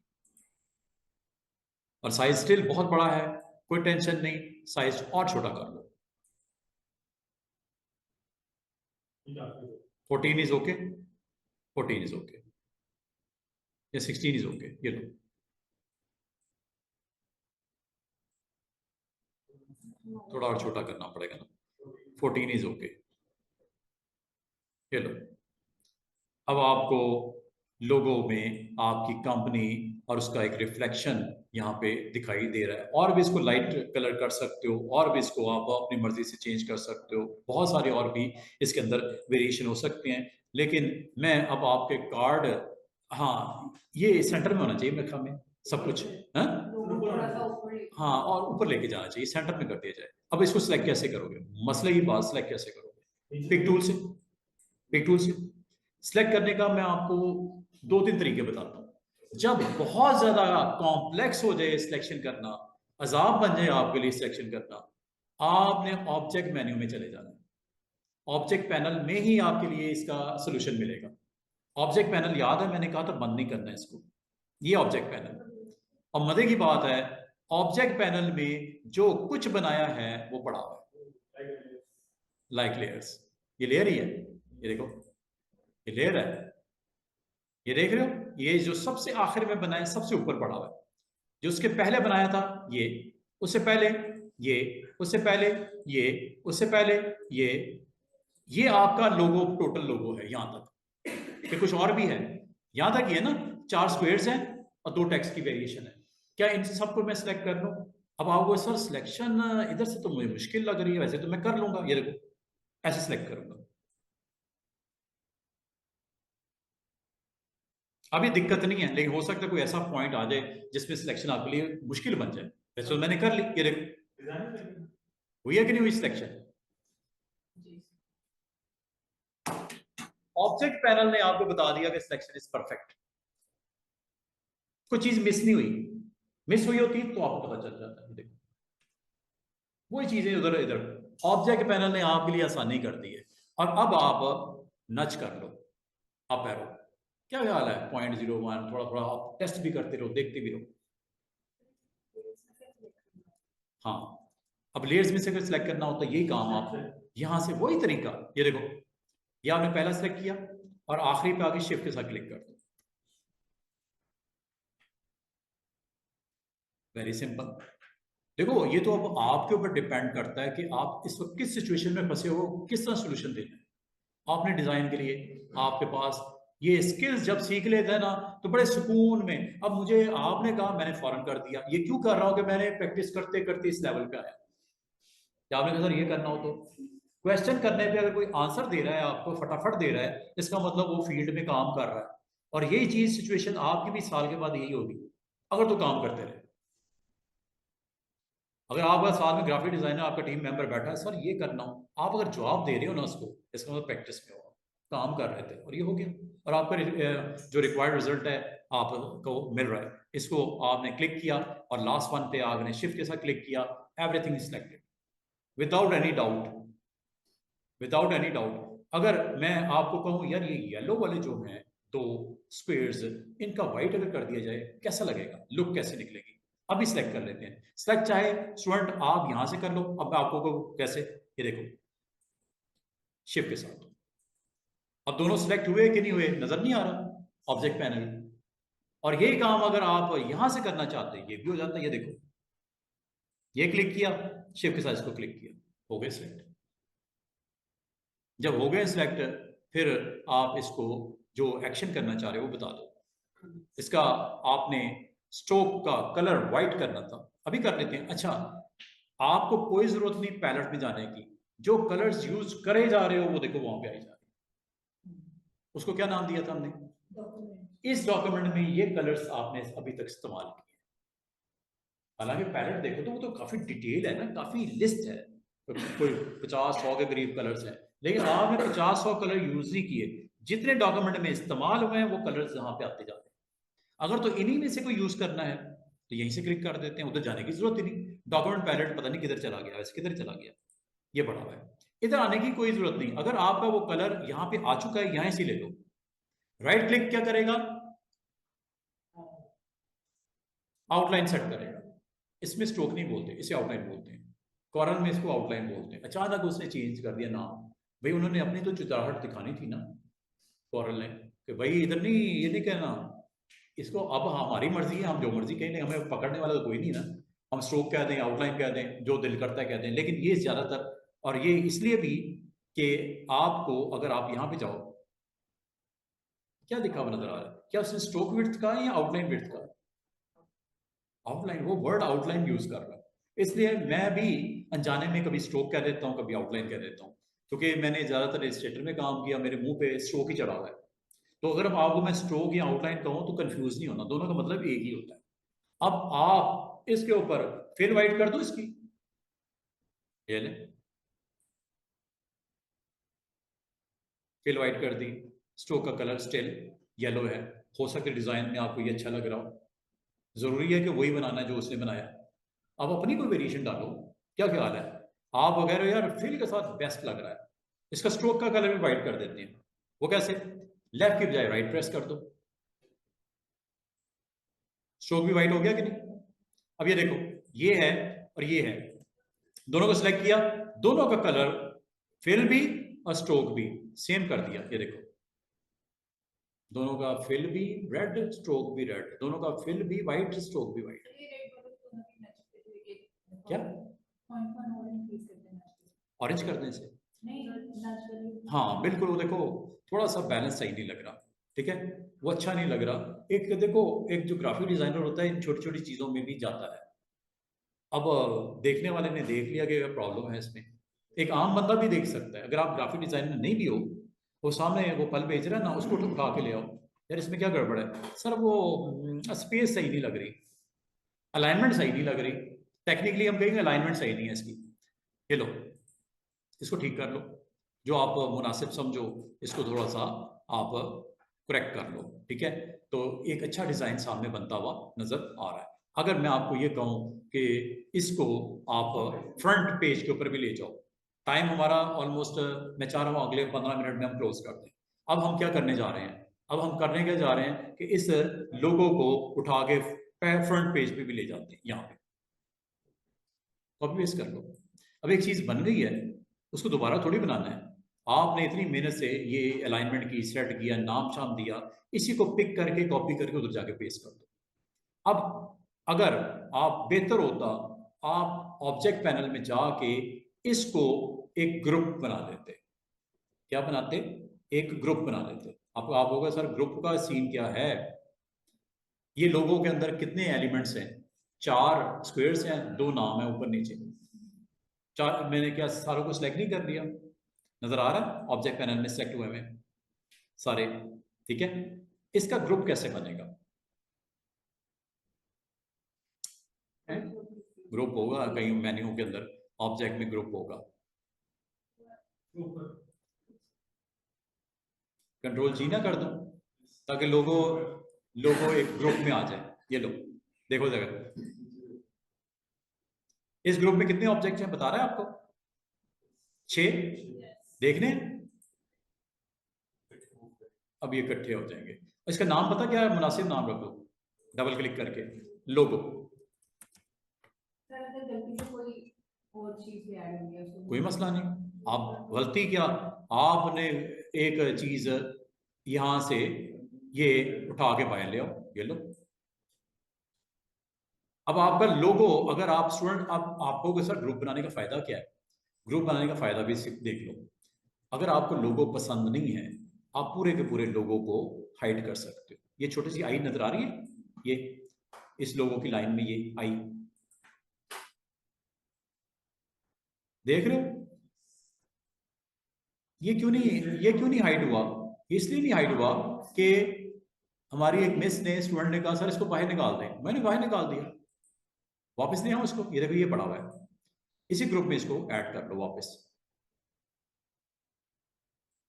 और साइज स्टिल बहुत बड़ा है, कोई टेंशन नहीं, साइज और छोटा कर लो। 14 इज ओके, 14 इज ओके, या 16 इज ओके, ये लो। थोड़ा और छोटा करना पड़ेगा ना, 14 इज ओके, ये लो। अब आपको लोगो में आपकी कंपनी और उसका एक रिफ्लेक्शन यहाँ पे दिखाई दे रहा है। और भी इसको लाइट कलर कर सकते हो, और भी इसको आप अपनी मर्जी से चेंज कर सकते हो, बहुत सारे और भी इसके अंदर वेरिएशन हो सकते हैं। लेकिन मैं अब आपके कार्ड, हाँ, ये सेंटर में होना चाहिए मेरे ख्याल में सब कुछ, हाँ हाँ, और ऊपर लेके जाना चाहिए, सेंटर में कर दिया जाए। अब इसको सिलेक्ट कैसे करोगे, मसले की बात, सिलेक्ट कैसे करोगे? पिक टूल से, पिक टूल से सिलेक्ट करने का मैं आपको 2-3 तरीके बताता हूं। जब बहुत ज्यादा कॉम्प्लेक्स हो जाए सिलेक्शन करना, अजाब बन जाए आपके लिए सिलेक्शन करना, आपने ऑब्जेक्ट मेन्यू में चले जाना है। ऑब्जेक्ट पैनल में ही आपके लिए इसका सोल्यूशन मिलेगा। ऑब्जेक्ट पैनल याद है, मैंने कहा था बंद नहीं करना है इसको, ये ऑब्जेक्ट पैनल। और मजे की बात है, ऑब्जेक्ट पैनल में जो कुछ बनाया है वो पड़ा हुआ है, लाइक लेयर्स। ये लेयर ही है, ये देखो, ये लेयर है, ये देख रहे हो, ये जो सबसे आखिर में बनाया, सबसे ऊपर पड़ा हुआ है। जो उसके पहले बनाया था ये, उससे पहले ये, उससे पहले ये, उससे पहले ये आपका लोगो, टोटल लोगो है यहां तक, कि कुछ और भी है, यहां तक ये ना। 4 स्क्वेयर्स हैं और 2 टेक्स्ट की वेरिएशन है, क्या इन सबको मैं सिलेक्ट कर लूं? अब आपको सर सिलेक्शन इधर से तो मुझे मुश्किल लग रही है, वैसे तो मैं कर लूंगा, ये देखो ऐसे सिलेक्ट करूंगा। अभी दिक्कत नहीं है, लेकिन हो सकता है कोई ऐसा पॉइंट आ जाए जिसमें सिलेक्शन आपके लिए मुश्किल बन जाए। वैसे तो मैंने कर ली, ये देखो हुई है कि नहीं हुई सिलेक्शन। ऑब्जेक्ट पैनल ने आपको बता दिया कि सिलेक्शन इज परफेक्ट, कोई चीज मिस नहीं हुई, मिस हुई होती तो आपको पता चल जाता है। देखो वही चीजें उधर इधर, ऑब्जेक्ट पैनल ने आपके लिए आसानी कर दी है। और अब आप नच कर लो अप एरो, क्या ख्याल है 0.01, थोड़ा थोड़ा आप टेस्ट भी करते रहो, देखते भी रहो। हाँ, अब लेयर्स में से अगर सिलेक्ट करना होता है यही काम आप यहां से, वही तरीका, ये देखो ये आपने पहला सिलेक्ट किया और आखिरी पे आगे शिफ्ट के साथ क्लिक कर दो, वेरी सिंपल। देखो ये तो अब आपके ऊपर डिपेंड करता है कि आप इस वक्त किस सिचुएशन में फंसे हो, किस तरह सोल्यूशन देना है आपने डिजाइन के लिए। आपके पास ये स्किल्स जब सीख लेते हैं ना तो बड़े सुकून में, अब मुझे आपने कहा मैंने फौरन कर दिया, ये क्यों कर रहा हूं कि मैंने प्रैक्टिस करते करते इस लेवल पे आया। क्या आपने कहा सर ये करना हो तो क्वेश्चन करने पे अगर कोई आंसर दे रहा है आपको फटाफट दे रहा है, इसका मतलब वो फील्ड में काम कर रहा है। और यही चीज सिचुएशन आपकी भी साल के बाद यही होगी अगर तो काम करते रहे। अगर आपका साथ में ग्राफिक डिजाइनर आपका टीम मेंबर बैठा है सर ये करना हो, आप अगर जवाब दे रहे हो ना उसको, इसका मतलब प्रैक्टिस में हो, काम कर रहे थे और ये हो गया, और आपका जो रिक्वायर्ड रिजल्ट है आपको मिल रहा है। इसको आपने क्लिक किया और लास्ट वन पे आपने शिफ्ट के साथ क्लिक किया, everything is selected without any doubt, without any doubt. अगर मैं आपको कहूं यार ये येलो वाले जो हैं दो स्क्वेयर्स, इनका व्हाइट अगर कर दिया जाए कैसा लगेगा, लुक कैसे निकलेगी, अभी सिलेक्ट कर लेते हैं। सिलेक्ट चाहे स्टूडेंट आप यहां से कर लो, अब आपको कैसे, ये देखो शिफ्ट के साथ, अब दोनों सिलेक्ट हुए कि नहीं हुए नजर नहीं आ रहा ऑब्जेक्ट पैनल। और यही काम अगर आप यहां से करना चाहते हैं ये भी हो जाता है, ये देखो ये क्लिक किया, शिफ्ट के साथ इसको क्लिक किया, हो गए सिलेक्ट। जब हो गए सिलेक्ट फिर आप इसको जो एक्शन करना चाह रहे हो वो बता दो। इसका आपने स्ट्रोक का कलर व्हाइट करना था, अभी कर लेते हैं। अच्छा आपको कोई जरूरत नहीं पैलेट में जाने की, जो कलर्स यूज करे जा रहे हो वो देखो वहां पे आई जा रहे हैं। उसको क्या नाम दिया था हमने, इस डॉक्यूमेंट में ये कलर्स आपने अभी तक इस्तेमाल किए। हालांकि पैलेट देखो तो वो तो काफी डिटेल है ना, काफी लिस्ट है, कोई 50-100 के करीब कलर्स हैं, लेकिन आपने 50-100 कलर यूज नहीं किए। जितने डॉक्यूमेंट में इस्तेमाल हुए हैं वो कलर्स यहाँ पे आते जाते हैं। अगर तो इन्हीं में से कोई यूज करना है तो यहीं से क्लिक कर देते हैं, उधर जाने की जरूरत ही नहीं। डॉक्यूमेंट पैलेट पता नहीं किधर चला गया, वैसे किधर चला गया, ये बड़ा हुआ है, इधर आने की कोई जरूरत नहीं। अगर आपका वो कलर यहाँ पे आ चुका है, यहाँ से ले लो, राइट क्लिक क्या करेगा, आउटलाइन सेट करेगा। इसमें स्ट्रोक नहीं बोलते, इसे आउटलाइन बोलते हैं, कॉर्नर में इसको आउटलाइन बोलते हैं। अचानक उसने चेंज कर दिया नाम, भाई उन्होंने अपनी तो चित्राहट दिखानी थी ना कॉर्नर ने, कि भाई इधर नहीं, ये नहीं कहना इसको, अब हमारी मर्जी है, हम जो मर्जी कहें, हमें पकड़ने वाला तो कोई नहीं ना, हम स्ट्रोक कह दें, आउटलाइन कह दें, जो दिल करता है कह दें। लेकिन ये ज्यादातर, और ये इसलिए भी कि आपको अगर आप यहाँ पे जाओ, क्या लिखा हुआ नजर आ रहा है, क्या उसने स्ट्रोक विड्थ का है या आउटलाइन विड्थ का, आउटलाइन, वो वर्ड आउटलाइन यूज कर रहा है। इसलिए मैं भी अनजाने में कभी स्ट्रोक कह देता हूँ, कभी आउटलाइन कह देता हूँ, क्योंकि मैंने ज्यादातर इलस्ट्रेटर में काम किया, मेरे मुंह पे स्ट्रोक ही चढ़ा हुआ है। तो अगर अब आपको मैं स्ट्रोक या आउटलाइन कहूँ तो कंफ्यूज नहीं होना, दोनों का मतलब एक ही होता है। अब आप इसके ऊपर फिल वाइट कर दो इसकी, ये ले फिल वाइट कर दी, स्ट्रोक का कलर स्टिल येलो है। हो सकता है डिजाइन में आपको ये अच्छा लग रहा हो, जरूरी है कि वही बनाना है जो उसने बनाया। अब अपनी कोई वेरिएशन डालो, क्या ख्याल है आप वगैरह, यार फिल के साथ बेस्ट लग रहा है, इसका स्ट्रोक का कलर भी वाइट कर देते हैं। वो कैसे, लेफ्ट की बजाय राइट प्रेस कर दो, स्ट्रोक भी वाइट हो गया कि नहीं। अब ये देखो ये है और ये है, दोनों को सिलेक्ट किया, दोनों का कलर फिल भी और स्ट्रोक भी सेम कर दिया। ये देखो दोनों का फिल भी रेड, स्ट्रोक भी रेड, दोनों का फिल भी वाइट, स्ट्रोक भी वाइट। क्या ऑरेंज करने से, हाँ बिल्कुल, वो देखो थोड़ा सा बैलेंस सही नहीं लग रहा। ठीक है, वो अच्छा नहीं लग रहा। एक देखो, एक जो ग्राफिक डिजाइनर होता है इन छोटी छोटी चीजों में भी जाता है। अब देखने वाले ने देख लिया कि प्रॉब्लम है इसमें, एक आम बंदा भी देख सकता है। अगर आप ग्राफिक डिजाइनर नहीं भी हो, वो सामने वो फल बेच रहा है ना, उसको उठा के ले आओ, यार इसमें क्या गड़बड़ है सर, वो स्पेस सही नहीं लग रही, अलाइनमेंट सही नहीं लग रही, टेक्निकली हम कहेंगे अलाइनमेंट सही नहीं है इसकी, ये लो इसको ठीक कर लो, जो आप मुनासिब समझो, इसको थोड़ा सा आप करेक्ट कर लो, ठीक है। तो एक अच्छा डिजाइन सामने बनता हुआ नजर आ रहा है। अगर मैं आपको ये कहूं कि इसको आप फ्रंट पेज के ऊपर भी ले जाओ, टाइम हमारा ऑलमोस्ट, मैं चाह रहा हूं अगले 15 मिनट में हम क्लोज कर दें। अब हम क्या करने जा रहे हैं, अब हम करने क्या जा रहे हैं कि इस लोगो को उठा के फ्रंट पेज पे भी ले जाते हैं, यहाँ पे कॉपी पेस्ट कर लो। अब एक चीज बन गई है, उसको दोबारा थोड़ी बनाना है। आपने इतनी मेहनत से ये अलाइनमेंट की, सेट किया, नाम शाम दिया, इसी को पिक करके कॉपी करके उधर जाके पेस्ट कर दो। अब अगर आप बेहतर होता, आप ऑब्जेक्ट पैनल में जाके इसको एक ग्रुप बना लेते। क्या बनाते? एक ग्रुप बना लेते। आप होगा सर ग्रुप का सीन क्या है, ये लोगों के अंदर कितने एलिमेंट्स हैं? 4 स्क्वेयर्स हैं, 2 नाम है ऊपर नीचे। चार, मैंने क्या सारों को सिलेक्ट नहीं कर लिया? नजर आ रहा है ऑब्जेक्ट पैनल में सिलेक्ट हुए में सारे, ठीक है। इसका ग्रुप कैसे बनेगा? ग्रुप होगा कहीं मेन्यू के अंदर, ऑब्जेक्ट में ग्रुप होगा, कंट्रोल जी ना कर दो, ताकि लोगो लोगो एक ग्रुप में आ जाए। ये लो, देखो जगह, इस ग्रुप में कितने ऑब्जेक्ट हैं बता रहा है आपको? 6 देखने। अब ये इकट्ठे हो जाएंगे। इसका नाम पता क्या है? मुनासिब नाम रख दो, डबल क्लिक करके लोगो। कोई मसला नहीं, आप गलती क्या, आपने एक चीज यहां से ये उठा के बाहर ले आओ, ये लो। अब आपका लोगो, अगर आप स्टूडेंट, आपको सर ग्रुप बनाने का फायदा क्या है? ग्रुप बनाने का फायदा भी देख लो। अगर आपको लोगो पसंद नहीं है, आप पूरे के पूरे लोगो को हाइड कर सकते हो। ये छोटी सी आई नजर आ रही है, ये इस लोगो की लाइन में ये आई देख रहे हो? ये क्यों नहीं हाइड हुआ? इसलिए नहीं हाइड हुआ कि हमारी एक मिस ने, स्टूडेंट ने कहा सर इसको बाहर निकाल दें, मैंने बाहर निकाल दिया, वापस नहीं आया उसको, ये देखो ये पड़ा हुआ है, इसी ग्रुप में इसको ऐड कर लो वापस,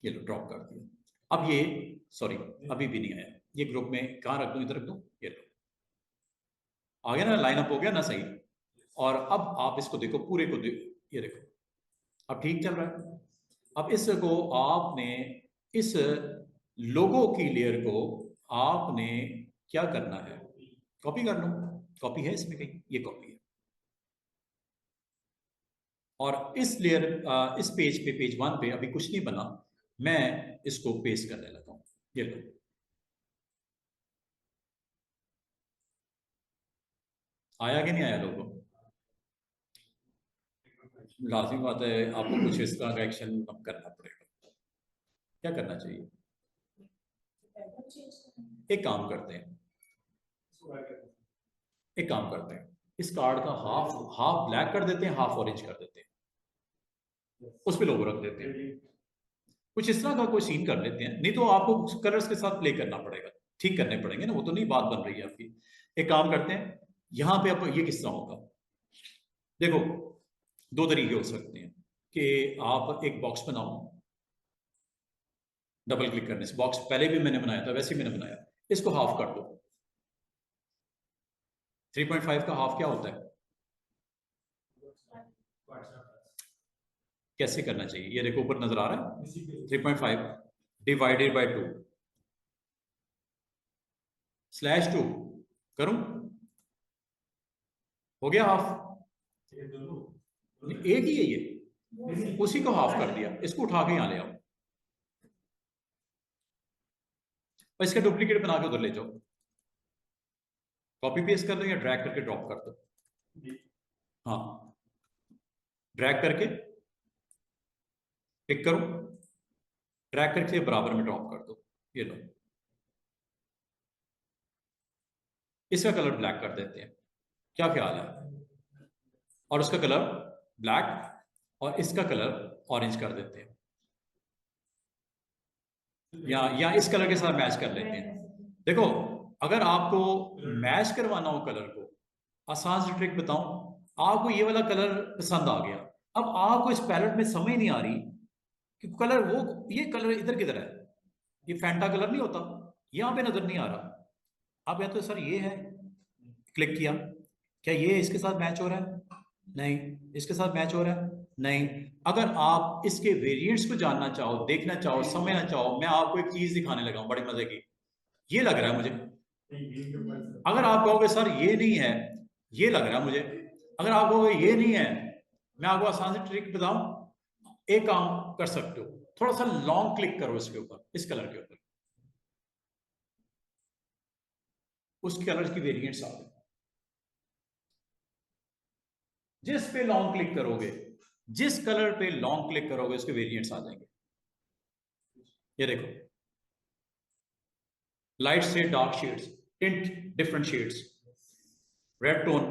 ये लो ड्रॉप कर दिया। अब ये, सॉरी अभी भी नहीं आया, ये ग्रुप में कहाँ रख दूं? इधर रख दूं, ये लो आ गया ना, लाइनअप हो गया ना सही। और अब आप इसको देखो, पूरे को देखो, ये देखो अब ठीक चल रहा है। अब इसको आपने, इस लोगो की लेयर को आपने क्या करना है? कॉपी कर लो, कॉपी है इसमें कहीं? ये कॉपी है। और इस लेयर, इस पेज पे, पेज 1 पे अभी कुछ नहीं बना, मैं इसको पेस्ट करने लगा हूं, ये लो। आया कि नहीं आया लोगो? लाजमी बात है, आपको कुछ इस तरह का एक्शन अब करना पड़ेगा। क्या करना चाहिए? एक काम करते हैं, एक काम करते हैं, इस कार्ड का हाफ हाफ ब्लैक कर देते हैं, हाफ ऑरेंज कर देते हैं, उस पे लोगो रख देते हैं। कुछ इस तरह का कोई सीन कर लेते हैं, नहीं तो आपको कलर्स के साथ प्ले करना पड़ेगा, ठीक करने पड़ेंगे ना, वो तो नहीं बात बन रही है आपकी। एक काम करते हैं, यहां पे अब ये किस तरह होगा? देखो, 2 तरीके हो सकते हैं कि आप एक बॉक्स बनाओ, डबल क्लिक करने से, बॉक्स पहले भी मैंने बनाया था, वैसे ही मैंने बनाया, इसको हाफ कर दो। 3.5 का हाफ क्या होता है? कैसे करना चाहिए? ये देखो ऊपर नजर आ रहा है, 3.5 डिवाइडेड बाई 2 स्लैश 2 करूं, हो गया हाफ। एक ही है ये, उसी को हाफ कर दिया, इसको उठा के यहां ले आओ और इसका डुप्लीकेट बना के उधर ले जाओ, कॉपी पेस्ट कर दो या ड्रैग करके ड्रॉप कर दो। हाँ, ड्रैग करके पिक करो, ड्रैग करके बराबर में ड्रॉप कर दो, ये लो। इसका कलर ब्लैक कर देते हैं, क्या ख्याल है? और उसका कलर ब्लैक और इसका कलर ऑरेंज कर देते हैं, या इस कलर के साथ मैच कर लेते हैं। देखो, अगर आपको मैच करवाना हो कलर को, आसान सी ट्रिक बताऊं, आपको ये वाला कलर पसंद आ गया, अब आपको इस पैलेट में समझ नहीं आ रही कि कलर वो ये कलर इधर किधर है, ये फैंटा कलर नहीं होता, यहां पे नजर नहीं आ रहा। आप कहते हो सर ये है, क्लिक किया, क्या ये इसके साथ मैच हो रहा है? नहीं। इसके साथ मैच हो रहा है? नहीं। अगर आप इसके वेरिएंट्स को जानना चाहो, देखना चाहो, समझना चाहो, मैं आपको एक चीज दिखाने लगा हूं बड़ी मजे की। ये लग रहा है मुझे, अगर आप कहोगे सर ये नहीं है, ये लग रहा है मुझे, अगर आप कहोगे ये नहीं है, मैं आपको आसान से ट्रिक बताऊं, एक काम कर सकते हो, थोड़ा सा लॉन्ग क्लिक करो इसके ऊपर, इस कलर के ऊपर, उस कलर की वेरिएंट्स आ गए। जिस पे लॉन्ग क्लिक करोगे, जिस कलर पे लॉन्ग क्लिक करोगे, उसके वेरिएंट्स आ जाएंगे। ये देखो, लाइट से dark shades, tint different shades, red tone.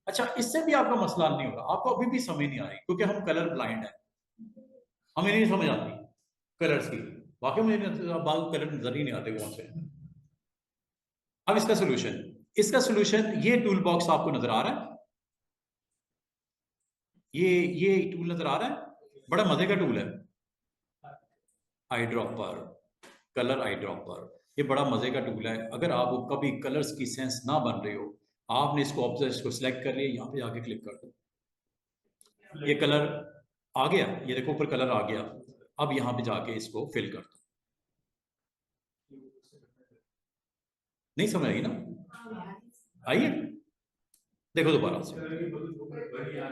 अच्छा, इससे भी आपका मसला नहीं होगा, आपको अभी भी समझ नहीं आ रही, क्योंकि हम कलर ब्लाइंड है, हमें नहीं समझ आती कलर्स की। वाकई मुझे बाल कलर नजर ही नहीं आते कौन से। अब इसका सोल्यूशन, ये टूल बॉक्स आपको नजर आ रहा है, ये टूल नजर आ रहा है, बड़ा मजे का टूल है, eye dropper, colour eye dropper. ये बड़ा मजे का टूल है। अगर आपको कभी कलर्स की सेंस ना बन रही हो, आपने इसको ऑब्जेक्ट को सिलेक्ट कर लिया, यहाँ पे जाके क्लिक कर दो, ये कलर आ गया, ये देखो ऊपर कलर आ गया। अब यहाँ पे जाके इसको फिल कर दो। नहीं समझ आई ना? आइए देखो दोबारा से,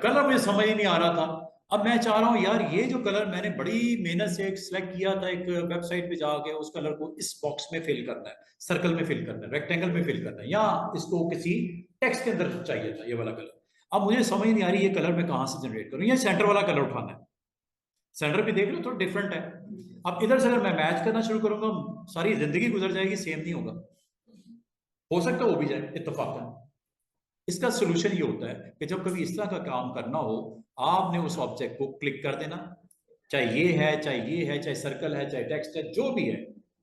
कलर मुझे समझ ही नहीं आ रहा था। अब मैं चाह रहा हूं यार, ये जो कलर मैंने बड़ी मेहनत से सिलेक्ट किया था एक वेबसाइट पे जाके, उस कलर को इस बॉक्स में फिल करना है, सर्कल में फिल करना है, रेक्टेंगल में फिल करना है, या इसको किसी टेक्स्ट के अंदर चाहिए था ये वाला कलर। अब मुझे समझ नहीं आ रही ये कलर मैं कहां से जनरेट करूं, ये सेंटर वाला कलर उठाना है, सेंटर भी देख लो थोड़ा डिफरेंट है। अब इधर से अगर मैं मैच करना शुरू करूंगा, सारी जिंदगी गुजर जाएगी, सेम नहीं होगा। हो सकता है वो भी जाए इत्तेफाकन। इसका सोल्यूशन ये होता है कि जब कभी इस तरह का काम करना हो, आपने उस ऑब्जेक्ट को क्लिक कर देना, चाहे ये है, चाहे ये है, चाहे सर्कल है, चाहे टेक्स्ट है, जो भी है,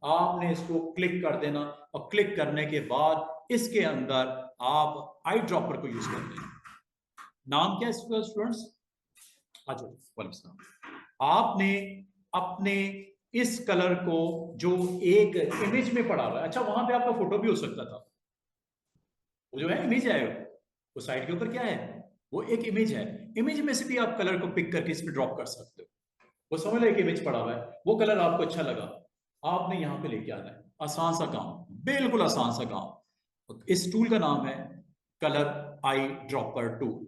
आपने इसको क्लिक कर देना। और क्लिक करने के बाद इसके अंदर आप आई ड्रॉपर को यूज कर देना। नाम क्या है इसका स्टूडेंट्स? अच्छा, आपने अपने इस कलर को जो एक इमेज में पड़ा हुआ है, अच्छा वहां पे आपका फोटो भी हो सकता था, वो जो है इमेज है, वो साइड के ऊपर क्या है, वो एक इमेज है, इमेज में से भी आप कलर को पिक करके इस पे ड्रॉप कर सकते हो। वो समझ लो एक इमेज पड़ा हुआ है, वो कलर आपको अच्छा लगा, आपने यहां पे लेके आना है। आसान सा काम, बिल्कुल आसान सा काम। इस टूल का नाम है colour eye dropper tool.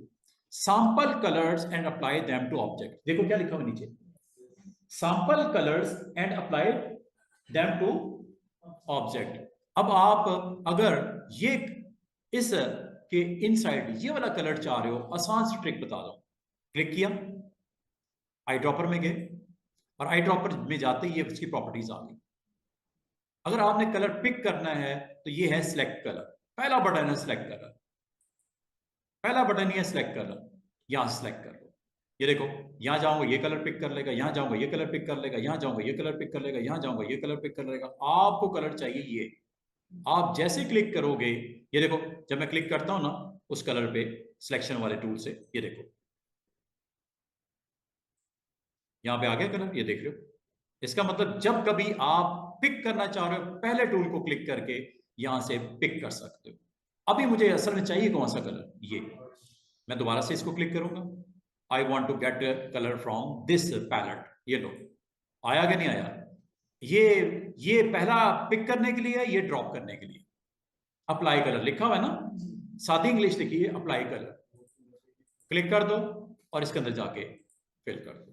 Sample colours and apply them to object. देखो क्या लिखा हुआ नीचे, sample colours and apply them to object. अब आप अगर ये इस के इनसाइड ये वाला कलर चाह रहे हो, आसान सी ट्रिक बता दो। क्लिक किया, आई ड्रॉपर में गए, और आई ड्रॉपर में जाते ही ये उसकी प्रॉपर्टीज आ गई। अगर आपने कलर पिक करना है तो ये है सिलेक्ट कलर, पहला बटन है सिलेक्ट कलर, पहला बटन ही है सिलेक्ट कलर, यहां सिलेक्ट कर लो। ये देखो, यहां जाऊंगा ये कलर पिक कर लेगा, यहां जाऊंगा ये कलर पिक कर लेगा, यहां जाऊंगा ये कलर पिक कर लेगा, यहां जाऊंगा ये कलर पिक कर लेगा। आपको कलर चाहिए ये, आप जैसे क्लिक करोगे, ये देखो जब मैं क्लिक करता हूं ना उस कलर पे सिलेक्शन वाले टूल से, ये देखो यहां पे आ गया कलर, ये देख रहे हो। इसका मतलब जब कभी आप पिक करना चाह रहे हो, पहले टूल को क्लिक करके यहां से पिक कर सकते हो। अभी मुझे असल में चाहिए कौन सा कलर, ये मैं दोबारा से इसको क्लिक करूंगा, I want to get colour from this palette. ये लो, आया कि नहीं आया? ये पहला पिक करने के लिए है, ये ड्रॉप करने के लिए। अप्लाई कलर लिखा हुआ है ना, सादी इंग्लिश लिखी है अप्लाई कलर, क्लिक कर दो और इसके अंदर जाके फिल कर दो।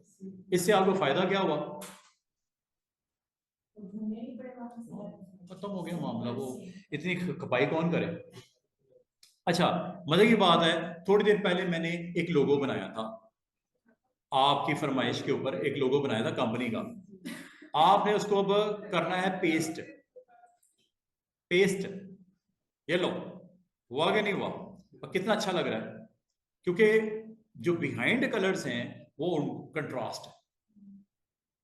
इससे आपको फायदा क्या हुआ? खत्म हो गया मामला, वो इतनी खपाई कौन करे। अच्छा, मजे की बात है, थोड़ी देर पहले मैंने एक लोगो बनाया था, आपकी फरमाइश के ऊपर एक लोगो बनाया था कंपनी का। आपने उसको अब करना है पेस्ट, पेस्ट ये लो, हुआ कि नहीं हुआ? और कितना अच्छा लग रहा है, क्योंकि जो बिहाइंड कलर्स हैं वो कंट्रास्ट है।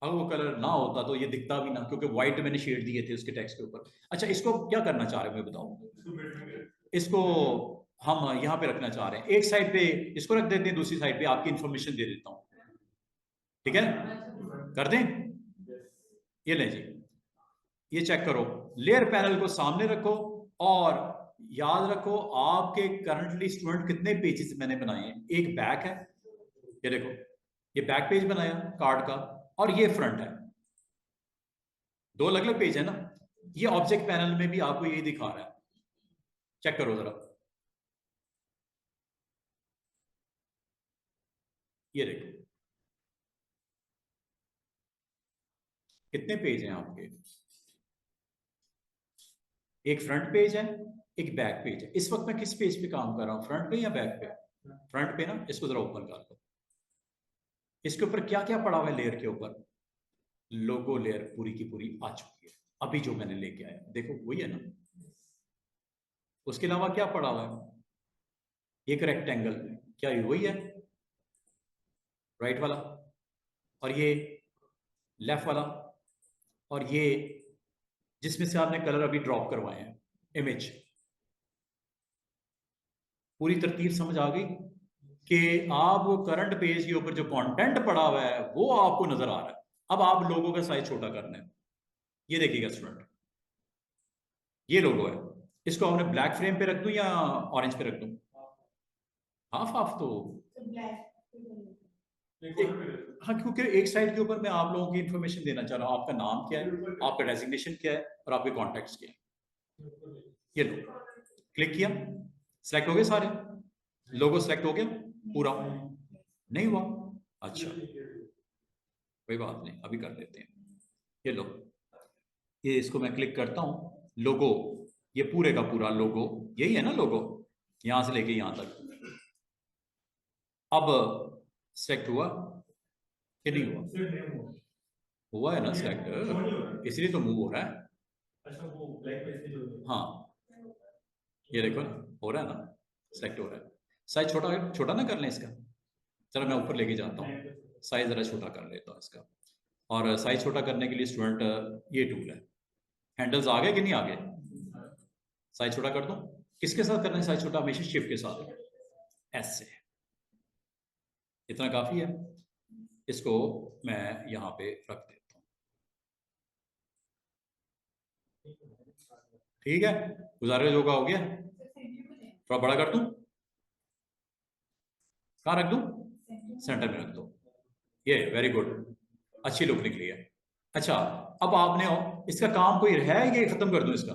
अगर वो कलर ना होता तो ये दिखता भी ना, क्योंकि व्हाइट मैंने शेड दिए थे उसके टेक्स्ट के ऊपर। अच्छा, इसको क्या करना चाह रहे हैं मैं बताऊं? इसको हम यहाँ पे रखना चाह रहे हैं, एक साइड पे इसको रख देते हैं, दूसरी साइड पे आपकी इंफॉर्मेशन दे देता हूं। ठीक है, कर दें? ये लें जी, ये चेक करो, लेयर पैनल को सामने रखो और याद रखो आपके करंटली स्टूडेंट कितने पेजेस मैंने बनाए हैं। एक बैक है, ये देखो, ये बैक पेज बनाया कार्ड का, और ये फ्रंट है। दो अलग अलग पेज है ना। ये ऑब्जेक्ट पैनल में भी आपको यही दिखा रहा है, चेक करो जरा, ये देखो कितने पेज हैं आपके। एक फ्रंट पेज है, एक बैक पेज है। इस वक्त मैं किस पेज पे काम कर रहा हूं, फ्रंट पे या बैक पे? फ्रंट पे ना। इसको जरा ओपन कर दो, इसके ऊपर क्या क्या पड़ा हुआ है लेयर के ऊपर? लोगो लेयर पूरी की पूरी आ चुकी है, अभी जो मैंने लेके आया, देखो वही है ना। उसके अलावा क्या पड़ा हुआ है? एक रेक्टेंगल, क्या ये वही है राइट वाला? और ये लेफ्ट वाला, और ये जिसमें से आपने कलर अभी ड्रॉप करवाए हैं, इमेज। पूरी तरतीब समझ आ गई कि आप वो करंट पेज के ऊपर जो कंटेंट पड़ा हुआ है वो आपको नजर आ रहा है। अब आप लोगों का साइज छोटा करना है, ये देखिएगा स्टूडेंट, ये लोगो है। इसको आपने ब्लैक फ्रेम पे रख दूं या ऑरेंज पे रख दूं? हाफ हाफ तो हाँ, क्योंकि एक साइड के ऊपर मैं आप लोगों की इंफॉर्मेशन देना चाह रहा हूँ। आपका नाम क्या है, आपका डेजिग्नेशन क्या है, और आपके कॉन्टेक्ट्स क्या है। ये लो, क्लिक किया, सेलेक्ट हो गए सारे लोगो, सेलेक्ट हो गया पूरा? नहीं हुआ? अच्छा, कोई बात नहीं, अभी कर लेते हैं। ये लो, ये इसको मैं क्लिक करता हूं, लोगो, ये पूरे का पूरा लोगो, यही है ना लोगो, यहां से लेके यहां तक। अब सेलेक्ट हुआ कि नहीं हुआ? हुआ है ना सेलेक्ट, इसलिए तो मूव हो रहा है। अच्छा, वो ब्लैक पेज पे जो, हाँ, ये देखो ना, हो रहा है ना, सेलेक्ट हो रहा है। साइज छोटा छोटा ना कर लें इसका, चलो मैं ऊपर लेके जाता हूँ, साइज जरा छोटा कर लेता हूँ इसका। और साइज छोटा करने के लिए स्टूडेंट ये टूल है, हैंडल्स आ गए कि नहीं आ गए? साइज छोटा कर दूं? किसके साथ करना है साइज छोटा? हमेशा शिफ्ट के साथ, एस से। इतना काफी है, इसको मैं यहां पे रख देता हूं। ठीक है, गुजारे योगा हो गया। थोड़ा बड़ा कर दूं? कहाँ रख दूं? सेंटर में रख दो, ये वेरी गुड, अच्छी लुक निकली है। अच्छा, अब आपने इसका काम कोई है, ये खत्म कर दूं इसका?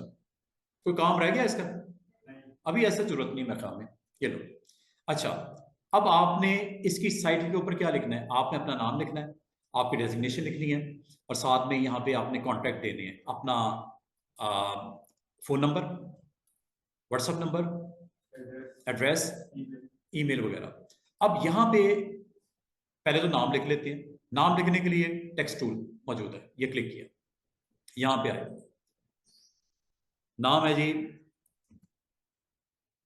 कोई काम रह गया इसका? अभी ऐसा जरूरत नहीं मेरे ख्याल में, ये लो। अच्छा, अब आपने इसकी साइट के ऊपर क्या लिखना है? आपने अपना नाम लिखना है, आपकी डेजिग्नेशन लिखनी है, और साथ में यहाँ पे आपने कॉन्टैक्ट देने हैं, अपना phone number, WhatsApp number, address, email वगैरह। अब यहाँ पे पहले तो नाम लिख लेते हैं। नाम लिखने के लिए टेक्स्ट टूल मौजूद है, ये क्लिक किया, यहाँ पे आए, नाम है जी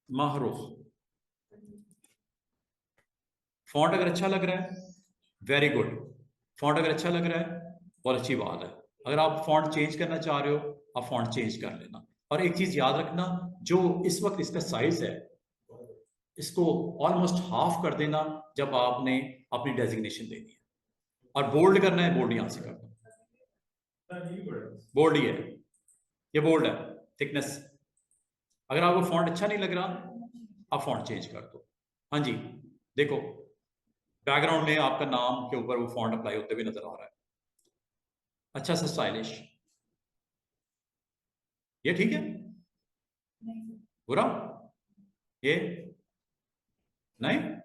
माहरूफ। फॉन्ट अगर अच्छा लग रहा है, वेरी गुड, फॉन्ट अगर अच्छा लग रहा है बहुत अच्छी बात है। अगर आप फॉन्ट चेंज करना चाह रहे हो, आप फॉन्ट चेंज कर लेना। और एक चीज याद रखना, जो इस वक्त इसका साइज है, इसको ऑलमोस्ट हाफ कर देना जब आपने अपनी डेजिग्नेशन देनी है। और बोल्ड करना है, बोल्ड यहां से कर दो, बोल्ड ही है, ये बोल्ड है, थिकनेस। अगर आपको फॉन्ट अच्छा नहीं लग रहा, आप फॉन्ट चेंज कर दो। हाँ जी, देखो बैकग्राउंड में आपका नाम के ऊपर वो फॉन्ट अप्लाई होते हुए नजर आ रहा है, अच्छा सा स्टाइलिश। ये ठीक है? बुरा? ये नहीं है?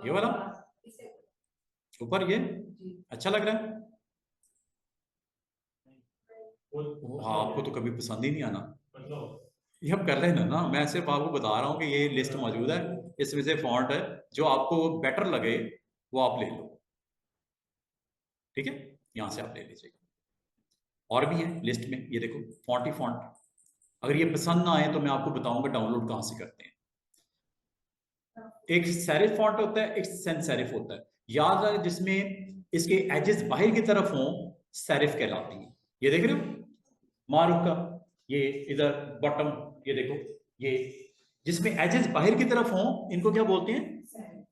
ये वाला ऊपर ये अच्छा लग रहा है? हाँ, आपको तो कभी पसंद ही नहीं आना। ये हम कर लेना ना, मैं सिर्फ आपको बता रहा हूँ कि ये लिस्ट मौजूद है, इसमें से फॉन्ट है जो आपको बेटर लगे वो आप ले लो। ठीक है, यहां से आप ले लीजिएगा। और भी है लिस्ट में, ये देखो फॉन्टी फॉन्ट। अगर ये पसंद ना आए तो मैं आपको बताऊंगा डाउनलोड कहाँ से करते हैं। एक सेरिफ फॉन्ट होता है, एक सेंस सेरिफ होता है। याद है जिसमें इसके एजेस बाहर की तरफ हों, सेरिफ कहलाती है। ये देख रहे हो मारूफ का, ये इधर बॉटम, ये देखो, ये जिसमें एजेस बाहर की तरफ हों इनको क्या बोलते हैं?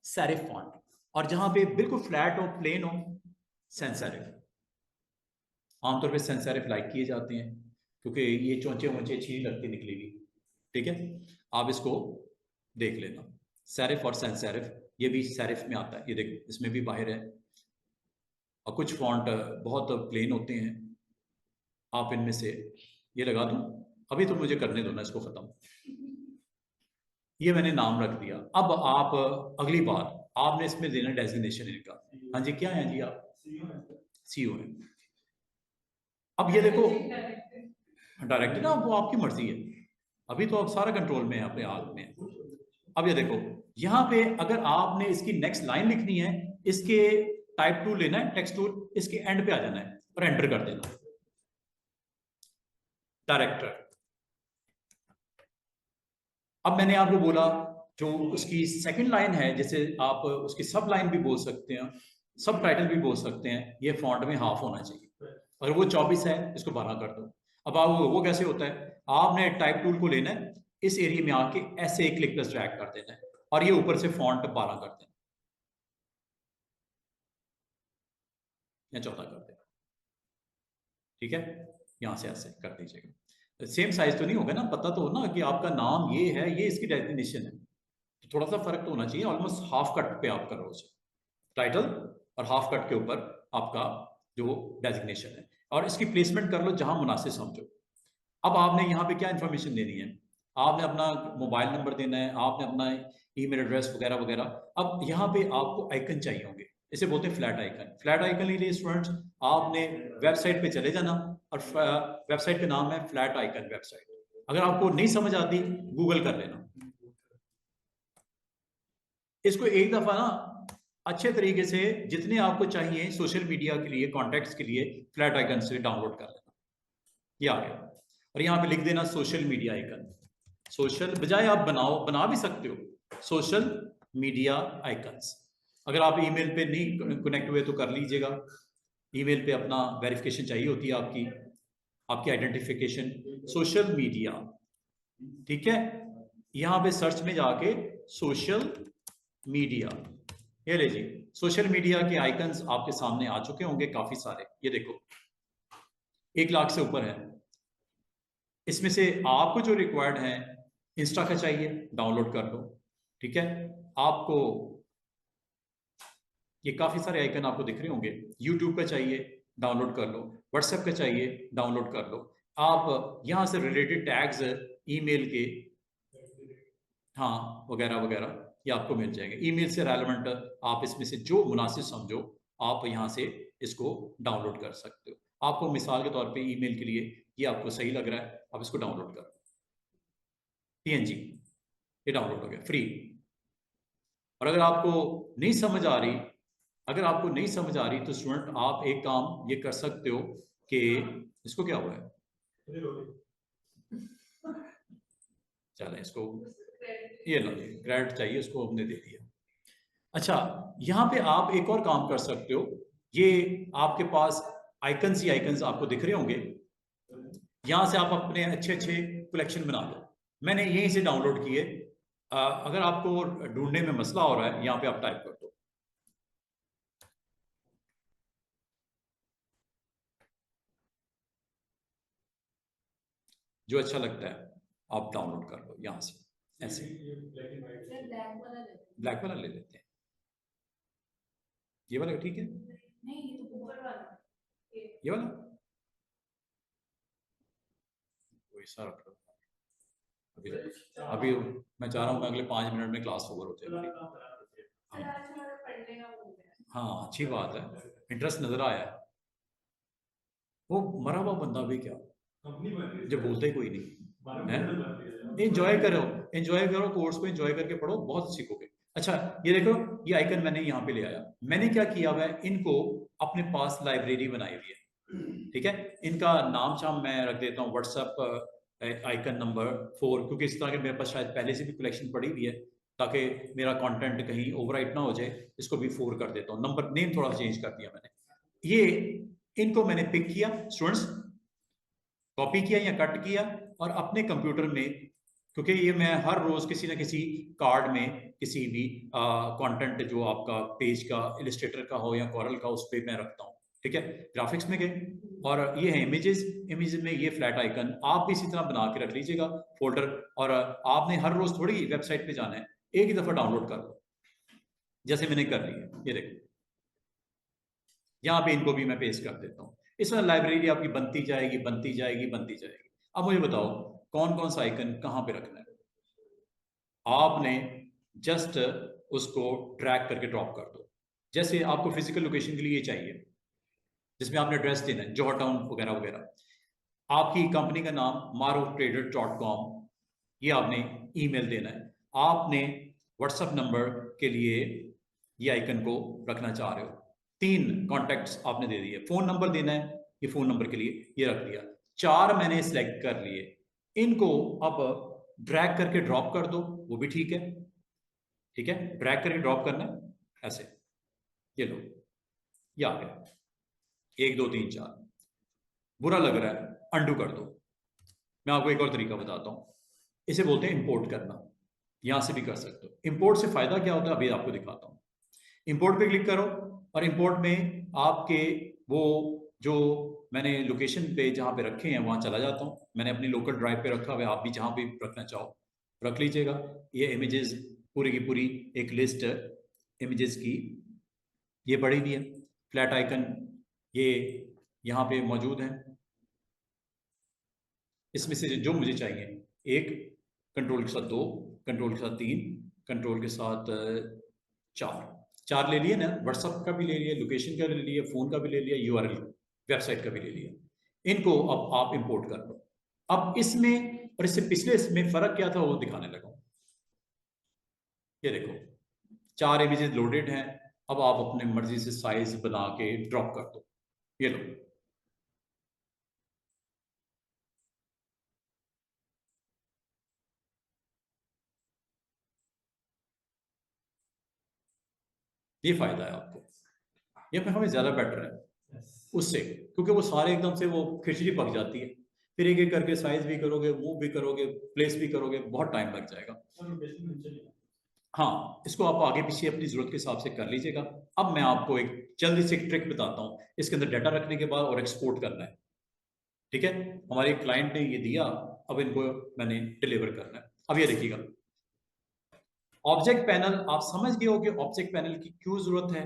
Serif font. और जहां पे बिल्कुल फ्लैट हो, प्लेन हो, सेंस सेरिफ। आमतौर पे सेंस सेरिफ लाइक किए जाते हैं क्योंकि ये चोंचे वोंचे अच्छी नहीं लगती निकली हुई। ठीक है, आप इसको देख लेना, सेरिफ और सेंस सेरिफ, ये भी सेरिफ में आता है। ये देखो इसमें भी बाहर है। और कुछ फॉन्ट बहुत प्लेन होते हैं, आप इनमें से ये लगा दूं, अभी तो मुझे करने दो ना इसको खत्म। ये मैंने नाम रख दिया। अब आप अगली बार आपने इसमें देना डेजिग्नेशन इनका। हाँ जी, क्या है जी आप? सीईओ है। अब ये देखो डायरेक्टर ना, वो आपकी मर्जी है, अभी तो आप सारा कंट्रोल में है, अपने हाथ में है। अब ये देखो यहां पे अगर आपने इसकी नेक्स्ट लाइन लिखनी है, इसके टाइप टूल लेना है, टेक्स्ट टूल, इसके एंड पे आ जाना है और एंटर कर देना डायरेक्टर। अब मैंने आपको बोला जो उसकी सेकंड लाइन है, जैसे आप उसकी सब लाइन भी बोल सकते हैं, सब टाइटल भी बोल सकते हैं, ये फॉन्ट में हाफ होना चाहिए। अगर वो 24 है इसको 12 कर दो। अब आप वो कैसे होता है, आपने टाइप टूल को लेना है, इस एरिया में आके ऐसे क्लिक प्लस ड्रैग कर देना है और ये ऊपर से फॉन्ट 12 कर देना या 14 कर देना। ठीक है, यहां से ऐसे कर दीजिएगा। सेम साइज तो नहीं होगा ना, पता तो हो ना कि आपका नाम ये है, ये इसकी डेफिनेशन है, तो थोड़ा सा फर्क तो होना चाहिए। ऑलमोस्ट हाफ कट पे आप करो उसे, टाइटल और हाफ कट के ऊपर आपका जो डेजिग्नेशन है, और इसकी प्लेसमेंट कर लो जहां मुनासिब समझो। अब आपने यहाँ पे क्या इन्फॉर्मेशन देनी है, आपने अपना मोबाइल नंबर देना है, आपने अपना ईमेल एड्रेस वगैरह वगैरह। अब यहाँ पे आपको आइकन चाहिए होंगे, इसे बोलते हैं फ्लैट आइकन। फ्लैट आइकन के लिए स्टूडेंट्स आपने वेबसाइट पे चले जाना, और वेबसाइट का नाम है फ्लैट आइकन वेबसाइट। अगर आपको नहीं समझ आती गूगल कर लेना। इसको एक दफा ना अच्छे तरीके से जितने आपको चाहिए सोशल मीडिया के लिए, कॉन्टेक्ट्स के लिए, फ्लैट आइकन से डाउनलोड कर लेना। ये आ गया, और यहाँ पे लिख देना सोशल मीडिया आइकन। सोशल बजाय आप बना भी सकते हो सोशल मीडिया आइकन्स। अगर आप ईमेल पे नहीं कनेक्ट हुए तो कर लीजिएगा, ईमेल पे अपना वेरिफिकेशन चाहिए होती है, आपकी आइडेंटिफिकेशन, सोशल मीडिया। ठीक है, यहाँ पे सर्च में जाके सोशल मीडिया, ये ले जी, सोशल मीडिया के आइकन्स आपके सामने आ चुके होंगे काफी सारे। ये देखो 1 लाख से ऊपर है। इसमें से आपको जो रिक्वायर्ड है, इंस्टा का चाहिए डाउनलोड कर लो। ठीक है, आपको ये काफी सारे आइकन आपको दिख रहे होंगे। यूट्यूब का चाहिए डाउनलोड कर लो, व्हाट्सएप का चाहिए डाउनलोड कर लो। आप यहां से रिलेटेड टैग्स ईमेल के, हाँ, वगैरह वगैरह, ये आपको मिल जाएंगे। ईमेल से रेलेवेंट आप इसमें से जो मुनासिब समझो आप यहां से इसको डाउनलोड कर सकते हो। आपको मिसाल के तौर पे ईमेल के लिए ये आपको सही लग रहा है, आप इसको डाउनलोड करो, PNG, ये डाउनलोड हो गया फ्री। और अगर आपको नहीं समझ आ रही, तो स्टूडेंट आप एक काम ये कर सकते हो कि इसको क्या हुआ है, चले इसको, ये लो, क्रेडिट चाहिए उसको, हमने दे दिया। अच्छा, यहाँ पे आप एक और काम कर सकते हो, ये आपके पास आइकन्स ही आइकन्स आपको दिख रहे होंगे, यहां से आप अपने अच्छे अच्छे कलेक्शन बना लो। मैंने यहीं से डाउनलोड किए। अगर आपको ढूंढने में मसला हो रहा है, यहाँ पे आप टाइप कर दो, जो अच्छा लगता है आप डाउनलोड कर लो यहाँ से, ऐसे। ब्लैक वाला ले लेते हैं, ये वाला ठीक है, ये वाला वही सारा। अभी अभी मैं चाह रहा हूँ मैं अगले 5 मिनट में क्लास ओवर हो जाए हमारी। हाँ, अच्छी बात है, इंटरेस्ट नजर आया है। वो मरा हुआ बंदा भी क्या, जो बोलते ही कोई नहीं है। एंजॉय करो, कोर्स को एंजॉय करके पढ़ो, बहुत सीखोगे। अच्छा, ये देखो, ये आइकन मैंने यहाँ पे ले आया। मैंने क्या किया हुआ है, इनको अपने पास लाइब्रेरी बनाई हुई है। ठीक है। इनका नाम शाम मैं रख देता हूँ व्हाट्सएप आइकन नंबर 4, क्योंकि इस तरह के मेरे पास शायद पहले से भी कलेक्शन पड़ी हुई है, ताकि मेरा कंटेंट कहीं ओवरराइट ना हो जाए। इसको भी 4 कर देता हूँ। नंबर नेम थोड़ा चेंज कर दिया मैंने। ये इनको मैंने पिक किया स्टूडेंट्स, कॉपी किया या कट किया, और अपने कंप्यूटर में, क्योंकि ये मैं हर रोज किसी ना किसी कार्ड में किसी भी कंटेंट जो आपका पेज का इलिस्ट्रेटर का हो या कोरल का, उस पर मैं रखता हूँ। ठीक है, ग्राफिक्स में गए और ये है इमेजेस। इमेजेस में ये फ्लैट आइकन आप भी इसी तरह बना के रख लीजिएगा फोल्डर। और आपने हर रोज थोड़ी वेबसाइट पे जाना है, एक ही दफा डाउनलोड कर लो, जैसे मैंने कर लिया। ये देखो, यहाँ पे इनको भी मैं पेस्ट कर देता हूँ। इस तरह लाइब्रेरी आपकी बनती जाएगी, बनती जाएगी, बनती जाएगी। अब मुझे बताओ कौन कौन सा आइकन कहाँ पे रखना है। आपने जस्ट उसको ड्रैग करके ड्रॉप कर दो। जैसे आपको फिजिकल लोकेशन के लिए चाहिए, जिसमें आपने एड्रेस देना है, जॉर्ज टाउन वगैरह वगैरह। आपकी कंपनी का नाम marutrader.com, ये आपने ईमेल देना है। आपने व्हाट्सएप नंबर के लिए ये आइकन को रखना चाह रहे हो। 3 कॉन्टैक्ट्स आपने दे दिए। फोन नंबर देना है, ये फोन नंबर के लिए ये रख दिया। 4 मैंने सिलेक्ट कर लिए। इनको अब ड्रैग करके ड्रॉप कर दो, वो भी ठीक है। ठीक है, ड्रैग करके ड्रॉप करना है ऐसे। ये लो, ये आ गया 1 2 3 4। बुरा लग रहा है, अंडू कर दो। मैं आपको एक और तरीका बताता हूं, इसे बोलते हैं इंपोर्ट करना। यहां से भी कर सकते हो। इंपोर्ट से फायदा क्या होता है अभी आपको दिखाता हूं। इंपोर्ट पे क्लिक करो और इंपोर्ट में आपके वो जो मैंने लोकेशन पे जहां पे रखे हैं वहां चला जाता हूं। मैंने अपनी लोकल ड्राइव पे रखा हुआ है, आप भी जहां पे रखना चाहो रख लीजिएगा। ये इमेजेस पूरी की पूरी एक लिस्ट इमेजेस की ये पड़ी हुई है। फ्लैट आइकन ये यहाँ पे मौजूद है। इसमें से जो मुझे चाहिए, 1, कंट्रोल के साथ 2, कंट्रोल के साथ 3, कंट्रोल के साथ 4 ले लिए ना। व्हाट्सएप का भी ले लिया, लोकेशन का ले लिया, फोन का भी ले लिया, यूआरएल वेबसाइट का भी ले लिया। इनको अब आप इंपोर्ट कर लो। अब इसमें और इससे पिछले इसमें फर्क क्या था वो दिखाने लगा। ये देखो 4 इमेजेस लोडेड हैं। अब आप अपने मर्जी से साइज बना के ड्रॉप कर दो। ये लो, ये फायदा है आपको। ये हमें ज्यादा बेटर है उससे, क्योंकि वो सारे एकदम से वो खिचड़ी पक जाती है। फिर एक एक करके साइज भी करोगे, मूव भी करोगे, प्लेस भी करोगे, बहुत टाइम लग जाएगा। हाँ, इसको आप आगे पीछे अपनी जरूरत के हिसाब से कर लीजिएगा। अब मैं आपको एक जल्दी से एक ट्रिक बताता हूँ इसके अंदर डाटा रखने के बाद और एक्सपोर्ट करना है। ठीक है, हमारे क्लाइंट ने ये दिया, अब इनको मैंने डिलीवर करना है। अब ये देखिएगा, ऑब्जेक्ट पैनल आप समझ गए हो कि ऑब्जेक्ट पैनल की क्यों जरूरत है।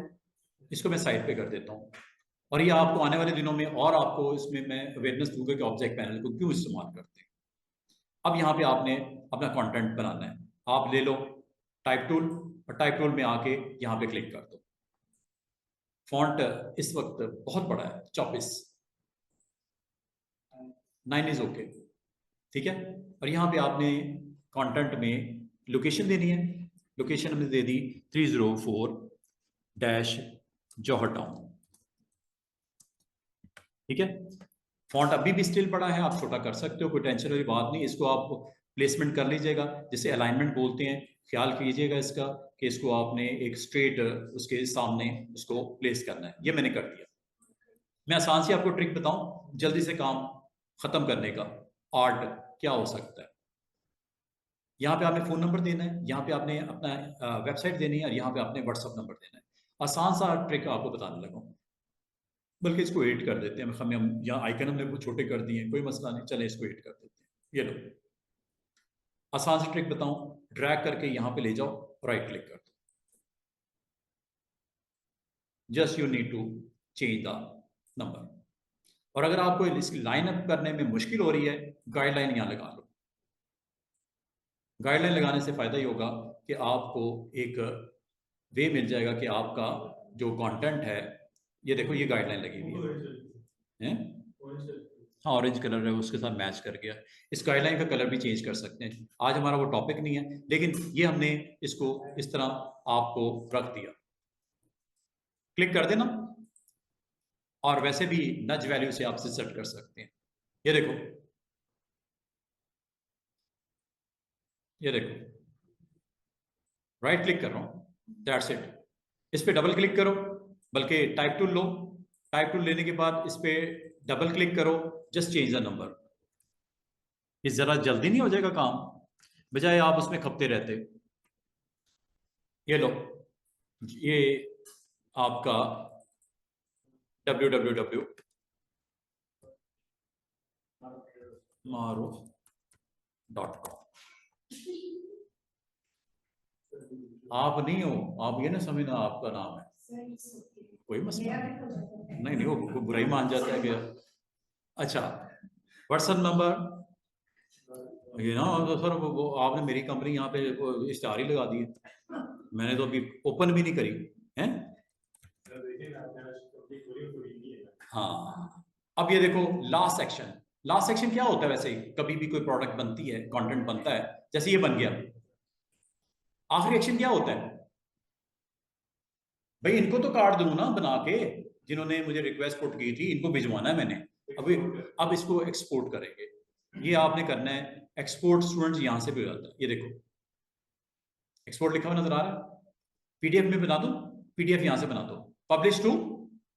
इसको मैं साइड पे कर देता हूँ, और ये आपको आने वाले दिनों में और आपको इसमें मैं अवेयरनेस दूंगा कि ऑब्जेक्ट पैनल को क्यों इस्तेमाल करते हैं। अब यहाँ पे आपने अपना कंटेंट बनाना है। आप ले लो टाइप टूल, और टाइप टूल में आके यहाँ पे क्लिक कर दो। फॉन्ट इस वक्त बहुत बड़ा है, 24, 9 इज ओके। ठीक है, और यहाँ पे आपने कंटेंट में लोकेशन देनी है। लोकेशन हमने दे दी 304 जौहर टाउन। ठीक है, फॉन्ट अभी भी स्टिल पड़ा है, आप छोटा कर सकते हो, कोई टेंशन वाली बात नहीं। इसको आप प्लेसमेंट कर लीजिएगा, जिसे अलाइनमेंट बोलते हैं। ख्याल कीजिएगा इसका कि इसको आपने एक स्ट्रेट उसके सामने उसको प्लेस करना है। ये मैंने कर दिया। मैं आसान से आपको ट्रिक बताऊं जल्दी से काम खत्म करने का। आर्ट क्या हो सकता है, यहाँ पे आपने फोन नंबर देना है, यहाँ पे आपने अपना वेबसाइट देनी है, और यहाँ पे आपने व्हाट्सअप नंबर देना है। आसान सा ट्रिक आपको बताने लगा हूँ। बल्कि इसको एडिट कर देते हैं, हम यहाँ आइकन हमने वो छोटे कर दिए हैं, कोई मसला नहीं, चले इसको एडिट कर देते हैं। ये लो, आसान सी ट्रिक बताऊं, ड्रैग करके यहाँ पे ले जाओ, राइट क्लिक कर दो। Just you need to change the number. और अगर आपको इसकी लाइन अप करने में मुश्किल हो रही है, गाइडलाइन यहाँ लगा लो। गाइडलाइन लगाने से फायदा ही होगा कि आपको एक वे मिल जाएगा कि आपका जो कंटेंट है, ये देखो ये गाइडलाइन लगी हुई है। हाँ, ऑरेंज कलर है, उसके साथ मैच कर गया। इस गाइडलाइन का कलर भी चेंज कर सकते हैं। आज हमारा वो टॉपिक नहीं है, लेकिन ये हमने इसको इस तरह आपको रख दिया। क्लिक कर देना। और वैसे भी नज वैल्यू से आप सेट कर सकते हैं। ये देखो, ये देखो, राइट क्लिक कर रहा हूं, दैट्स इट। इस पे डबल क्लिक करो, बल्कि टाइप टूल लो, टाइप टूल लेने के बाद इस पे डबल क्लिक करो, जस्ट चेंज द नंबर। ये जरा जल्दी नहीं हो जाएगा काम, बजाय आप उसमें खपते रहते। ये लो, ये आपका www मारूफ.com। आप नहीं हो, आप ये ना समझना आपका नाम है, कोई मसला नहीं, नहीं वो बुराई मान जाता है क्या। अच्छा, व्हाट्सएप नंबर, ये ना तो सर वो आपने मेरी कंपनी यहाँ पे इश्तेहार ही लगा दी है, मैंने तो अभी ओपन भी नहीं करी है। हाँ, अब ये देखो लास्ट सेक्शन। लास्ट सेक्शन क्या होता है वैसे ही, कभी भी कोई प्रोडक्ट बनती है, कंटेंट बनता है, जैसे ये बन गया, आखिरी एक्शन क्या होता है भाई, इनको तो कार्ड दूं ना बना के, जिन्होंने मुझे रिक्वेस्ट पुट की थी, इनको भिजवाना है मैंने। अभी अब इसको एक्सपोर्ट करेंगे, ये आपने करना है। एक्सपोर्ट स्टूडेंट्स यहां से भी हो जाता है, ये देखो एक्सपोर्ट लिखा हुआ नजर आ रहा है, पीडीएफ में बना दो, पीडीएफ यहां से बना दो, पब्लिश टू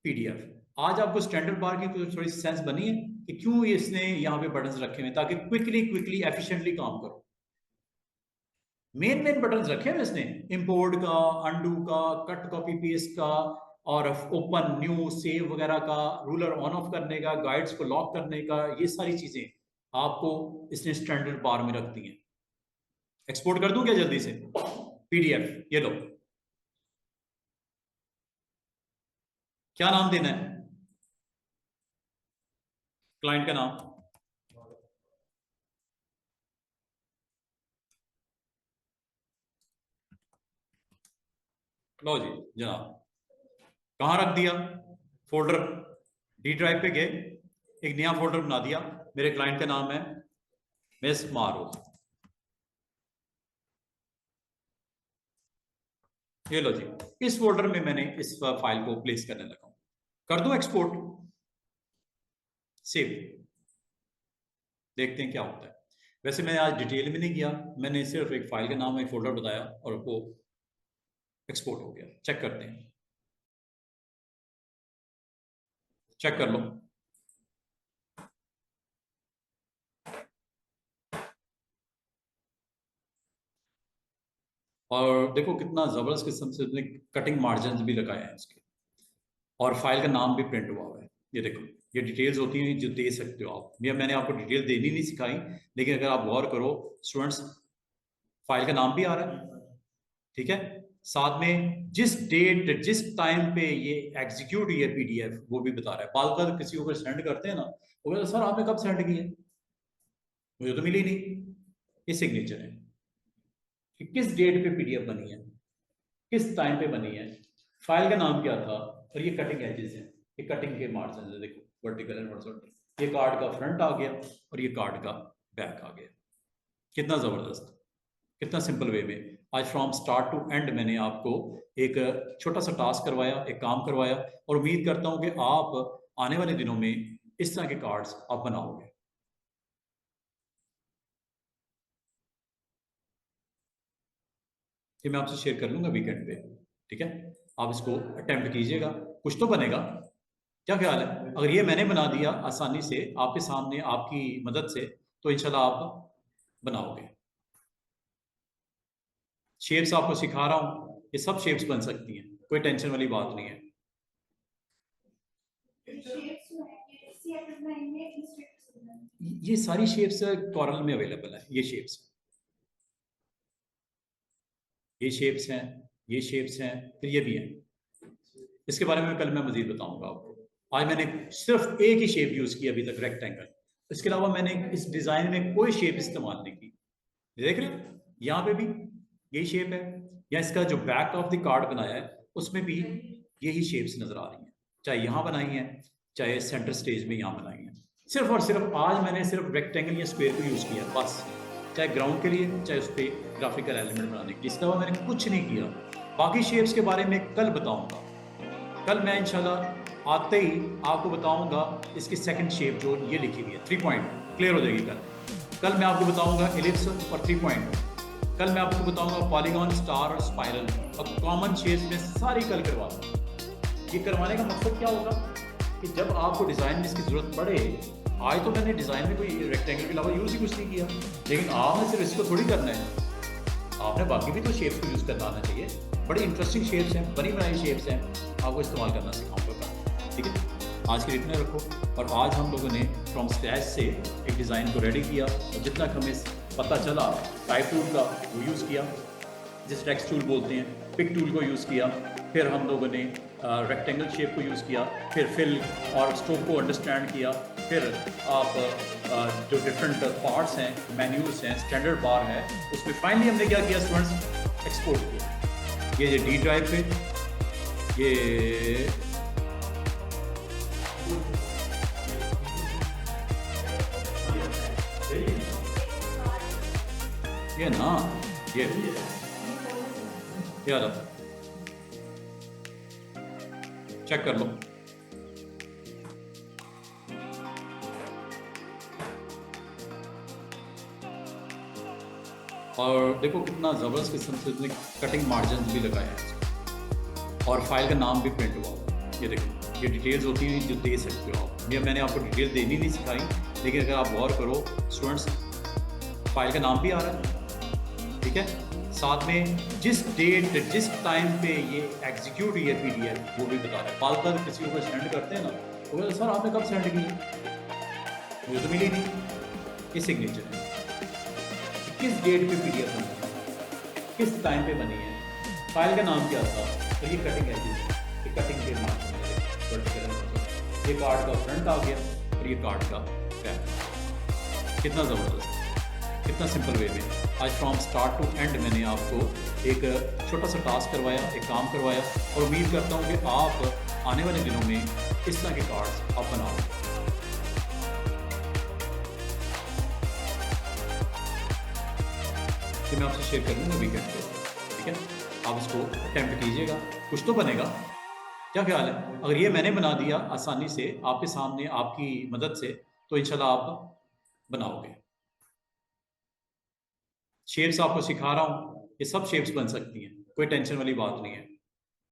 पीडीएफ। आज आपको स्टैंडर्ड बार की थोड़ी सेंस बनी है कि क्यों इसने यहाँ पे बटन रखे हुए, ताकि क्विकली क्विकली एफिशिएंटली काम करो। मेन मेन बटन रखे हैं इसने, इंपोर्ट का, अंडू का, कट कॉपी पेस्ट का, और ओपन न्यू सेव वगैरह का, रूलर ऑन ऑफ करने का, गाइड्स को लॉक करने का, ये सारी चीजें आपको इसने स्टैंडर्ड बार में रख दी हैं। एक्सपोर्ट कर दूं क्या जल्दी से पीडीएफ, ये लो, क्या नाम देना है, क्लाइंट का नाम, लो जी जनाब, कहां रख दिया, फोल्डर डी ड्राइव पे गए, एक नया फोल्डर बना दिया, मेरे क्लाइंट का नाम है मिस मारूफ। ये लो जी, इस फोल्डर में मैंने इस फाइल को प्लेस करने लगा हूं, कर दूं एक्सपोर्ट, सेव, देखते हैं क्या होता है। वैसे मैं आज डिटेल में नहीं किया, मैंने सिर्फ एक फाइल का नाम, एक फोल्डर बताया और वो एक्सपोर्ट हो गया। चेक करते हैं, चेक कर लो, और देखो कितना जबरदस्त किस्म से उसने कटिंग मार्जिन भी लगाए हैं उसके, और फाइल का नाम भी प्रिंट हुआ हुआ है। ये देखो, ये डिटेल्स होती हैं जो दे सकते हो आप, ये मैंने आपको डिटेल देनी नहीं सिखाई, लेकिन अगर आप गौर करो स्टूडेंट्स, फाइल का नाम भी आ रहा है, ठीक है, साथ में जिस डेट जिस टाइम पे ये एग्जीक्यूट हुई है पीडीएफ वो भी बता रहा है। बाल का किसी को सेंड करते हैं ना, वो कहता है सर आपने कब सेंड किया, मुझे तो मिली नहीं। ये सिग्नेचर है कि किस डेट पे पीडीएफ बनी है, किस टाइम पे बनी है, फाइल का नाम क्या था, और ये कटिंग एजेस है, ये कटिंग के मार्जिन है, देखो वर्टिकल एंड हॉरिजॉन्टल। ये कार्ड का फ्रंट आ गया और ये कार्ड का बैक आ गया, कितना जबरदस्त, कितना सिंपल वे में आज फ्रॉम स्टार्ट टू एंड मैंने आपको एक छोटा सा टास्क करवाया, एक काम करवाया, और उम्मीद करता हूं कि आप आने वाले दिनों में इस तरह के कार्ड्स आप बनाओगे। ये मैं आपसे शेयर कर लूंगा वीकेंड पे, ठीक है, आप इसको अटेम्प्ट कीजिएगा, कुछ तो बनेगा। क्या ख्याल है, अगर ये मैंने बना दिया आसानी से आपके सामने आपकी मदद से, तो इंशाल्लाह आप बनाओगे। शेप्स आपको सिखा रहा हूं, ये सब शेप्स बन सकती हैं, कोई टेंशन वाली बात नहीं है। ये सारी शेप्स कॉरल में अवेलेबल है, ये शेप्स, ये शेप्स हैं, ये शेप्स हैं, फिर ये भी हैं। इसके बारे में कल मैं मजीद बताऊंगा आपको। आज मैंने सिर्फ एक ही शेप यूज की अभी तक, रेक्टेंगल, इसके अलावा मैंने इस डिजाइन में कोई शेप इस्तेमाल नहीं की। देख रहे हो यहाँ पे भी यही शेप है, या इसका जो बैक ऑफ द कार्ड बनाया है उसमें भी यही शेप्स नजर आ रही हैं, चाहे यहाँ बनाई है, चाहे सेंटर स्टेज में यहाँ बनाई है। सिर्फ और सिर्फ आज मैंने सिर्फ रेक्टेंगल या स्क्वायर को यूज किया बस, चाहे ग्राउंड के लिए, चाहे उस पर ग्राफिकल एलिमेंट बनाने के लिए, इसके अलावा मैंने कुछ नहीं किया। बाकी शेप्स के बारे में कल बताऊंगा, कल मैं इंशाल्लाह आते ही आपको बताऊंगा इसकी सेकंड शेप जो ये लिखी हुई है 3 पॉइंट, क्लियर हो जाएगी। कल मैं आपको बताऊंगा एलिप्स और 3 पॉइंट। कल मैं आपको बताऊंगा पॉलीगॉन, स्टार और स्पाइरल और कॉमन शेप्स में सारी कल करवा दूंगा। ये करवाने का मकसद क्या होगा कि जब आपको डिज़ाइन में इसकी ज़रूरत पड़े, आज तो मैंने डिज़ाइन में कोई रेक्टेंगल के अलावा यूज़ ही कुछ नहीं किया, लेकिन आपने सिर्फ इसको थोड़ी करना है, आपने बाकी भी तो शेप्स को यूज़ करना आना चाहिए। बड़ी इंटरेस्टिंग शेप्स हैं, बनी बनाई शेप्स हैं, आपको इस्तेमाल करना सिखाऊंगा, ठीक है। आज के लिए इतने रखो। और आज हम लोगों ने फ्रॉम स्क्रैच से एक डिज़ाइन को रेडी किया और जितना हमें पता चला टाइप टूल का वो यूज़ किया, जिस टेक्स्ट टूल बोलते हैं, पिक टूल को यूज़ किया, फिर हम लोगों ने रेक्टेंगल शेप को यूज़ किया, फिर फिल और स्ट्रोक को अंडरस्टैंड किया, फिर आप जो डिफरेंट पार्ट्स हैं, मेन्यूज़ हैं, स्टैंडर्ड बार है, उसमें फाइनली हमने क्या किया स्टूडेंट्स, एक्सपोर्ट किया। ये डी ड्राइव पे ये ना ये यार चेक कर लो। और देखो कितना ज़बरदस्त किस्म से उसने कटिंग मार्जिन भी लगाए हैं और फाइल का नाम भी प्रिंट हुआ। ये देखो, ये डिटेल्स होती हैं जो दे सकते हो आप। ये मैंने आपको डिटेल देनी नहीं सिखाई, लेकिन अगर आप गौर करो स्टूडेंट्स, फाइल का नाम भी आ रहा है, ठीक है, साथ में जिस डेट जिस टाइम पे ये एग्जीक्यूट हुई है PDF वो भी बता रहा है। बाल बाल किसी को सेंड करते हैं ना, तो बोले सर आपने कब सेंड की, मुझे तो मिली नहीं। ये सिग्नेचर है, किस डेट पे PDF बनी है, किस टाइम पे बनी है, फाइल का नाम क्या था, तो ये कटिंग है, ये कटिंग के मार्जिन ये कार्ड का फ्रंट आ गया और ये कार्ड का बैक। कितना ज़बरदस्त, कितना सिंपल वे में आज फ्रॉम स्टार्ट टू एंड मैंने आपको एक छोटा सा टास्क करवाया, एक काम करवाया, और उम्मीद करता हूँ कि आप आने वाले दिनों में इस तरह के कार्ड्स आप बनाओ। कि मैं आपसे शेयर कर लूँगा वीकेंड पे, ठीक है, आप इसको अटैम्प्ट कीजिएगा, कुछ तो बनेगा। क्या ख्याल है? अगर ये मैंने बना दिया आसानी से आपके सामने आपकी मदद से, तो इंशाल्लाह आप बनाओगे। शेप्स आपको सिखा रहा हूँ, ये सब शेप्स बन सकती हैं, कोई टेंशन वाली बात नहीं है।